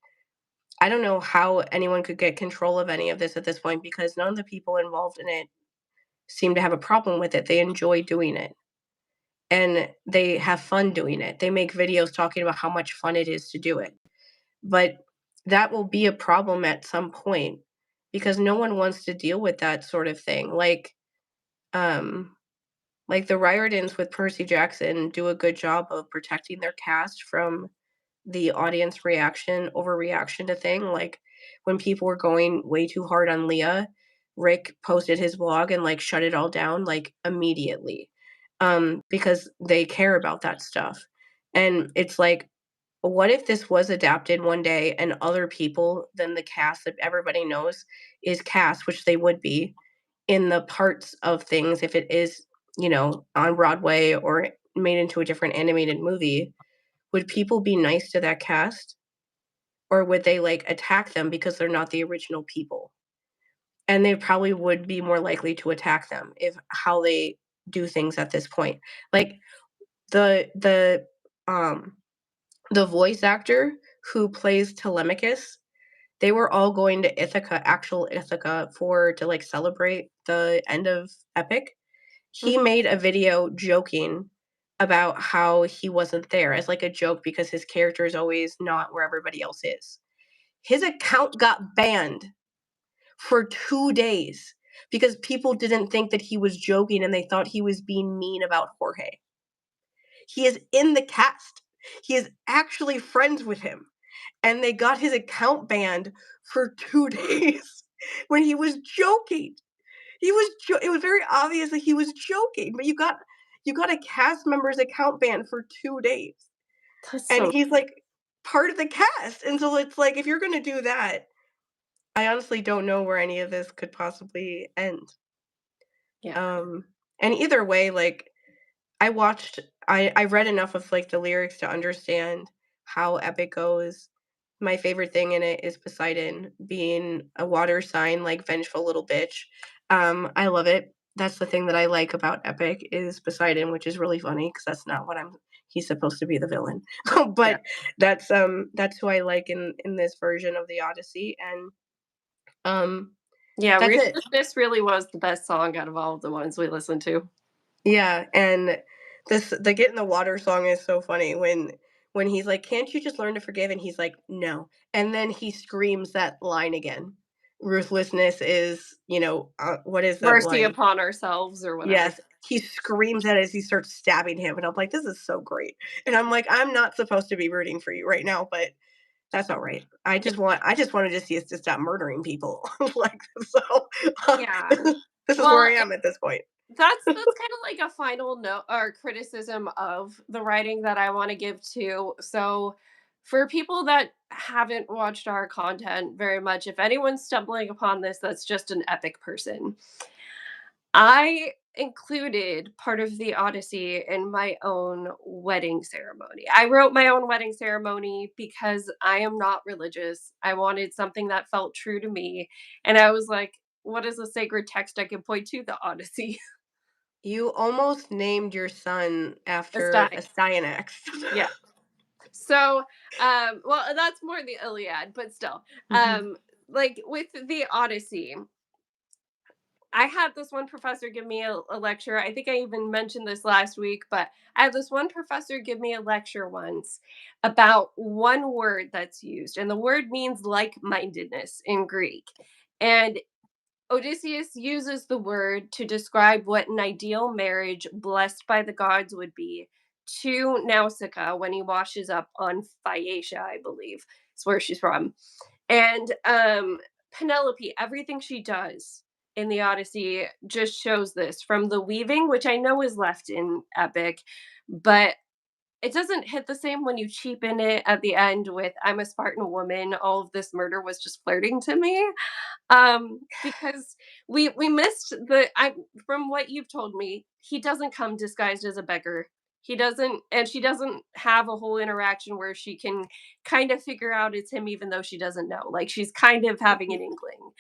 I don't know how anyone could get control of any of this at this point because none of the people involved in it seem to have a problem with it. They enjoy doing it and they have fun doing it. They make videos talking about how much fun it is to do it. But that will be a problem at some point because no one wants to deal with that sort of thing. Um, like the Riordans with Percy Jackson do a good job of protecting their cast from the audience reaction, overreaction to thing. Like when people were going way too hard on Leah, Rick posted his blog and like shut it all down like immediately. Because they care about that stuff. And it's like, what if this was adapted one day and other people than the cast that everybody knows is cast, which they would be in the parts of things if it is, on Broadway or made into a different animated movie, would people be nice to that cast? Or would they, like, attack them because they're not the original people? And they probably would be more likely to attack them if how they do things at this point. Like, the the, um, the voice actor who plays Telemachus, They were all going to Ithaca, actual Ithaca, for to, like, celebrate the end of Epic. He Mhm. made a video joking about how he wasn't there as, like, a joke because his character is always not where everybody else is. His account got banned for 2 days because people didn't think that he was joking and they thought he was being mean about Jorge. He is in the cast. He is actually friends with him, and they got his account banned for 2 days when he was joking. It was very obvious that he was joking, but you got a cast member's account banned for 2 days, That's and so he's, like, part of the cast, and so it's like, if you're gonna do that, I honestly don't know where any of this could possibly end. yeah, Um, and either way, like, I read enough of, like, the lyrics to understand how Epic goes. My favorite thing in it is Poseidon being a water sign, like, vengeful little bitch. I love it. That's the thing that I like about Epic is Poseidon, which is really funny because that's not what I'm he's supposed to be the villain. yeah. But that's who I like in this version of the Odyssey, and, um, Yeah, that's it. Ruthlessness really was the best song out of all of the ones we listened to. Yeah, and the Get in the Water song is so funny when he's like, "Can't you just learn to forgive?" And he's like, "No." And then he screams that line again. Ruthlessness is, what is that Mercy line? upon ourselves or whatever. Yes, he screams that as he starts stabbing him, and I'm like, "This is so great." And I'm like, "I'm not supposed to be rooting for you right now, but that's alright. Yeah, I just wanted to see us to stop murdering people." Like, so, yeah. this is where Well, I am at this point. that's kind of like a final note or criticism of the writing that I want to give to. So, for people that haven't watched our content very much, if anyone's stumbling upon this, that's just an epic person. I included part of the Odyssey in my own wedding ceremony. I wrote my own wedding ceremony because I am not religious. I wanted something that felt true to me. And I was like, what is a sacred text I can point to? The Odyssey. You almost named your son after Aesthetic. a Cyanax. Yeah. So, well, that's more the Iliad, but still, Mhm, like with the Odyssey, I had this one professor give me a lecture. I think I even mentioned this last week, but I had this one professor give me a lecture once about one word that's used, and the word means like mindedness in Greek. And Odysseus uses the word to describe what an ideal marriage blessed by the gods would be to Nausicaa when he washes up on Phaeacia, I believe. It's where she's from. And Penelope, everything she does in the Odyssey just shows this from the weaving, which I know is left in Epic, but it doesn't hit the same when you cheapen it at the end with I'm a Spartan woman. All of this murder was just flirting to me. Because we missed the I from what you've told me, he doesn't come disguised as a beggar. He doesn't, and she doesn't have a whole interaction where she can kind of figure out it's him even though she doesn't know. Like she's kind of having mhm, an inkling.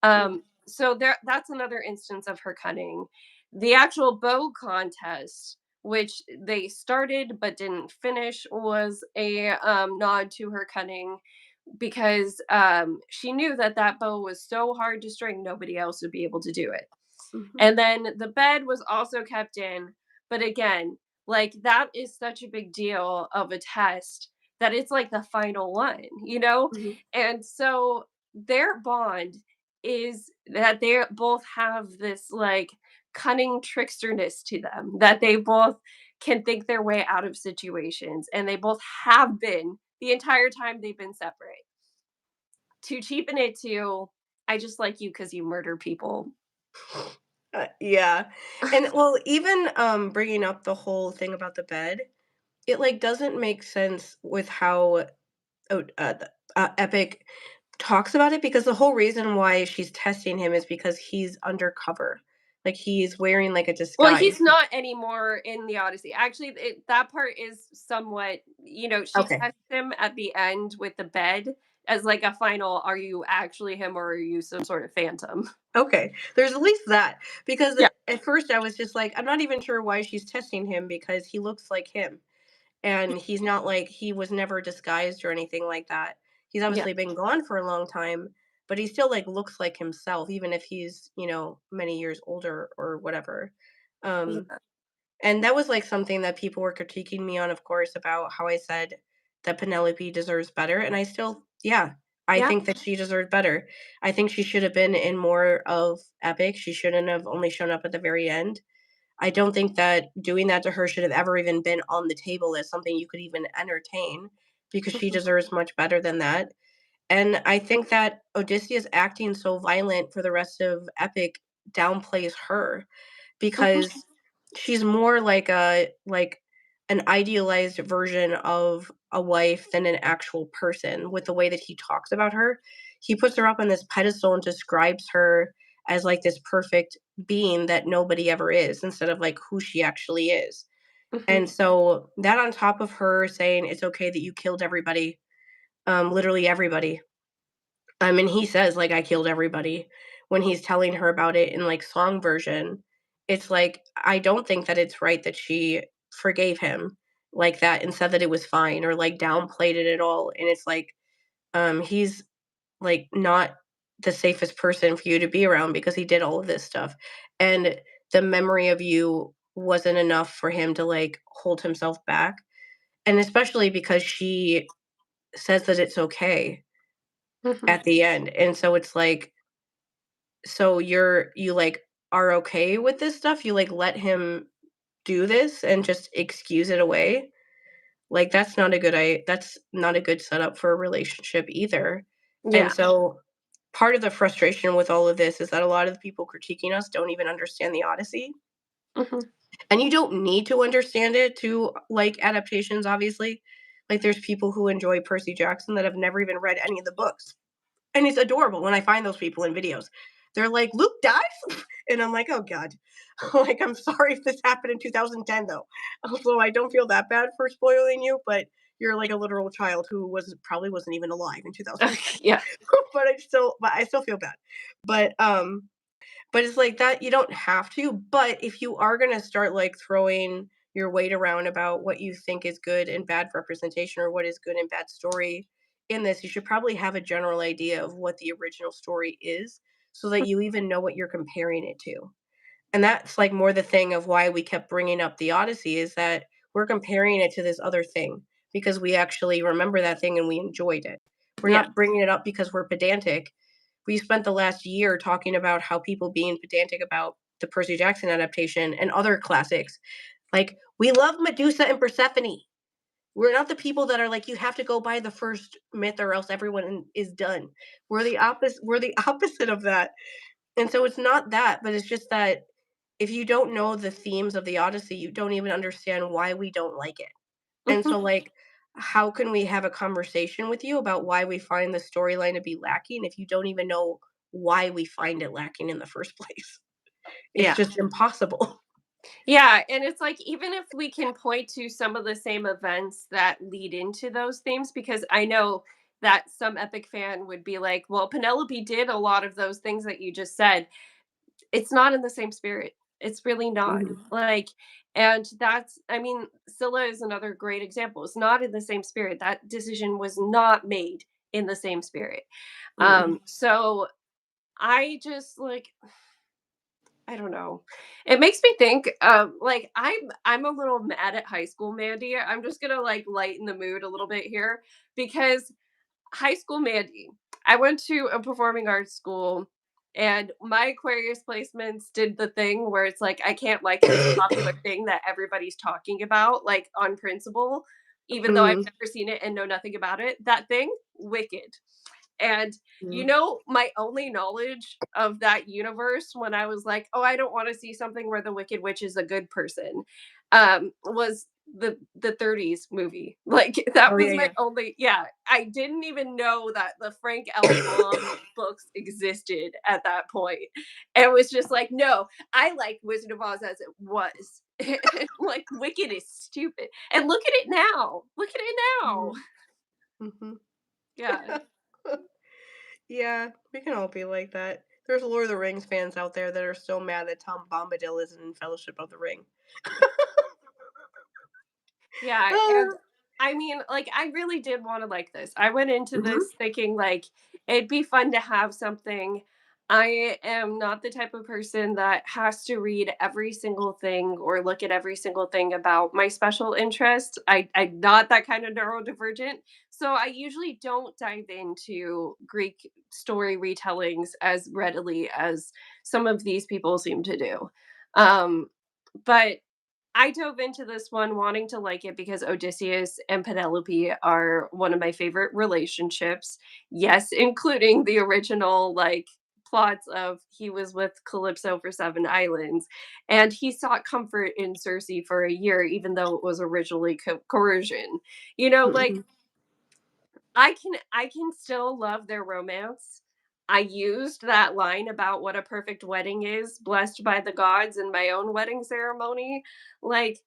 mhm, So that's another instance of her cunning. The actual bow contest, which they started but didn't finish, was a nod to her cunning because she knew that that bow was so hard to string, nobody else would be able to do it. mhm, And then the bed was also kept in, but again, like that is such a big deal of a test that it's like the final one, you know? mhm. And so their bond is that they both have this like cunning tricksterness to them, that they both can think their way out of situations, and they both have been the entire time they've been separate. To cheapen it to, I just like you because you murder people. Yeah, and well, even, bringing up the whole thing about the bed, it, like, doesn't make sense with how, Epic talks about it because the whole reason why she's testing him is because he's undercover. Like, he's wearing, like, a Well, disguise. he's not anymore in the Odyssey. Actually, that part is somewhat, she Okay. tests him at the end with the bed as like a final, are you actually him or are you some sort of phantom? Okay, there's at least that, because Yeah. at first I was just like, I'm not even sure why she's testing him because he looks like him, and he's not like he was never disguised or anything like that. He's Yeah. obviously been gone for a long time, but he still, like, looks like himself even if he's, many years older or whatever. Um, Yeah. and that was, like, something that people were critiquing me on, of course, about how I said that Penelope deserves better, and I still yeah, I Yeah. think that she deserves better. I think she should have been in more of Epic. She shouldn't have only shown up at the very end. I don't think that doing that to her should have ever even been on the table as something you could even entertain, because she Mhm. deserves much better than that. And I think that Odysseus acting so violent for the rest of Epic downplays her, Mhm. because she's more like an idealized version of a wife than an actual person with the way that he talks about her. He puts her up on this pedestal and describes her as like this perfect being that nobody ever is, instead of like who she actually is. Mhm. And so that, on top of her saying it's okay that you killed everybody, literally everybody. And he says, like, "I killed everybody," when he's telling her about it in, like, song version. It's like, I don't think that it's right that she forgave him like that and said that it was fine, or, like, downplayed it at all, and it's like, he's, like, not the safest person for you to be around because he did all of this stuff, and the memory of you wasn't enough for him to, like, hold himself back, and especially because she says that it's okay Mhm. at the end, and so it's like, so you, like, are okay with this stuff? You, like, let him do this and just excuse it away? Like, that's not a good setup for a relationship either. And Yeah. so, part of the frustration with all of this is that a lot of the people critiquing us don't even understand the Odyssey, Mhm. and you don't need to understand it to like adaptations, obviously. Like, there's people who enjoy Percy Jackson that have never even read any of the books. And it's adorable when I find those people in videos. They're like, "Luke dies?" And I'm like, "Oh god." Like, I'm sorry if this happened in 2010 though. Also, I don't feel that bad for spoiling you, but you're like a literal child who wasn't even alive in 2010. Yeah. But I still feel bad. But but it's like that, you don't have to, but if you are gonna start, like, throwing your weight around about what you think is good and bad representation, or what is good and bad story in this, you should probably have a general idea of what the original story is, so that you even know what you're comparing it to. And that's, like, more the thing of why we kept bringing up the Odyssey, is that we're comparing it to this other thing, because we actually remember that thing and we enjoyed it. We're Yeah. not bringing it up because we're pedantic. We spent the last year talking about how people being pedantic about the Percy Jackson adaptation and other classics. Like, we love Medusa and Persephone. We're not the people that are like, you have to go by the first myth or else everyone is done. We're the opposite of that. And so it's not that, but it's just that if you don't know the themes of the Odyssey, you don't even understand why we don't like it. And Mhm. so, like, how can we have a conversation with you about why we find the storyline to be lacking if you don't even know why we find it lacking in the first place? It's Yeah. just impossible. Yeah, and it's like, even if we can point to some of the same events that lead into those themes, because I know that some Epic fan would be like, "Well, Penelope did a lot of those things that you just said." It's not in the same spirit. It's really not. Mhm, Like, and that's, I mean, Scylla is another great example. It's not in the same spirit. That decision was not made in the same spirit. mm, So I just like, I don't know. It makes me think, like, I'm a little mad at high school Mandy. I'm just gonna like lighten the mood a little bit here, because high school Mandy, I went to a performing arts school, and my Aquarius placements did the thing where it's like I can't like this popular thing that everybody's talking about, like, on principle, even though I've mm, never seen it and know nothing about it. That thing, Wicked. And mm, my only knowledge of that universe when I was like, "Oh, I don't wanna see something where the Wicked Witch is a good person," was the 30s movie. Like, that oh, was yeah, my yeah. only, yeah, I didn't even know that the Frank L. Baum books existed at that point. And it was just like, "No, I like Wizard of Oz as it was." And, like, Wicked is stupid. And look at it now. Look at it now. Mhm, mhm. Yeah. Yeah, we can all be like that. There's Lord of the Rings fans out there that are so mad that Tom Bombadil isn't in Fellowship of the Ring. Yeah, and Ah. I mean, like, I really did wanna like this. I went into Mhm, this thinking, like, it'd be fun to have something. I am not the type of person that has to read every single thing or look at every single thing about my special interest. I'm not that kind of neurodivergent, so I usually don't dive into Greek story retellings as readily as some of these people seem to do. But I dove into this one wanting to like it because Odysseus and Penelope are one of my favorite relationships. Yes, including the original like plots of he was with Calypso for 7 islands and he sought comfort in Circe for a year even though it was originally coercion. You know, like mhm, I can still love their romance. I used that line about what a perfect wedding is, blessed by the gods in my own wedding ceremony. Like,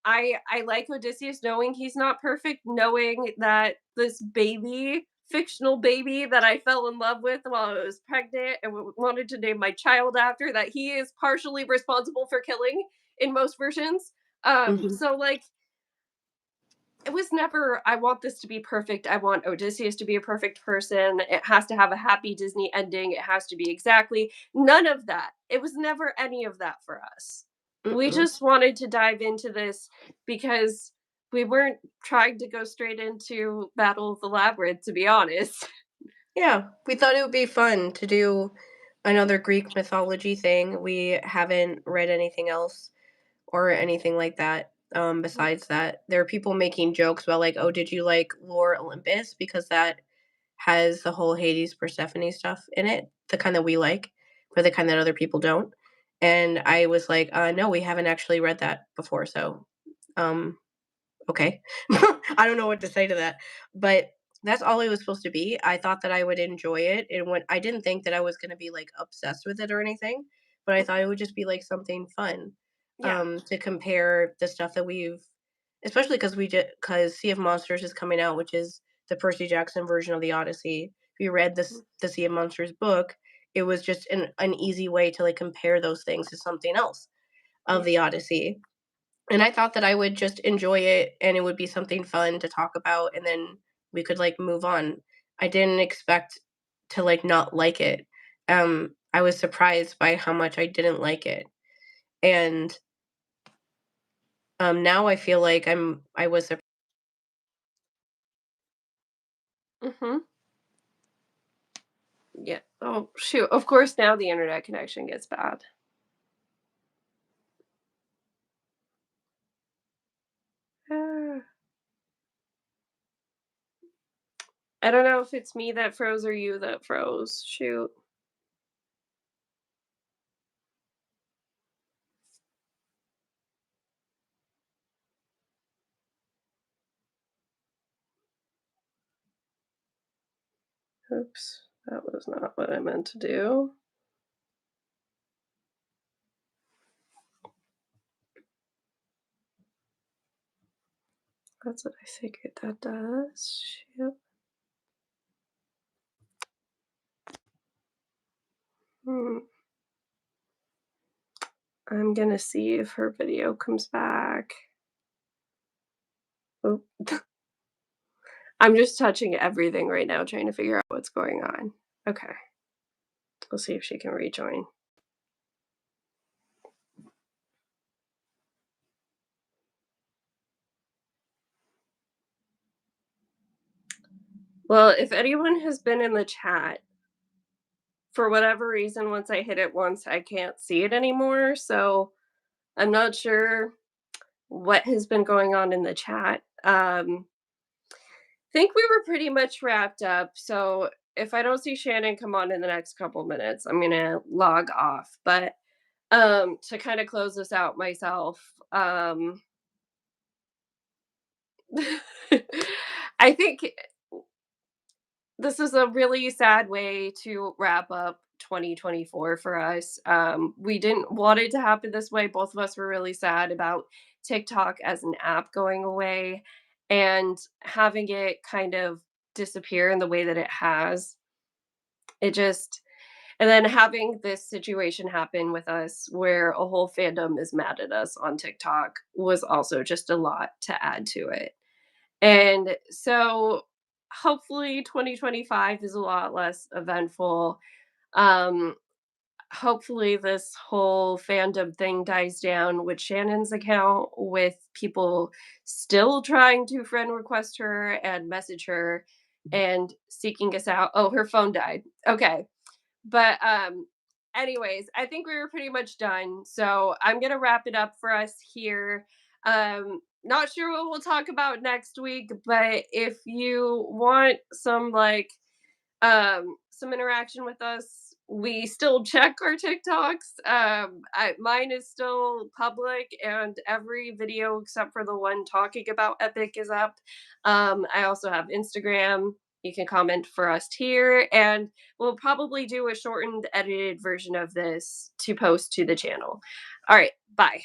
I like Odysseus knowing he's not perfect, knowing that this baby, fictional baby that I fell in love with while I was pregnant and wanted to name my child after, that he is partially responsible for killing in most versions. mhm. So like it was never, I want this to be perfect. I want Odysseus to be a perfect person. It has to have a happy Disney ending. It has to be exactly none of that. It was never any of that for us. We Mm-mm. just wanted to dive into this because we weren't trying to go straight into Battle of the Labyrinth, to be honest. Yeah, we thought it would be fun to do another Greek mythology thing. We haven't read anything else or anything like that. Besides that, there are people making jokes about like, "Oh, did you like Lore Olympus?" Because that has the whole Hades Persephone stuff in it, the kind that we like, but the kind that other people don't. And I was like, no, we haven't actually read that before, so um, okay. I don't know what to say to that. But that's all it was supposed to be. I thought that I would enjoy it. And when I didn't think that I was gonna be like obsessed with it or anything, but I thought it would just be like something fun Yeah. to compare the stuff that we've especially because we did because Sea of Monsters is coming out, which is the Percy Jackson version of the Odyssey. If you read this the Sea of Monsters book, it was just an easy way to like compare those things to something else of Yeah. the Odyssey, and I thought that I would just enjoy it and it would be something fun to talk about and then we could like move on. I didn't expect to like not like it. I was surprised by how much I didn't like it. And now I feel like I was Mhm. Yeah. Oh, shoot. Of course now the internet connection gets bad. Ah. I don't know if it's me that froze or you that froze. Shoot. Oops. That was not what I meant to do. That's what I figured that does. Shoot. Hmm. I'm gonna see if her video comes back. Oh, I'm just touching everything right now, trying to figure out what's going on. Okay. We'll see if she can rejoin. Well, if anyone has been in the chat, for whatever reason, once I hit it once, I can't see it anymore. So I'm not sure what has been going on in the chat. Think we were pretty much wrapped up. So if I don't see Shannon come on in the next couple minutes, I'm gonna log off. But to kind of close this out myself, I think this is a really sad way to wrap up 2024 for us. We didn't want it to happen this way. Both of us were really sad about TikTok as an app going away and having it kind of disappear in the way that it has. It just, and then having this situation happen with us where a whole fandom is mad at us on TikTok was also just a lot to add to it. And so hopefully 2025 is a lot less eventful. Um, Hopefully this whole fandom thing dies down with Shannon's account, with people still trying to friend request her and message her and seeking us out. Oh, her phone died. Okay. But anyways, I think we were pretty much done. So I'm going to wrap it up for us here. Not sure what we'll talk about next week, but if you want some interaction with us, we still check our TikToks. Mine is still public, and every video except for the one talking about Epic is up. I also have Instagram. You can comment for us here, and we'll probably do a shortened, edited version of this to post to the channel. All right, bye.